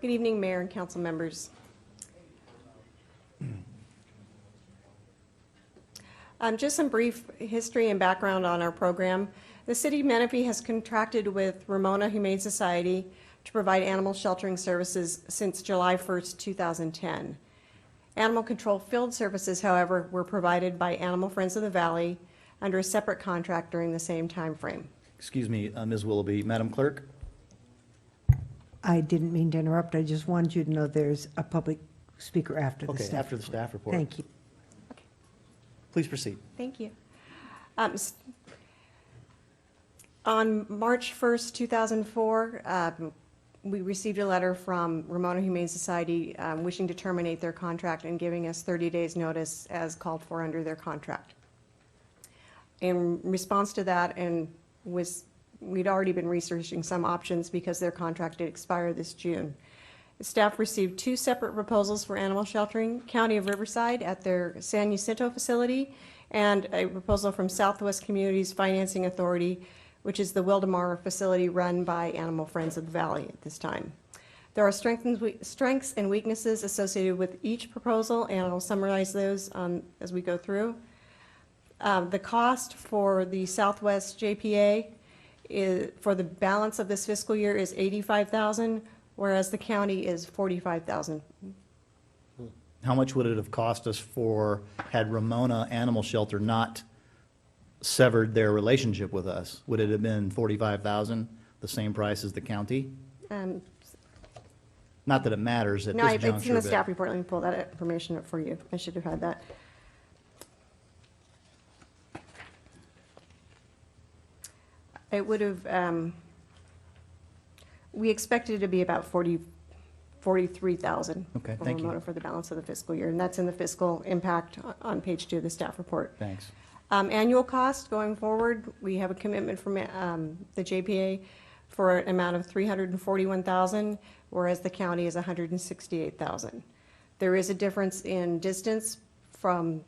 Good evening, Mayor and council members. Just some brief history and background on our program. The City of Menifee has contracted with Ramona Humane Society to provide animal sheltering services since July 1st, 2010. Animal control field services, however, were provided by Animal Friends of the Valley under a separate contract during the same time frame. Excuse me, Ms. Willoughby. Madam Clerk? I didn't mean to interrupt. I just wanted you to know there's a public speaker after the Okay, staff. after the staff report. Thank you. Please proceed. Thank you. On March 1st, 2004, we received a letter from Ramona Humane Society wishing to terminate their contract and giving us 30 days notice as called for under their contract. In response to that, and we'd already been researching some options because their contract did expire this June. The staff received two separate proposals for animal sheltering, County of Riverside at their San Jacinto facility, and a proposal from Southwest Communities Financing Authority, which is the Wildemar facility run by Animal Friends of the Valley at this time. There are strengths and weaknesses associated with each proposal, and I'll summarize those as we go through. The cost for the Southwest JPA for the balance of this fiscal year is $85,000, whereas the county is $45,000. How much would it have cost us had Ramona Animal Shelter not severed their relationship with us? Would it have been $45,000, the same price as the county? Not that it matters at No, this juncture. it's in the but- staff report. Let me pull that information up for you. I should have had that. It would have, we expected it to be about $43,000 Okay, for thank you. Ramona for the balance of the fiscal year, and that's in the fiscal impact on page 2 of the staff report. Thanks. Annual cost going forward, we have a commitment from the JPA for an amount of $341,000, whereas the county is $168,000. There is a difference in distance from,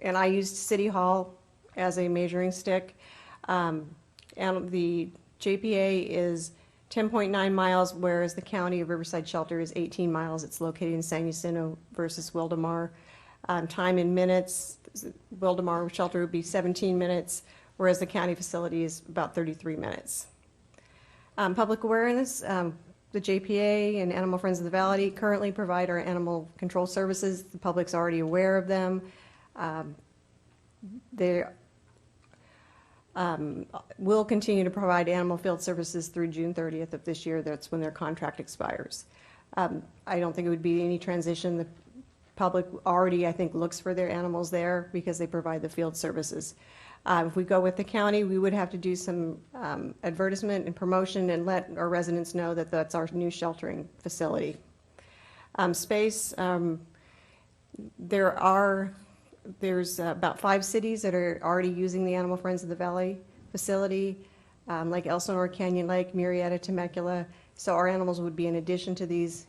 and I used City Hall as a measuring stick. And the JPA is 10.9 miles, whereas the County of Riverside Shelter is 18 miles. It's located in San Jacinto versus Wildemar. Time in minutes, Wildemar Shelter would be 17 minutes, whereas the county facility is about 33 minutes. Public awareness, the JPA and Animal Friends of the Valley currently provide our animal control services. The public's already aware of them. They will continue to provide animal field services through June 30th of this year. That's when their contract expires. I don't think it would be any transition. The public already, I think, looks for their animals there because they provide the field services. If we go with the county, we would have to do some advertisement and promotion and let our residents know that that's our new sheltering facility. Space, there's about 5 cities that are already using the Animal Friends of the Valley facility, like Elsinore, Canyon Lake, Murrieta, Temecula. So our animals would be in addition to these,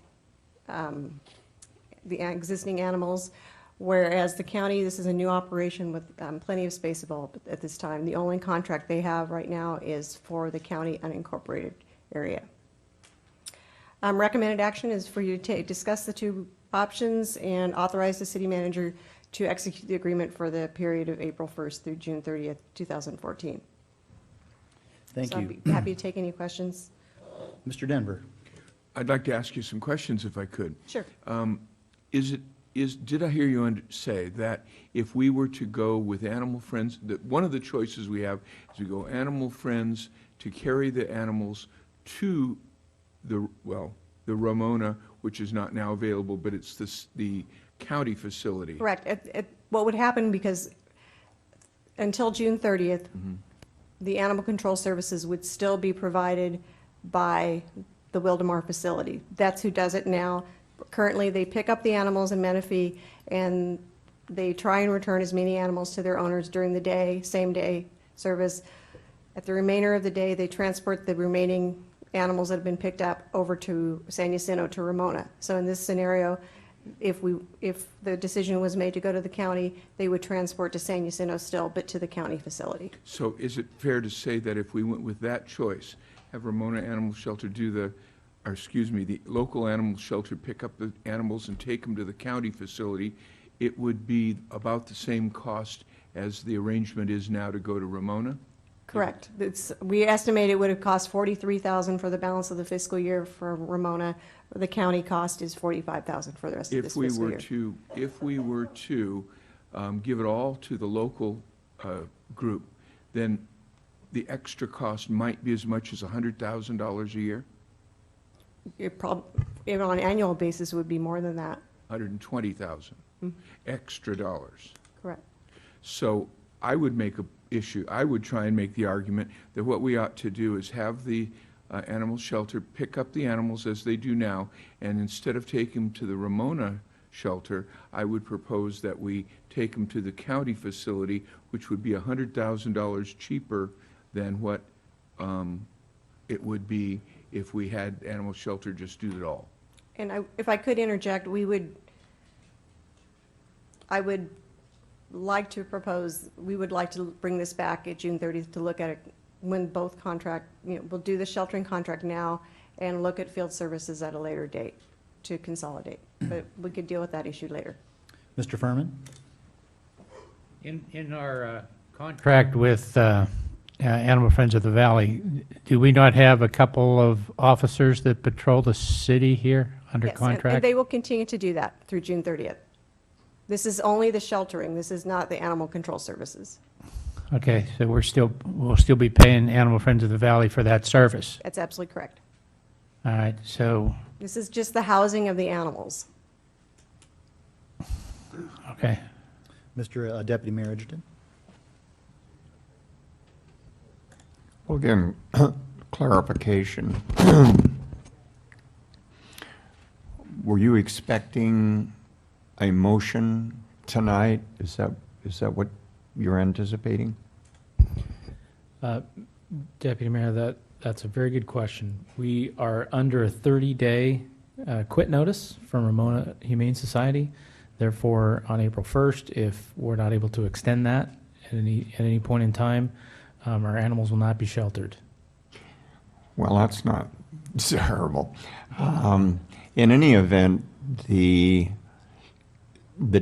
the existing animals, whereas the county, this is a new operation with plenty of space available at this time. The only contract they have right now is for the county unincorporated area. Recommended action is for you to discuss the two options and authorize the city manager to execute the agreement for the period of April 1st through June 30th, 2014. Thank So you. I'd be happy to take any questions. Mr. Denver? I'd like to ask you some questions if I could. Sure. Did I hear you say that if we were to go with Animal Friends, that one of the choices we have is we go Animal Friends to carry the animals to the Ramona, which is not now available, but it's the county facility? Correct. What would happen, because until June 30th, the animal control services would still be provided by the Wildemar facility. That's who does it now. Currently, they pick up the animals in Menifee, and they try and return as many animals to their owners during the day, same-day service. At the remainder of the day, they transport the remaining animals that have been picked up over to San Jacinto, to Ramona. So in this scenario, if the decision was made to go to the county, they would transport to San Jacinto still, but to the county facility. So is it fair to say that if we went with that choice, have Ramona Animal Shelter do the local animal shelter pick up the animals and take them to the county facility, it would be about the same cost as the arrangement is now to go to Ramona? Correct. We estimate it would have cost $43,000 for the balance of the fiscal year for Ramona. The county cost is $45,000 for the rest of this fiscal year. If we were to give it all to the local group, then the extra cost might be as much as $100,000 a year? On an annual basis, it would be more than that. 120,000 extra dollars. Correct. So I would try and make the argument that what we ought to do is have the animal shelter pick up the animals as they do now, and instead of taking them to the Ramona shelter, I would propose that we take them to the county facility, which would be $100,000 cheaper than what it would be if we had animal shelter just do it all. And if I could interject, I would like to propose, we would like to bring this back at June 30th to look at it when both we'll do the sheltering contract now and look at field services at a later date to consolidate. But we could deal with that issue later. Mr. Furman? In our contract with Animal Friends of the Valley, do we not have a couple of officers that patrol the city here under Yes, contract? and they will continue to do that through June 30th. This is only the sheltering. This is not the animal control services. Okay, so we'll still be paying Animal Friends of the Valley for that service. That's absolutely correct. All right, so, This is just the housing of the animals. okay. Mr. Deputy Mayor Edgerton? Well, again, clarification. Were you expecting a motion tonight? Is that what you're anticipating? Deputy Mayor, that's a very good question. We are under a 30-day quit notice from Ramona Humane Society. Therefore, on April 1st, if we're not able to extend that at any point in time, our animals will not be sheltered. Well, that's not terrible. In any event, the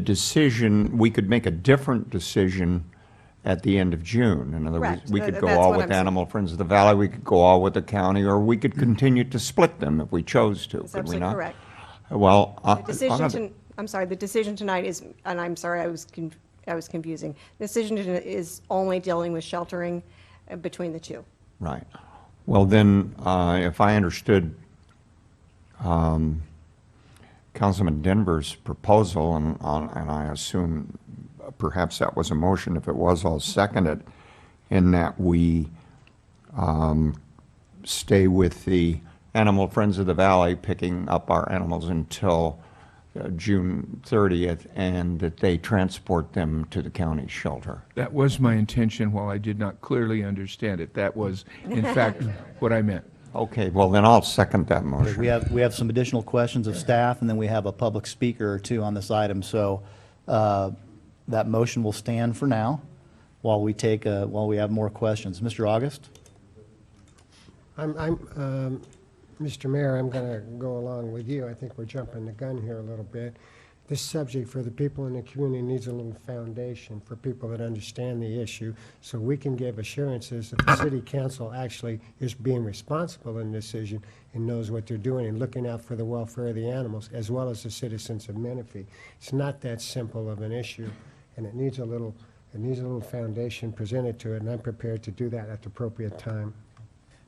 decision, we could make a different decision at the end of June. In other words, Correct. we could go That's all what with I'm saying. Animal Friends of the Valley, we could go all with the county, or we could continue to split them if we chose to, That's could we absolutely not? correct. Well, The decision tonight is, and I'm sorry, I was confusing. The decision is only dealing with sheltering between the two. Right. Well, then, if I understood Councilman Denver's proposal, and I assume perhaps that was a motion, if it was, I'll second it, in that we stay with the Animal Friends of the Valley, picking up our animals until June 30th, and that they transport them to the county shelter. That was my intention, while I did not clearly understand it. That was, in fact, what I meant. Okay, well, then I'll second that motion. We have some additional questions of staff, and then we have a public speaker or two on this item. So that motion will stand for now while we have more questions. Mr. August? Mr. Mayor, I'm going to go along with you. I think we're jumping the gun here a little bit. this subject for the people in the community needs a little foundation for people that understand the issue, so we can give assurances that the city council actually is being responsible in this decision and knows what they're doing and looking out for the welfare of the animals, as well as the citizens of Menifee. It's not that simple of an issue, and it needs a little foundation presented to it, and I'm prepared to do that at the appropriate time.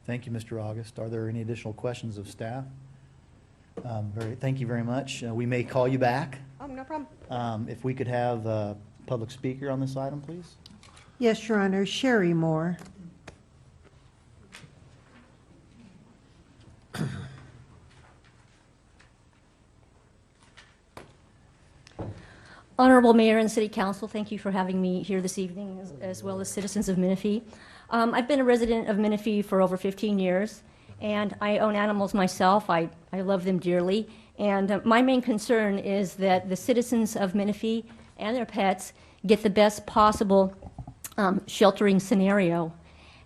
Thank you, Mr. August. Are there any additional questions of staff? Thank you very much. We may call you back. Oh, no problem. If we could have a public speaker on this item, please. Yes, Your Honor, Sherry Moore. Honorable Mayor and City Council, thank you for having me here this evening, as well as citizens of Menifee. I've been a resident of Menifee for over 15 years, and I own animals myself. I love them dearly, and my main concern is that the citizens of Menifee and their pets get the best possible sheltering scenario.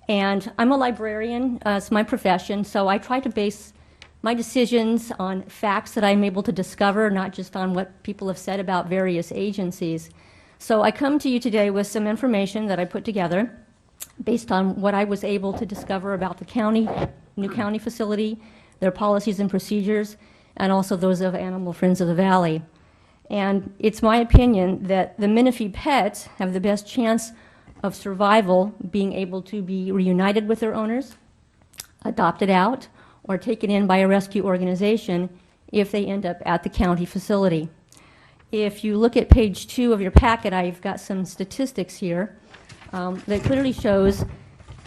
And I'm a librarian, it's my profession, so I try to base my decisions on facts that I'm able to discover, not just on what people have said about various agencies. So I come to you today with some information that I put together based on what I was able to discover about the county, new county facility, their policies and procedures, and also those of Animal Friends of the Valley. And it's my opinion that the Menifee pets have the best chance of survival, being able to be reunited with their owners, adopted out, or taken in by a rescue organization if they end up at the county facility. If you look at page 2 of your packet, I've got some statistics here that clearly shows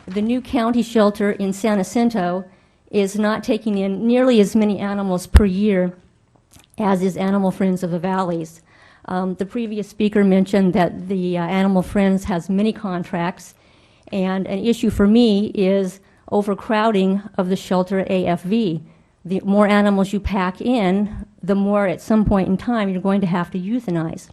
the new county shelter in San Jacinto is not taking in nearly as many animals per year as is Animal Friends of the Valleys. The previous speaker mentioned that the Animal Friends has many contracts, and an issue for me is overcrowding of the shelter AFV. The more animals you pack in, the more at some point in time you're going to have to euthanize.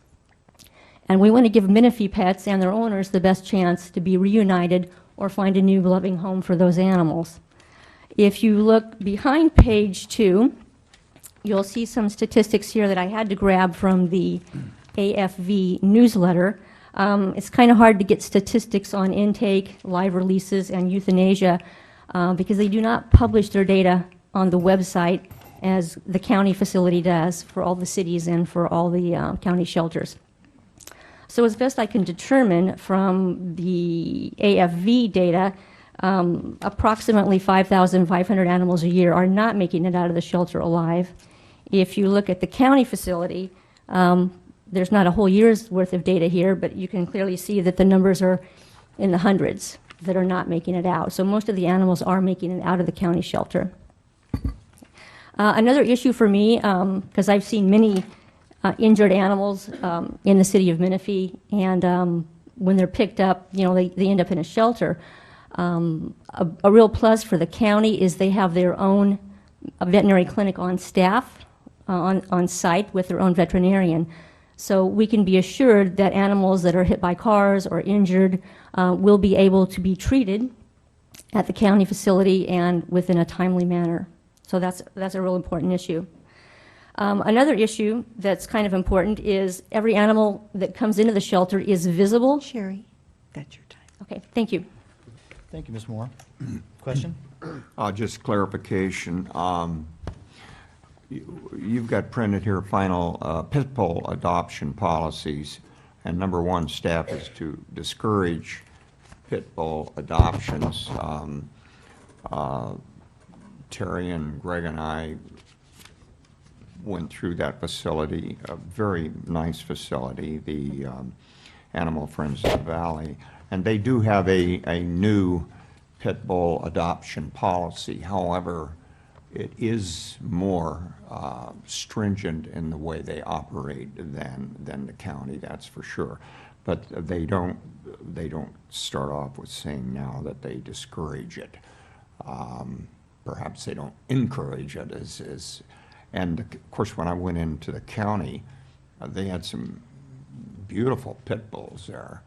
And we want to give Menifee pets and their owners the best chance to be reunited or find a new loving home for those animals. If you look behind page 2, you'll see some statistics here that I had to grab from the AFV newsletter. It's kind of hard to get statistics on intake, live releases, and euthanasia because they do not publish their data on the website as the county facility does for all the cities and for all the county shelters. So as best I can determine from the AFV data, approximately 5,500 animals a year are not making it out of the shelter alive. If you look at the county facility, there's not a whole year's worth of data here, but you can clearly see that the numbers are in the hundreds that are not making it out. So most of the animals are making it out of the county shelter. Another issue for me, because I've seen many injured animals in the city of Menifee, and when they're picked up, you know, they end up in a shelter. A real plus for the county is they have their own veterinary clinic on staff, on site with their own veterinarian. So we can be assured that animals that are hit by cars or injured will be able to be treated at the county facility and within a timely manner. So that's a real important issue. Another issue that's kind of important is every animal that comes into the shelter is visible. Sherry, that's your time. Okay, thank you. Thank you, Ms. Moore. Question? Just clarification. You've got printed here final pit bull adoption policies, and number 1, staff is to discourage pit bull adoptions. Terry and Greg and I went through that facility, a very nice facility, the Animal Friends of the Valley, and they do have a new pit bull adoption policy. However, it is more stringent in the way they operate than the county, that's for sure. But they don't start off with saying now that they discourage it. Perhaps they don't encourage it and of course when I went into the county, they had some beautiful pit bulls there.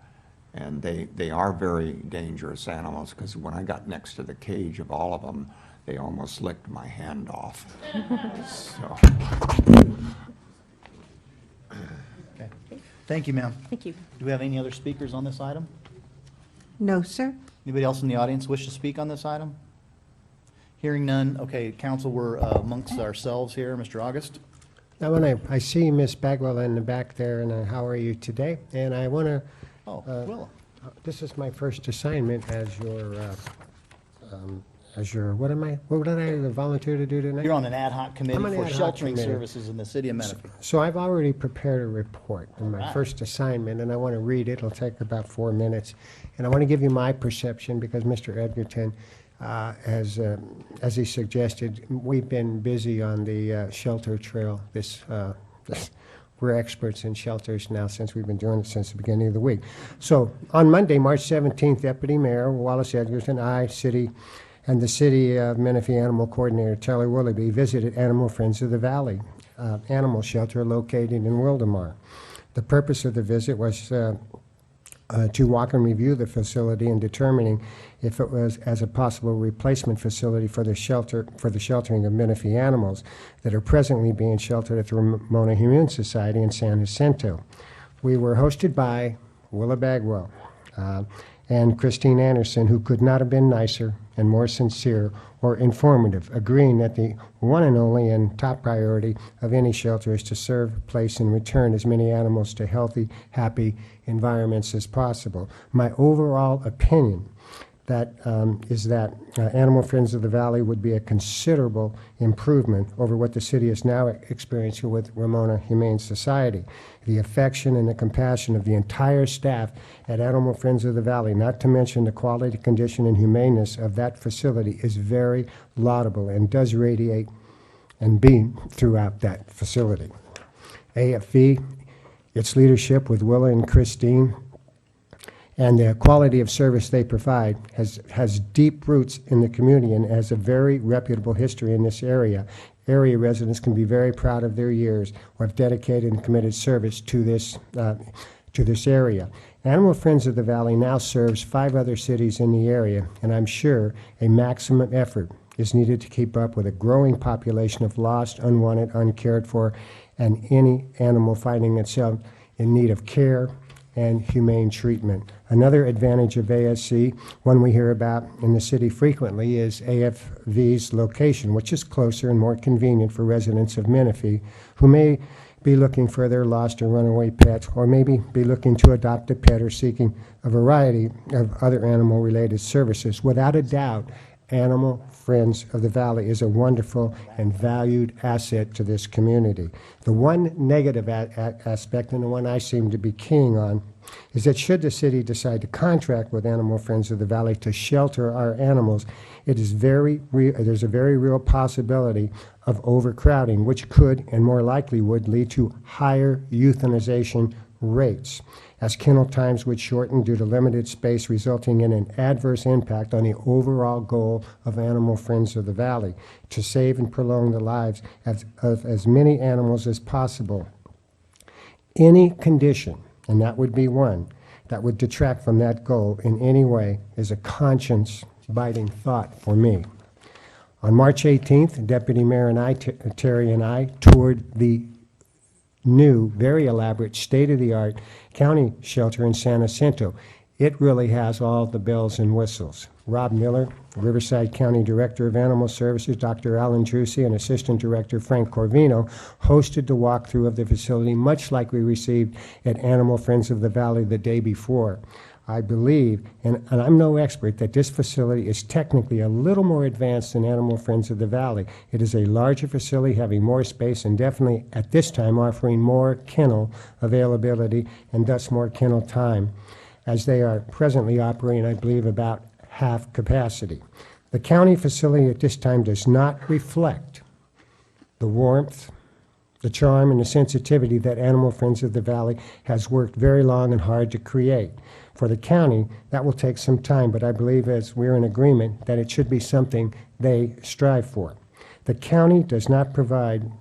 And they are very dangerous animals, because when I got next to the cage of all of them, they almost licked my hand off. So. Thank you, ma'am. Thank you. Do we have any other speakers on this item? No, sir. Anybody else in the audience wish to speak on this item? Hearing none, okay, council, we're amongst ourselves here. Mr. August? Now, when I see Miss Bagwell in the back there, and how are you today? And I want to, Oh, Willa. this is my first assignment as your, what did I volunteer to do tonight? You're on an ad hoc committee I'm on an for ad hoc sheltering committee. services in the city of Menifee. So I've already prepared a report on my Alright. first assignment, and I want to read it. It'll take about 4 minutes. And I want to give you my perception, because Mr. Edgerton, as he suggested, we've been busy on the shelter trail. We're experts in shelters now, since we've been doing it since the beginning of the week. So on Monday, March 17th, Deputy Mayor Wallace Edgerton, and the City of Menifee Animal Coordinator Charlie Willoughby visited Animal Friends of the Valley animal shelter located in Wildemar. The purpose of the visit was to walk and review the facility and determining if it was as a possible replacement facility for the sheltering of Menifee animals that are presently being sheltered at the Ramona Humane Society in San Jacinto. We were hosted by Willa Bagwell and Christine Anderson, who could not have been nicer and more sincere or informative, agreeing that the one and only and top priority of any shelter is to serve, place, and return as many animals to healthy, happy environments as possible. My overall opinion is that Animal Friends of the Valley would be a considerable improvement over what the city is now experiencing with Ramona Humane Society. The affection and the compassion of the entire staff at Animal Friends of the Valley, not to mention the quality, condition, and humaneness of that facility, is very laudable and does radiate and beam throughout that facility. AFV, its leadership with Willa and Christine, and the quality of service they provide has deep roots in the community and has a very reputable history in this area. Area residents can be very proud of their years of dedicated and committed service to this area. Animal Friends of the Valley now serves 5 other cities in the area, and I'm sure a maximum effort is needed to keep up with a growing population of lost, unwanted, uncared for, and any animal finding itself in need of care and humane treatment. Another advantage of ASC, one we hear about in the city frequently, is AFV's location, which is closer and more convenient for residents of Menifee who may be looking for their lost or runaway pet, or maybe be looking to adopt a pet or seeking a variety of other animal-related services. Without a doubt, Animal Friends of the Valley is a wonderful and valued asset to this community. The one negative aspect, and the one I seem to be keying on, is that should the city decide to contract with Animal Friends of the Valley to shelter our animals, there's a very real possibility of overcrowding, which could and more likely would lead to higher euthanization rates, as kennel times would shorten due to limited space, resulting in an adverse impact on the overall goal of Animal Friends of the Valley, to save and prolong the lives of as many animals as possible. Any condition, and that would be one, that would detract from that goal in any way is a conscience-biting thought for me. On March 18th, Deputy Mayor Terry and I toured the new, very elaborate, state-of-the-art county shelter in San Jacinto. It really has all the bells and whistles. Rob Miller, Riverside County Director of Animal Services, Dr. Alan Drusi, and Assistant Director Frank Corvino hosted the walkthrough of the facility, much like we received at Animal Friends of the Valley the day before. I believe, and I'm no expert, that this facility is technically a little more advanced than Animal Friends of the Valley. It is a larger facility, having more space, and definitely at this time offering more kennel availability and thus more kennel time, as they are presently operating, I believe, about half capacity. The county facility at this time does not reflect the warmth, the charm, and the sensitivity that Animal Friends of the Valley has worked very long and hard to create. For the county, that will take some time, but I believe, as we're in agreement, that it should be something they strive for. The county does not provide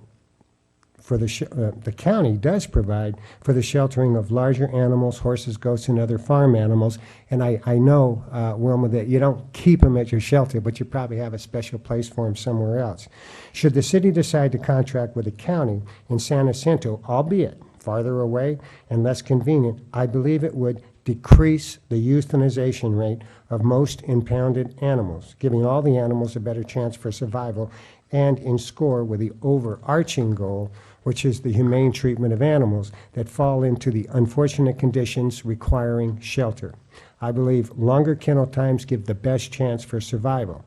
for the county does provide for the sheltering of larger animals, horses, goats, and other farm animals. And I know, Wilma, that you don't keep them at your shelter, but you probably have a special place for them somewhere else. Should the city decide to contract with the county in San Jacinto, albeit farther away and less convenient, I believe it would decrease the euthanization rate of most impounded animals, giving all the animals a better chance for survival, and in score with the overarching goal, which is the humane treatment of animals that fall into the unfortunate conditions requiring shelter. I believe longer kennel times give the best chance for survival.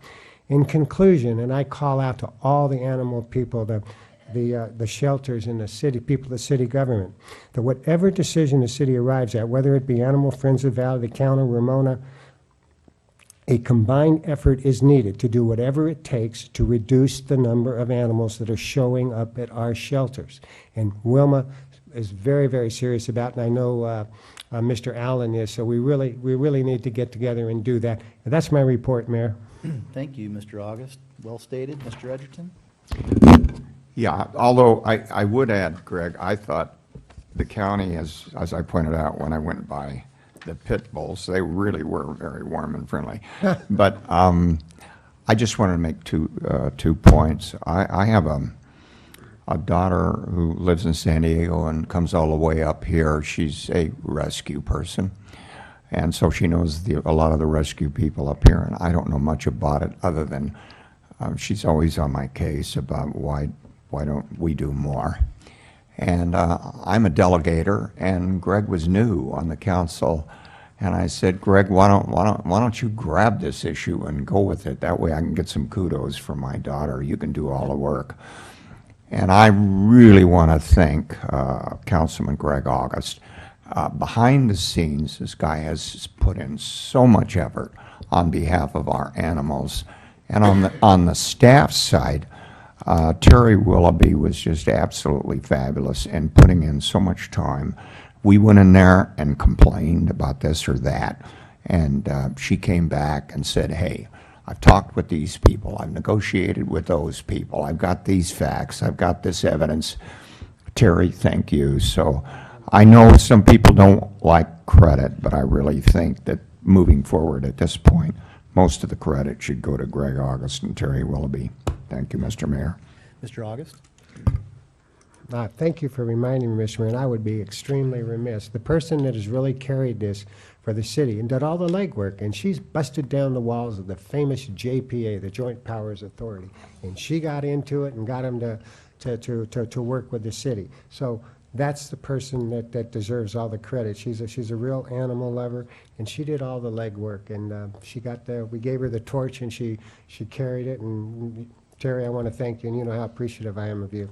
In conclusion, and I call out to all the animal people, the shelters in the city, people of the city government, that whatever decision the city arrives at, whether it be Animal Friends of Valley, the county, Ramona, a combined effort is needed to do whatever it takes to reduce the number of animals that are showing up at our shelters. And Wilma is very, very serious about it, and I know Mr. Allen is, so we really need to get together and do that. And that's my report, Mayor. Thank you, Mr. August. Well stated. Mr. Edgerton? Yeah, although I would add, Greg, I thought the county, as I pointed out when I went by the pit bulls, they really were very warm and friendly. But I just wanted to make two points. I have a daughter who lives in San Diego and comes all the way up here. She's a rescue person, and so she knows a lot of the rescue people up here, and I don't know much about it other than she's always on my case about why don't we do more. And I'm a delegator, and Greg was new on the council, and I said, Greg, why don't you grab this issue and go with it? That way I can get some kudos for my daughter. You can do all the work. And I really want to thank Councilman Greg August. Behind the scenes, this guy has put in so much effort on behalf of our animals. And on the staff side, Terry Willoughby was just absolutely fabulous in putting in so much time. We went in there and complained about this or that, and she came back and said, hey, I've talked with these people, I've negotiated with those people, I've got these facts, I've got this evidence. Terry, thank you. So I know some people don't like credit, but I really think that moving forward at this point, most of the credit should go to Greg August and Terry Willoughby. Thank you, Mr. Mayor. Mr. August? Thank you for reminding me, Mr. Mayor, and I would be extremely remiss. The person that has really carried this for the city and did all the legwork, and she's busted down the walls of the famous JPA, the Joint Powers Authority, and she got into it and got them to work with the city. So that's the person that deserves all the credit. She's a real animal lover, and she did all the legwork, and we gave her the torch, and she carried it. And Terry, I want to thank you, and you know how appreciative I am of you.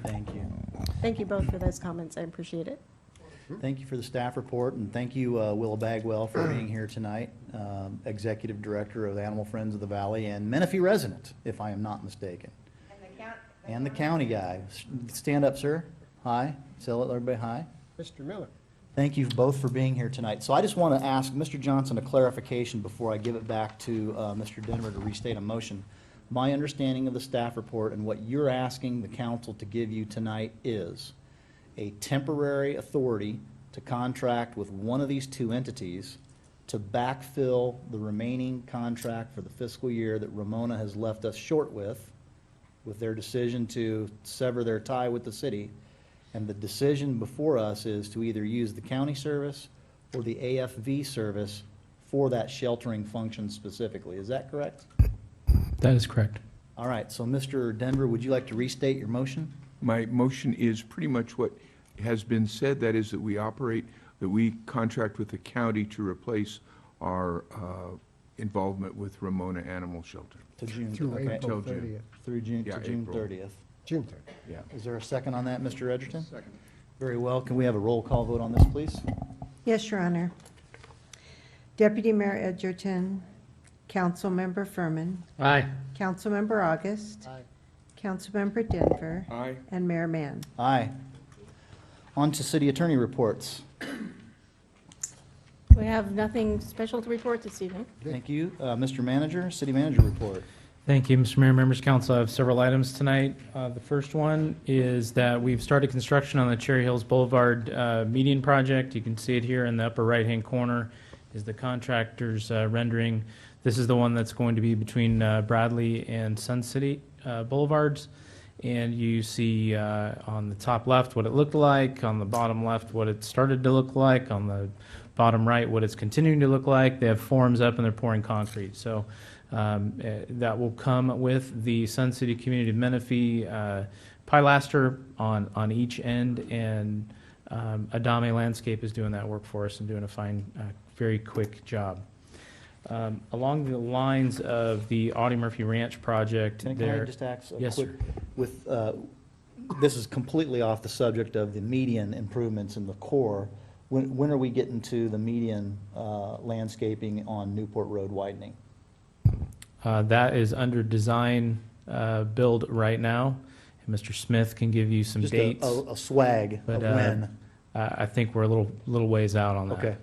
Thank you. Thank you both for those comments. I appreciate it. Thank you for the staff report, and thank you, Willa Bagwell, for being here tonight, Executive Director of Animal Friends of the Valley and Menifee resident, if I am not mistaken. And the county guy. Stand up, sir. Hi. Tell everybody hi. Mr. Miller. Thank you both for being here tonight. So I just want to ask Mr. Johnson a clarification before I give it back to Mr. Denver to restate a motion. My understanding of the staff report and what you're asking the council to give you tonight is a temporary authority to contract with one of these two entities to backfill the remaining contract for the fiscal year that Ramona has left us short with their decision to sever their tie with the city. And the decision before us is to either use the county service or the AFV service for that sheltering function specifically. Is that correct? That is correct. All right, so Mr. Denver, would you like to restate your motion? My motion is pretty much what has been said, that is that we contract with the county to replace our involvement with Ramona Animal Shelter. To June, Through okay. April Till June. 30th. Through June, Yeah, to June April. 30th. June 30th. Yeah. Is there a second on that, Mr. Edgerton? Second. Very well. Can we have a roll call vote on this, please? Yes, Your Honor. Deputy Mayor Edgerton, Councilmember Furman, Aye. Councilmember August, Councilmember Denver, Aye. and Mayor Mann. Aye. On to city attorney reports. We have nothing special to report this evening. Thank you. Mr. Manager, city manager report. Thank you, Mr. Mayor, members of council. I have several items tonight. The first one is that we've started construction on the Cherry Hills Boulevard median project. You can see it here in the upper right-hand corner is the contractor's rendering. This is the one that's going to be between Bradley and Sun City Boulevards. and you see on the top left what it looked like, on the bottom left what it started to look like, on the bottom right what it's continuing to look like. They have forms up and they're pouring concrete. So that will come with the Sun City Community of Menifee pilaster on each end, and Adame Landscape is doing that work for us and doing a fine, very quick job. Along the lines of the Audie Murphy Ranch project, Can I just ask a Yes, quick, sir. with, this is completely off the subject of the median improvements in the core. When are we getting to the median landscaping on Newport Road widening? That is under design build right now. And Mr. Smith can give you some Just dates. a swag but, of when. I think we're a little ways out on that. Okay.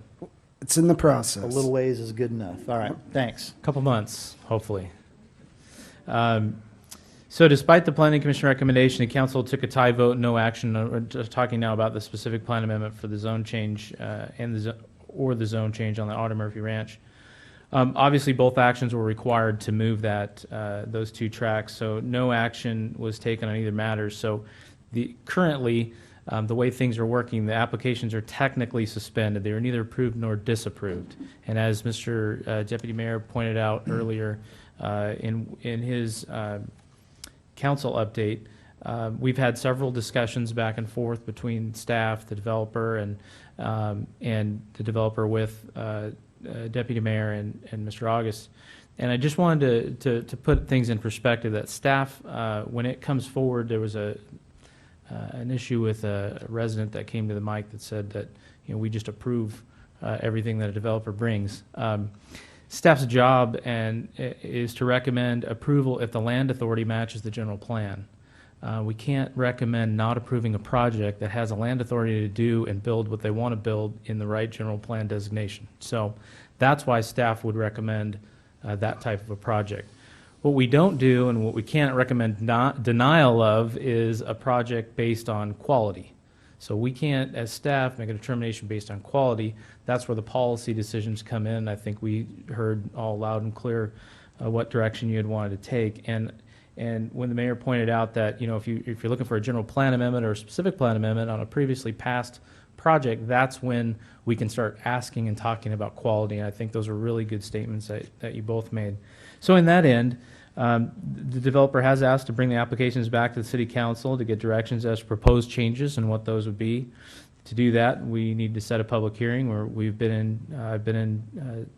It's in the process. A little ways is good enough. All right, thanks. Couple months, hopefully. So despite the Planning Commission recommendation, the council took a tie vote, no action. We're just talking now about the specific plan amendment for the zone change and the zone change on the Audie Murphy Ranch. Obviously, both actions were required to move that those two tracks, so no action was taken on either matter. So currently, the way things are working, the applications are technically suspended. They are neither approved nor disapproved. And as Mr. Deputy Mayor pointed out earlier in his council update, we've had several discussions back and forth between staff, the developer, and the developer with Deputy Mayor and Mr. August. And I just wanted to put things in perspective that staff, when it comes forward, there was an issue with a resident that came to the mic that said that, we just approve everything that a developer brings. Staff's job is to recommend approval if the land authority matches the general plan. We can't recommend not approving a project that has a land authority to do and build what they want to build in the right general plan designation. So that's why staff would recommend that type of a project. What we don't do and what we can't recommend denial of is a project based on quality. So we can't, as staff, make a determination based on quality. That's where the policy decisions come in. I think we heard all loud and clear what direction you had wanted to take. And when the mayor pointed out that, if you're looking for a general plan amendment or a specific plan amendment on a previously passed project, that's when we can start asking and talking about quality. And I think those are really good statements that you both made. So in that end, the developer has asked to bring the applications back to the city council to get directions as to proposed changes and what those would be. To do that, we need to set a public hearing where I've been in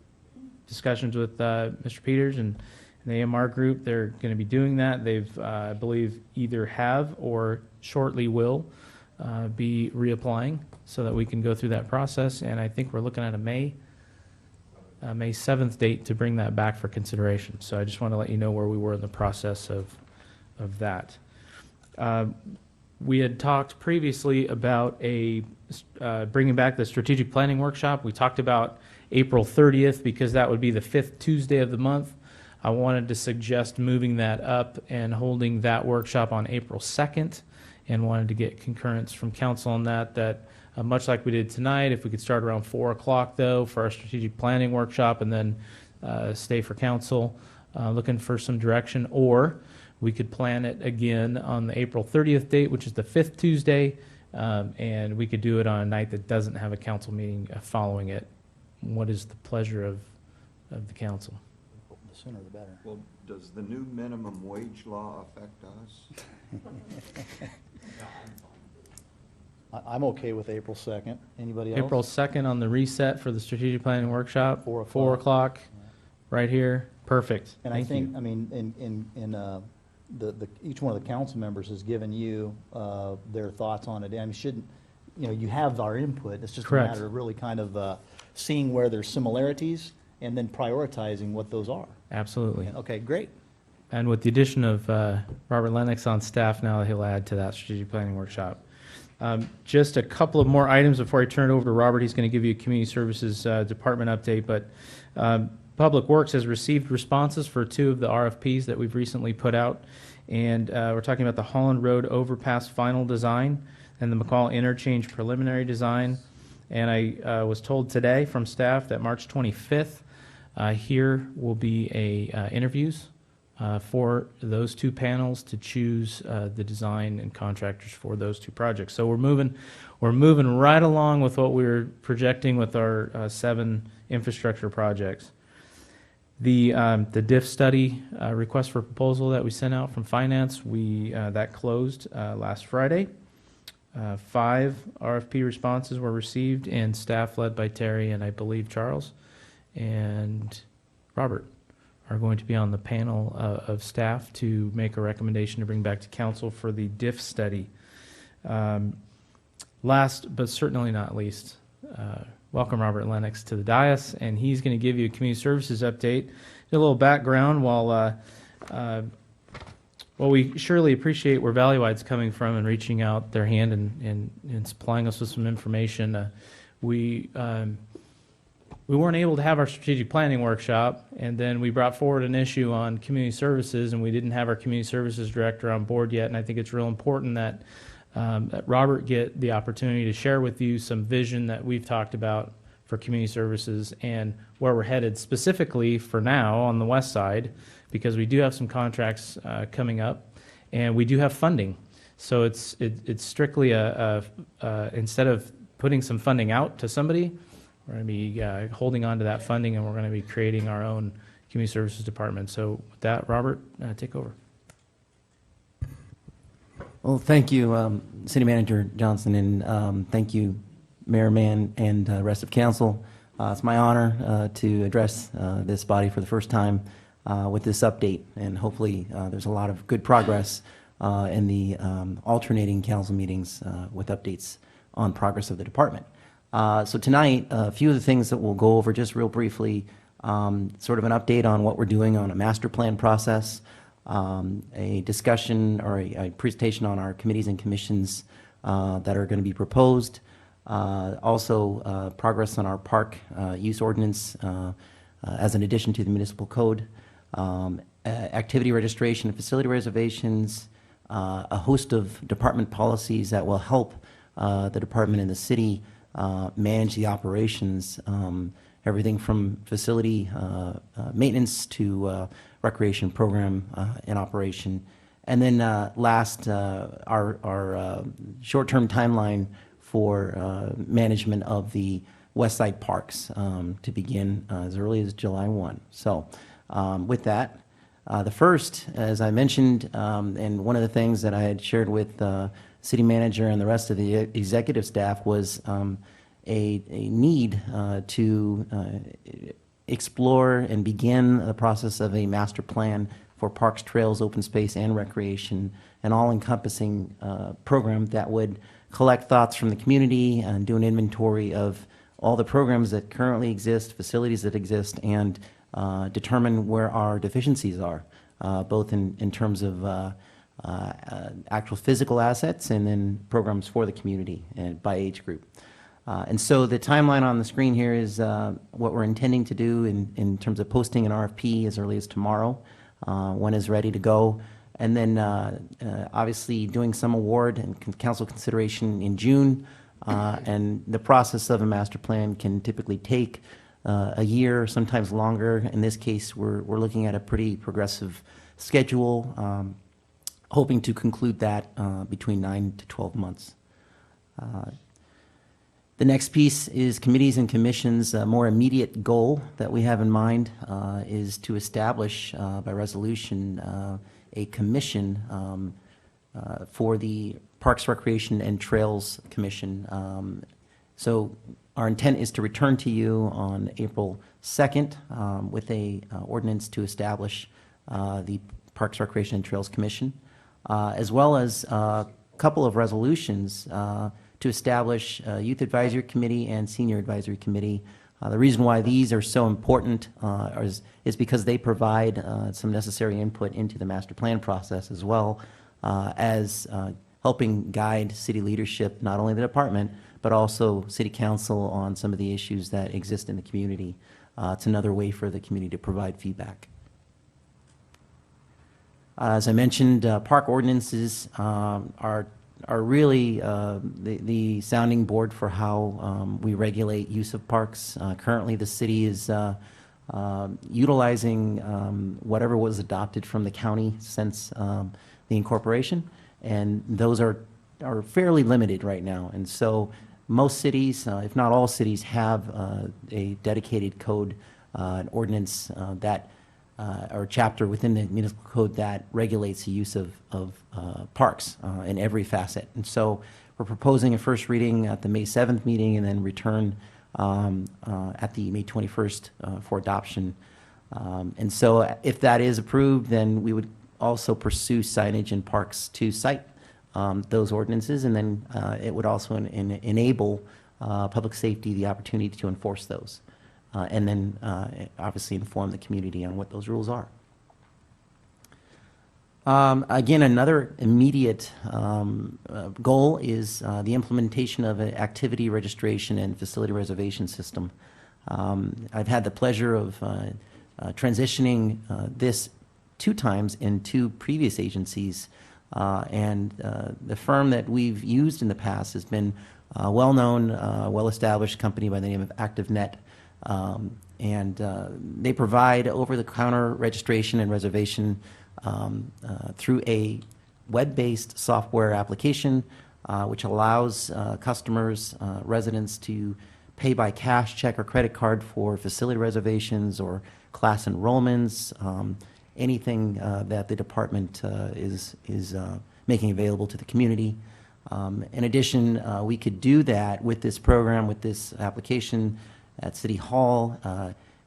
discussions with Mr. Peters and the AMR group. They're going to be doing that. They've, I believe, either have or shortly will be reapplying so that we can go through that process. And I think we're looking at a May 7th date to bring that back for consideration. So I just want to let you know where we were in the process of that. We had talked previously about bringing back the strategic planning workshop. We talked about April 30th because that would be the 5th Tuesday of the month. I wanted to suggest moving that up and holding that workshop on April 2nd, and wanted to get concurrence from council on that much like we did tonight, if we could start around 4 o'clock though for our strategic planning workshop and then stay for council, looking for some direction, or we could plan it again on the April 30th date, which is the 5th Tuesday, and we could do it on a night that doesn't have a council meeting following it. What is the pleasure of the council? The sooner the better. Well, does the new minimum wage law affect us? I'm okay with April 2nd. Anybody else? April 2nd on the reset for the strategic planning workshop. 4 o'clock. 4 o'clock, right here. Perfect. And Thank I think, you. I mean, each one of the council members has given you their thoughts on it. I mean, you have our input. It's just Correct. a matter of really kind of seeing where there's similarities and then prioritizing what those are. Absolutely. Okay, great. And with the addition of Robert Lennox on staff now, he'll add to that strategic planning workshop. Just a couple of more items before I turn it over to Robert. He's going to give you a community services department update, but Public Works has received responses for 2 of the RFPs that we've recently put out, and we're talking about the Holland Road overpass final design and the McCall interchange preliminary design. And I was told today from staff that March 25th here will be interviews for those two panels to choose the design and contractors for those two projects. So we're moving right along with what we were projecting with our 7 infrastructure projects. The DIF study request for proposal that we sent out from finance, that closed last Friday. 5 RFP responses were received, and staff led by Terry and I believe Charles and Robert are going to be on the panel of staff to make a recommendation to bring back to council for the DIF study. Last but certainly not least, welcome Robert Lennox to the dais, and he's going to give you a community services update. A little background while we surely appreciate where Valleywide's coming from and reaching out their hand and supplying us with some information. We weren't able to have our strategic planning workshop, and then we brought forward an issue on community services, and we didn't have our community services director on board yet, and I think it's real important that Robert get the opportunity to share with you some vision that we've talked about for community services and where we're headed specifically for now on the west side, because we do have some contracts coming up and we do have funding. So it's strictly instead of putting some funding out to somebody, we're going to be holding on to that funding, and we're going to be creating our own community services department. So with that, Robert, take over. Well, thank you, City Manager Johnson, and thank you, Mayor Mann and rest of council. It's my honor to address this body for the first time with this update, and hopefully there's a lot of good progress in the alternating council meetings with updates on progress of the department. So tonight, a few of the things that we'll go over just real briefly, sort of an update on what we're doing on a master plan process, a discussion or a presentation on our committees and commissions that are going to be proposed, also progress on our park use ordinance as an addition to the municipal code, activity registration and facility reservations, a host of department policies that will help the department and the city manage the operations, everything from facility maintenance to recreation program in operation. And then last, our short-term timeline for management of the West Side parks to begin as early as July 1. So with that, the first, as I mentioned, and one of the things that I had shared with city manager and the rest of the executive staff was a need to explore and begin the process of a master plan for parks, trails, open space, and recreation, an all-encompassing program that would collect thoughts from the community and do an inventory of all the programs that currently exist, facilities that exist, and determine where our deficiencies are, both in terms of actual physical assets and then programs for the community and by age group. And so the timeline on the screen here is what we're intending to do in terms of posting an RFP as early as tomorrow, when it's ready to go. And then obviously doing some award and council consideration in June. And the process of a master plan can typically take a year, sometimes longer. In this case, we're looking at a pretty progressive schedule, hoping to conclude that between 9 to 12 months. The next piece is committees and commissions. A more immediate goal that we have in mind is to establish by resolution a commission for the Parks, Recreation, and Trails Commission. So our intent is to return to you on April 2nd with a ordinance to establish the Parks, Recreation, and Trails Commission, as well as a couple of resolutions to establish a Youth Advisory Committee and Senior Advisory Committee. The reason why these are so important is because they provide some necessary input into the master plan process, as well as helping guide city leadership, not only the department, but also city council on some of the issues that exist in the community. It's another way for the community to provide feedback. As I mentioned, park ordinances are really the sounding board for how we regulate use of parks. Currently, the city is utilizing whatever was adopted from the county since the incorporation, and those are fairly limited right now. And so most cities, if not all cities, have a dedicated code, an ordinance that or chapter within the municipal code that regulates the use of parks in every facet. And so we're proposing a first reading at the May 7th meeting and then return at the May 21st for adoption. And so if that is approved, then we would also pursue signage in parks to cite those ordinances, and then it would also enable public safety the opportunity to enforce those. And then obviously inform the community on what those rules are. Again, another immediate goal is the implementation of an activity registration and facility reservation system. I've had the pleasure of transitioning this 2 times in 2 previous agencies, and the firm that we've used in the past has been a well-known, well-established company by the name of ActiveNet. And they provide over-the-counter registration and reservation through a web-based software application, which allows customers, residents to pay by cash, check, or credit card for facility reservations or class enrollments, anything that the department is making available to the community. In addition, we could do that with this program, with this application, at City Hall,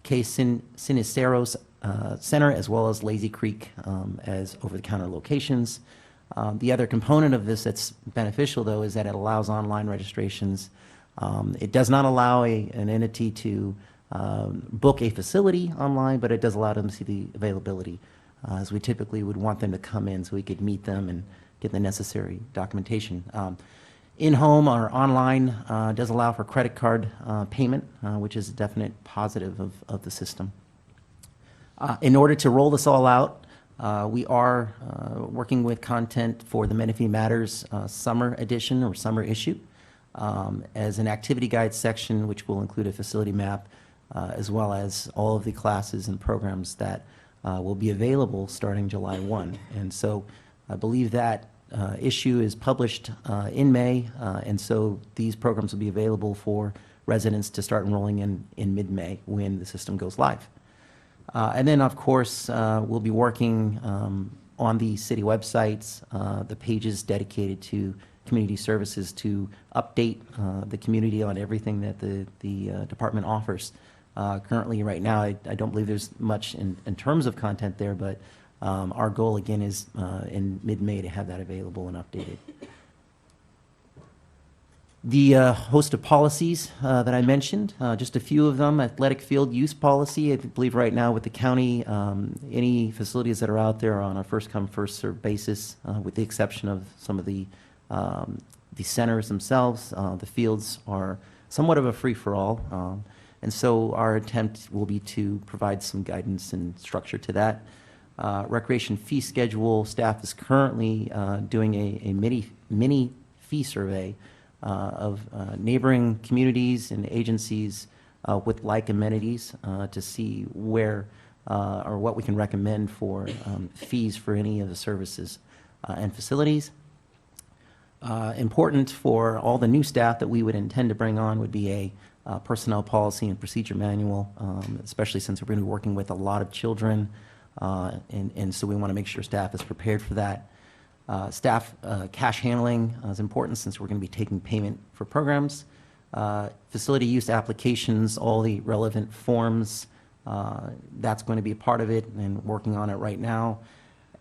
Ciniceros Center, as well as Lazy Creek as over-the-counter locations. The other component of this that's beneficial, though, is that it allows online registrations. It does not allow an entity to book a facility online, but it does allow them to see the availability, as we typically would want them to come in so we could meet them and get the necessary documentation. In-home or online does allow for credit card payment, which is a definite positive of the system. In order to roll this all out, we are working with content for the Menifee Matters summer edition or summer issue as an activity guide section, which will include a facility map, as well as all of the classes and programs that will be available starting July 1. And so I believe that issue is published in May, and so these programs will be available for residents to start enrolling in mid-May when the system goes live. And then, of course, we'll be working on the city websites, the pages dedicated to community services to update the community on everything that the department offers. Currently, right now, I don't believe there's much in terms of content there, but our goal, again, is in mid-May to have that available and updated. The host of policies that I mentioned, just a few of them. Athletic field use policy, I believe right now with the county, any facilities that are out there are on a first-come, first-served basis, with the exception of some of the centers themselves. The fields are somewhat of a free-for-all, and so our attempt will be to provide some guidance and structure to that. Recreation fee schedule, staff is currently doing a mini fee survey of neighboring communities and agencies with like amenities to see where or what we can recommend for fees for any of the services and facilities. Important for all the new staff that we would intend to bring on would be a personnel policy and procedure manual, especially since we're going to be working with a lot of children, and so we want to make sure staff is prepared for that. Staff cash handling is important since we're going to be taking payment for programs. Facility use applications, all the relevant forms, that's going to be a part of it and working on it right now.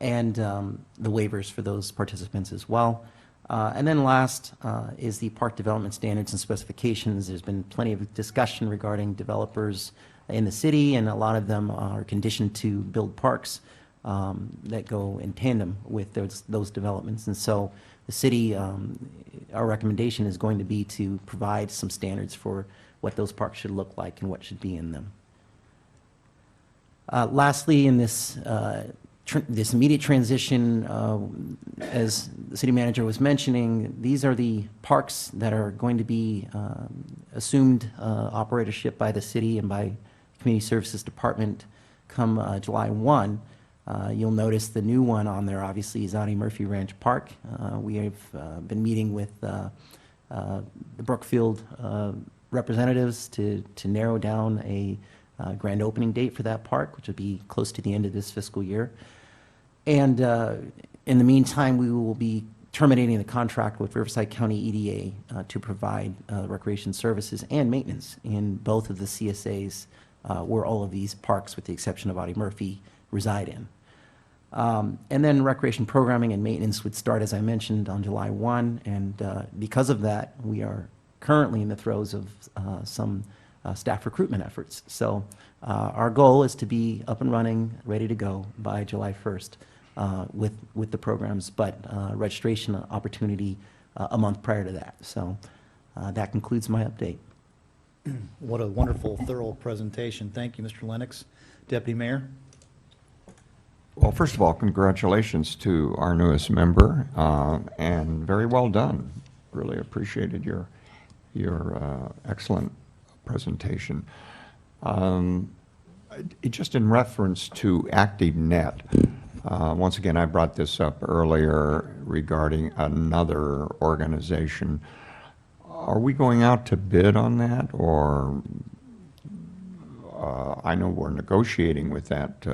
And the waivers for those participants as well. And then last is the park development standards and specifications. There's been plenty of discussion regarding developers in the city, and a lot of them are conditioned to build parks that go in tandem with those developments. And so the city, our recommendation is going to be to provide some standards for what those parks should look like and what should be in them. Lastly, in this immediate transition, as the city manager was mentioning, these are the parks that are going to be assumed operatorship by the city and by Community Services Department come July 1, you'll notice the new one on there, obviously, is Audie Murphy Ranch Park. We have been meeting with the Brookfield representatives to narrow down a grand opening date for that park, which will be close to the end of this fiscal year. And in the meantime, we will be terminating the contract with Riverside County EDA to provide recreation services and maintenance in both of the CSAs where all of these parks, with the exception of Audie Murphy, reside in. And then recreation programming and maintenance would start, as I mentioned, on July 1. And because of that, we are currently in the throes of some staff recruitment efforts. So our goal is to be up and running, ready to go by July 1st with the programs, but registration opportunity a month prior to that. So that concludes my update. What a wonderful, thorough presentation. Thank you, Mr. Lennox. Deputy Mayor? Well, first of all, congratulations to our newest member, and very well done. Really appreciated your excellent presentation. Just in reference to ActiveNet, once again, I brought this up earlier regarding another organization. Are we going out to bid on that, or I know we're negotiating with that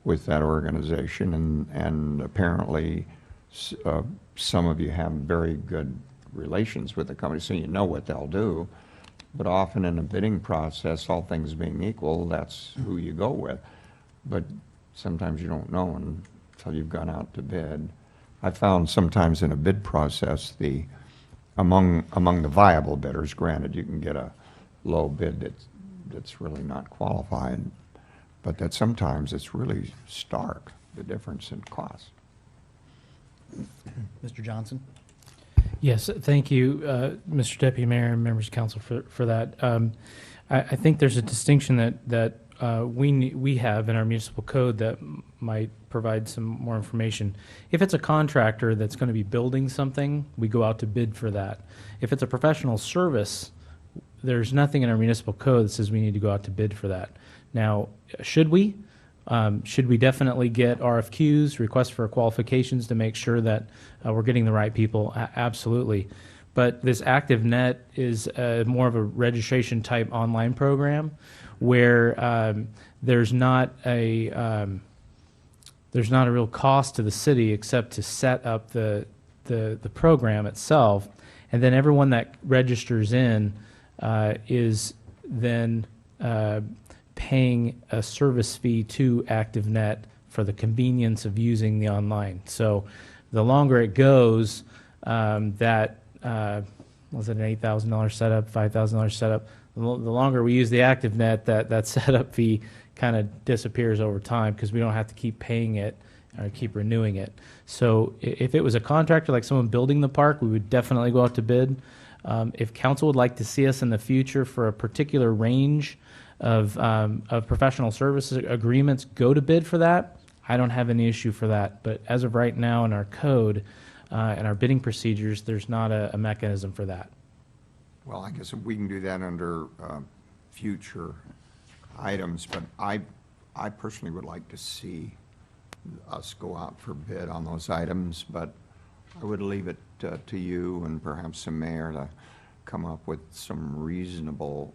organization, and apparently some of you have very good relations with the company, so you know what they'll do. But often in a bidding process, all things being equal, that's who you go with. But sometimes you don't know until you've gone out to bid. I found sometimes in a bid process, among the viable bidders, granted, you can get a low bid that's really not qualified, but that sometimes it's really stark, the difference in cost. Mr. Johnson? Yes, thank you, Mr. Deputy Mayor and members of council for that. I think there's a distinction that we have in our municipal code that might provide some more information. If it's a contractor that's going to be building something, we go out to bid for that. If it's a professional service, there's nothing in our municipal code that says we need to go out to bid for that. Now, should we? Should we definitely get RFQs, requests for qualifications, to make sure that we're getting the right people? Absolutely. But this ActiveNet is more of a registration type online program where there's not a real cost to the city except to set up the program itself, and then everyone that registers in is then paying a service fee to ActiveNet for the convenience of using the online. So the longer it goes, that was it an $8,000 setup, $5,000 setup? The longer we use the ActiveNet, that setup fee kind of disappears over time because we don't have to keep paying it or keep renewing it. So if it was a contractor, like someone building the park, we would definitely go out to bid. If council would like to see us in the future for a particular range of professional services agreements, go to bid for that. I don't have any issue for that. But as of right now in our code and our bidding procedures, there's not a mechanism for that. Well, I guess we can do that under future items, but I personally would like to see us go out for bid on those items, but I would leave it to you and perhaps the mayor to come up with some reasonable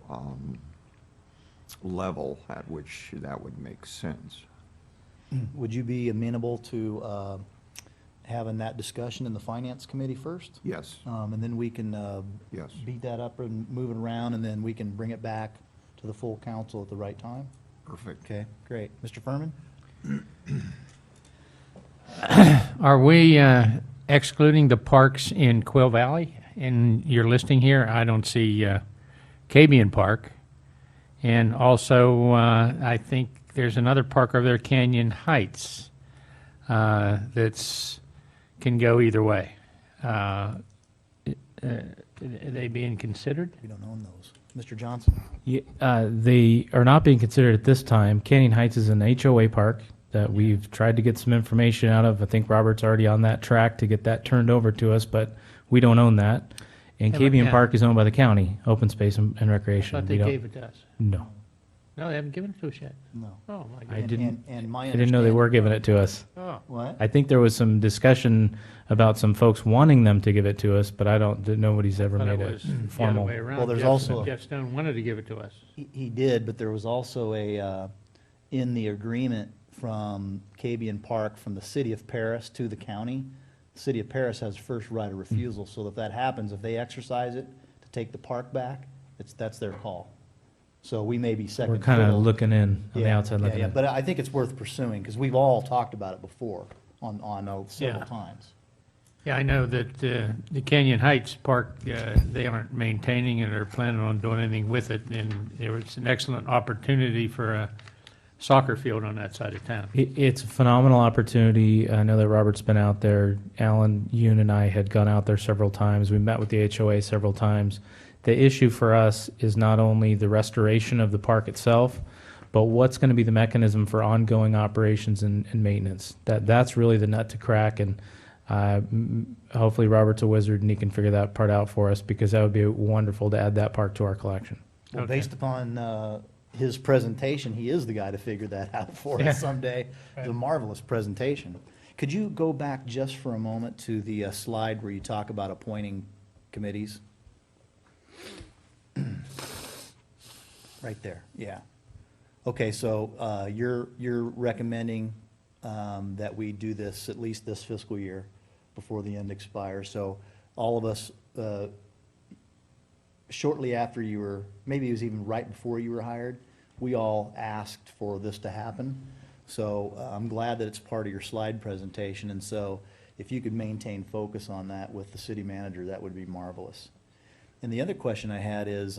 level at which that would make sense. Would you be amenable to having that discussion in the finance committee first? Yes. And then we can Yes. beat that up and move it around, and then we can bring it back to the full council at the right time? Perfect. Okay, great. Mr. Furman? Are we excluding the parks in Quail Valley in your listing here? I don't see Cabian Park. And also, I think there's another park over there, Canyon Heights, that's can go either way. Are they being considered? We don't own those. Mr. Johnson? Yeah, they are not being considered at this time. Canyon Heights is an HOA park that we've tried to get some information out of. I think Robert's already on that track to get that turned over to us, but we don't own that. And Yeah, but Cabian yeah. Park is owned by the county, open space and recreation. I thought they gave it to us. No. No, they haven't given it to us yet. No. Oh, my I goodness. didn't, and my I didn't know they were giving it to us. Oh. What? I think there was some discussion about some folks wanting them to give it to us, but nobody's ever Thought it made it was the other formal. way around. Well, there's Jeff- also- Jeff Stone wanted to give it to us. He did, but there was also in the agreement from Cabian Park, from the city of Paris to the county, the city of Paris has first right of refusal, so if that happens, if they exercise it to take the park back, that's their call. So we may be second We're kind of fiddle. looking in, on the Yeah, outside looking yeah, in. but I think it's worth pursuing, because we've all talked about it before on several Yeah. times. Yeah, I know that the Canyon Heights Park, they aren't maintaining it or planning on doing anything with it, and there was an excellent opportunity for a soccer field on that side of town. It's a phenomenal opportunity. I know that Robert's been out there. Alan, Yoon, and I had gone out there several times. We met with the HOA several times. The issue for us is not only the restoration of the park itself, but what's going to be the mechanism for ongoing operations and maintenance. That's really the nut to crack, and hopefully Robert's a wizard and he can figure that part out for us, because that would be wonderful to add that park to our collection. Well, Okay. based upon his presentation, he is the guy to figure that out for Yeah. us someday. It's a marvelous presentation. Could you go back just for a moment to the slide where you talk about appointing committees? Right there, yeah. Okay, so you're recommending that we do this at least this fiscal year before the end expires. So all of us, shortly after you were, maybe it was even right before you were hired, we all asked for this to happen. So I'm glad that it's part of your slide presentation, and so if you could maintain focus on that with the city manager, that would be marvelous. And the other question I had is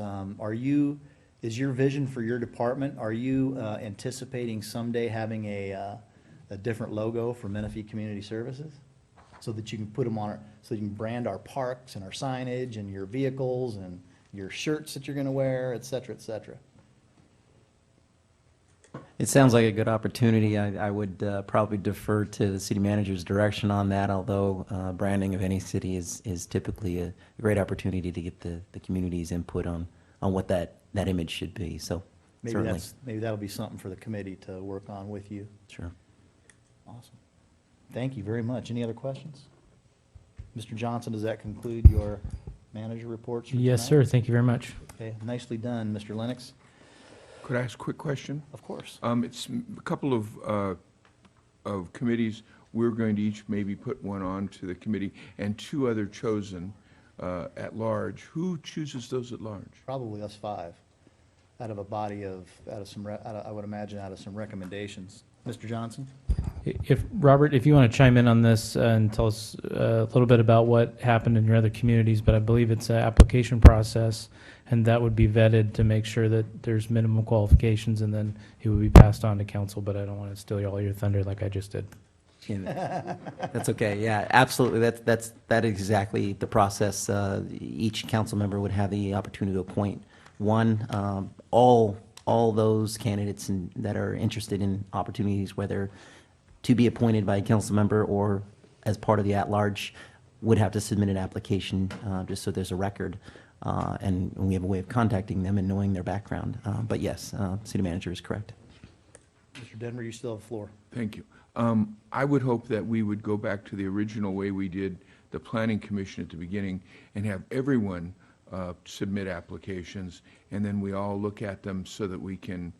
your vision for your department, are you anticipating someday having a different logo for Menifee Community Services? So that you can put them on, so you can brand our parks and our signage and your vehicles and your shirts that you're gonna wear, et cetera, et cetera. It sounds like a good opportunity. I would probably defer to the city manager's direction on that, although branding of any city is typically a great opportunity to get the community's input on what that image should be, so certainly. Maybe that'll be something for the committee to work on with you. Sure. Awesome. Thank you very much. Any other questions? Mr. Johnson, does that conclude your manager reports for Yes, tonight? sir. Thank you very much. Okay, nicely done, Mr. Lennox. Could I ask a quick question? Of course. It's a couple of committees. We're going to each maybe put one on to the committee, and two other chosen at large. Who chooses those at large? Probably us five, out of a body of, I would imagine out of some recommendations. Mr. Johnson? Robert, if you want to chime in on this and tell us a little bit about what happened in your other communities, but I believe it's an application process, and that would be vetted to make sure that there's minimum qualifications, and then it would be passed on to council, but I don't want to steal all your thunder like I just did. That's okay. Yeah, absolutely. That is exactly the process. Each council member would have the opportunity to appoint one. All those candidates that are interested in opportunities, whether to be appointed by a council member or as part of the at-large, would have to submit an application, just so there's a record, and we have a way of contacting them and knowing their background. But yes, city manager is correct. Mr. Denver, you still have the floor. Thank you. I would hope that we would go back to the original way we did the planning commission at the beginning and have everyone submit applications, and then we all look at them so that we can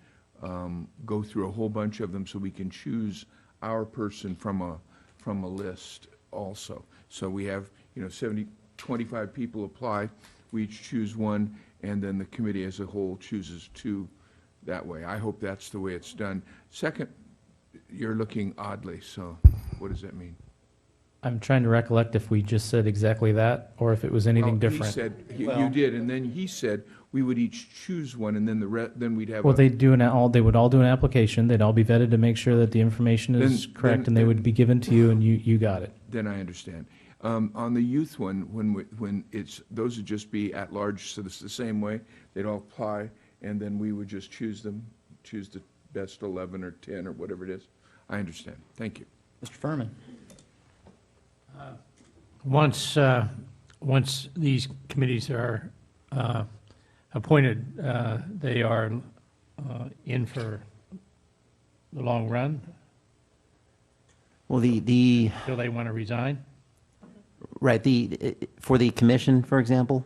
go through a whole bunch of them so we can choose our person from a list also. So we have, 25 people apply, we each choose one, and then the committee as a whole chooses two that way. I hope that's the way it's done. Second, you're looking oddly, so what does that mean? I'm trying to recollect if we just said exactly that, or if it was anything Well, different. He said, you did, and then he said we would each choose one, and then then we'd have Well, a... they would all do an application, they'd all be vetted to make sure that the information is correct, and they would be given to you, and you got it. Then I understand. On the youth one, when those would just be at large, so it's the same way, they'd all apply, and then we would just choose the best 11 or 10 or whatever it is. I understand. Thank you. Mr. Furman? Once these committees are appointed, they are in for the long run? Well, the Do they want to resign? right, for the commission, for example,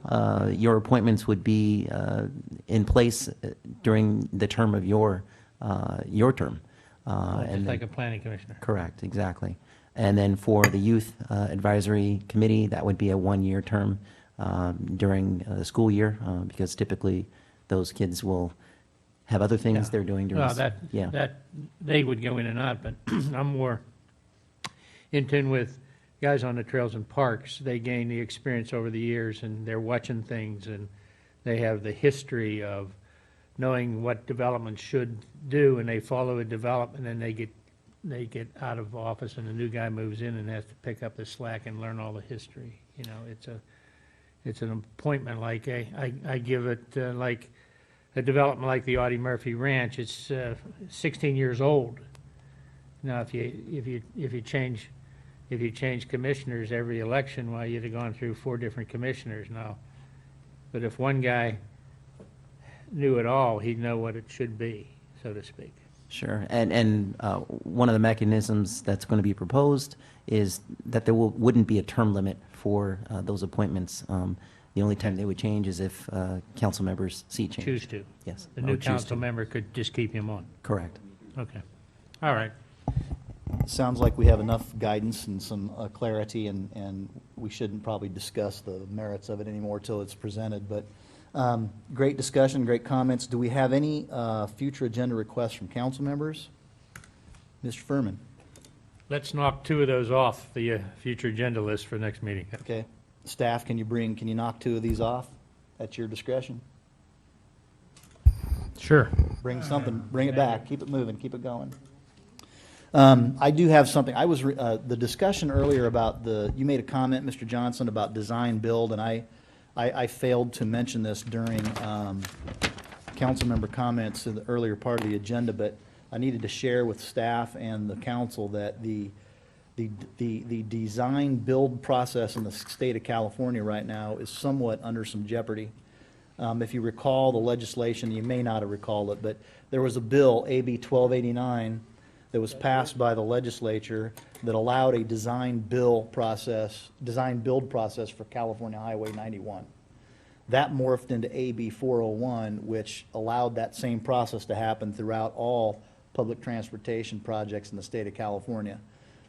your appointments would be in place during the term of your term. Just and like then- a planning commissioner? Correct, exactly. And then for the Youth Advisory Committee, that would be a one-year term during the school year, because typically those kids will have other things Yeah. they're doing during. Well, that, they would go in and out, but I'm more in tune with guys on the trails and parks. They gain the experience over the years, and they're watching things, and they have the history of knowing what development should do, and they follow a development, and then they get out of office, and a new guy moves in and has to pick up the slack and learn all the history. You know, it's an appointment like I give it like a development like the Audie Murphy Ranch. It's 16 years old. Now, if you change commissioners every election, well, you'd have gone through 4 different commissioners now. But if one guy knew it all, he'd know what it should be, so to speak. Sure, and one of the mechanisms that's going to be proposed is that there wouldn't be a term limit for those appointments. The only time they would change is if council members' seat change. Choose to. Yes. The or new choose council to. member could just keep him on. Correct. Okay. All right. Sounds like we have enough guidance and some clarity, and we shouldn't probably discuss the merits of it anymore till it's presented. But great discussion, great comments. Do we have any future agenda requests from council members? Mr. Furman? Let's knock 2 of those off the future agenda list for next meeting. Okay. Staff, can you knock 2 of these off at your discretion? Sure. Bring it back, keep it moving, keep it going. I do have something. I was, the discussion earlier about you made a comment, Mr. Johnson, about design build, and I failed to mention this during council member comments in the earlier part of the agenda, but I needed to share with staff and the council that the design build process in the state of California right now is somewhat under some jeopardy. If you recall the legislation, you may not have recalled it, but there was a bill, AB 1289, that was passed by the legislature that allowed a design build process for California Highway 91. That morphed into AB 401, which allowed that same process to happen throughout all public transportation projects in the state of California.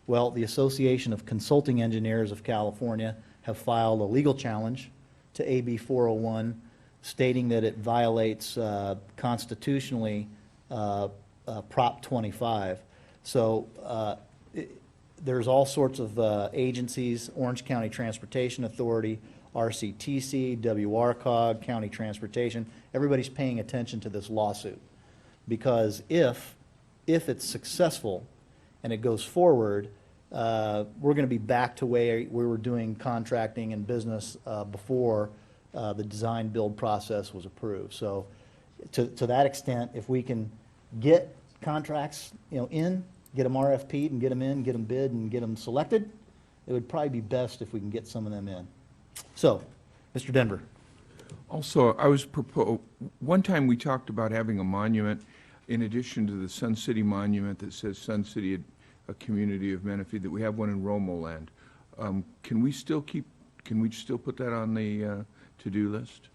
Well, the Association of Consulting Engineers of California have filed a legal challenge to AB 401, stating that it violates constitutionally Prop 25. So there's all sorts of agencies, Orange County Transportation Authority, RCTC, WRCOG, County Transportation, everybody's paying attention to this lawsuit. Because if it's successful and it goes forward, we're going to be back to where we were doing contracting and business before the design build process was approved. So to that extent, if we can get contracts, get them RFP'd and get them in, get them bid and get them selected, it would probably be best if we can get some of them in. So, Mr. Denver. Also, one time we talked about having a monument in addition to the Sun City monument that says Sun City, a community of Menifee, that we have one in Romo Land. Can we still put that on the to-do list?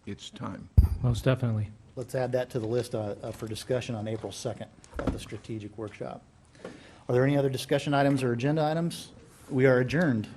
It's time. Most definitely. Let's add that to the list for discussion on April 2nd at the strategic workshop. Are there any other discussion items or agenda items? We are adjourned.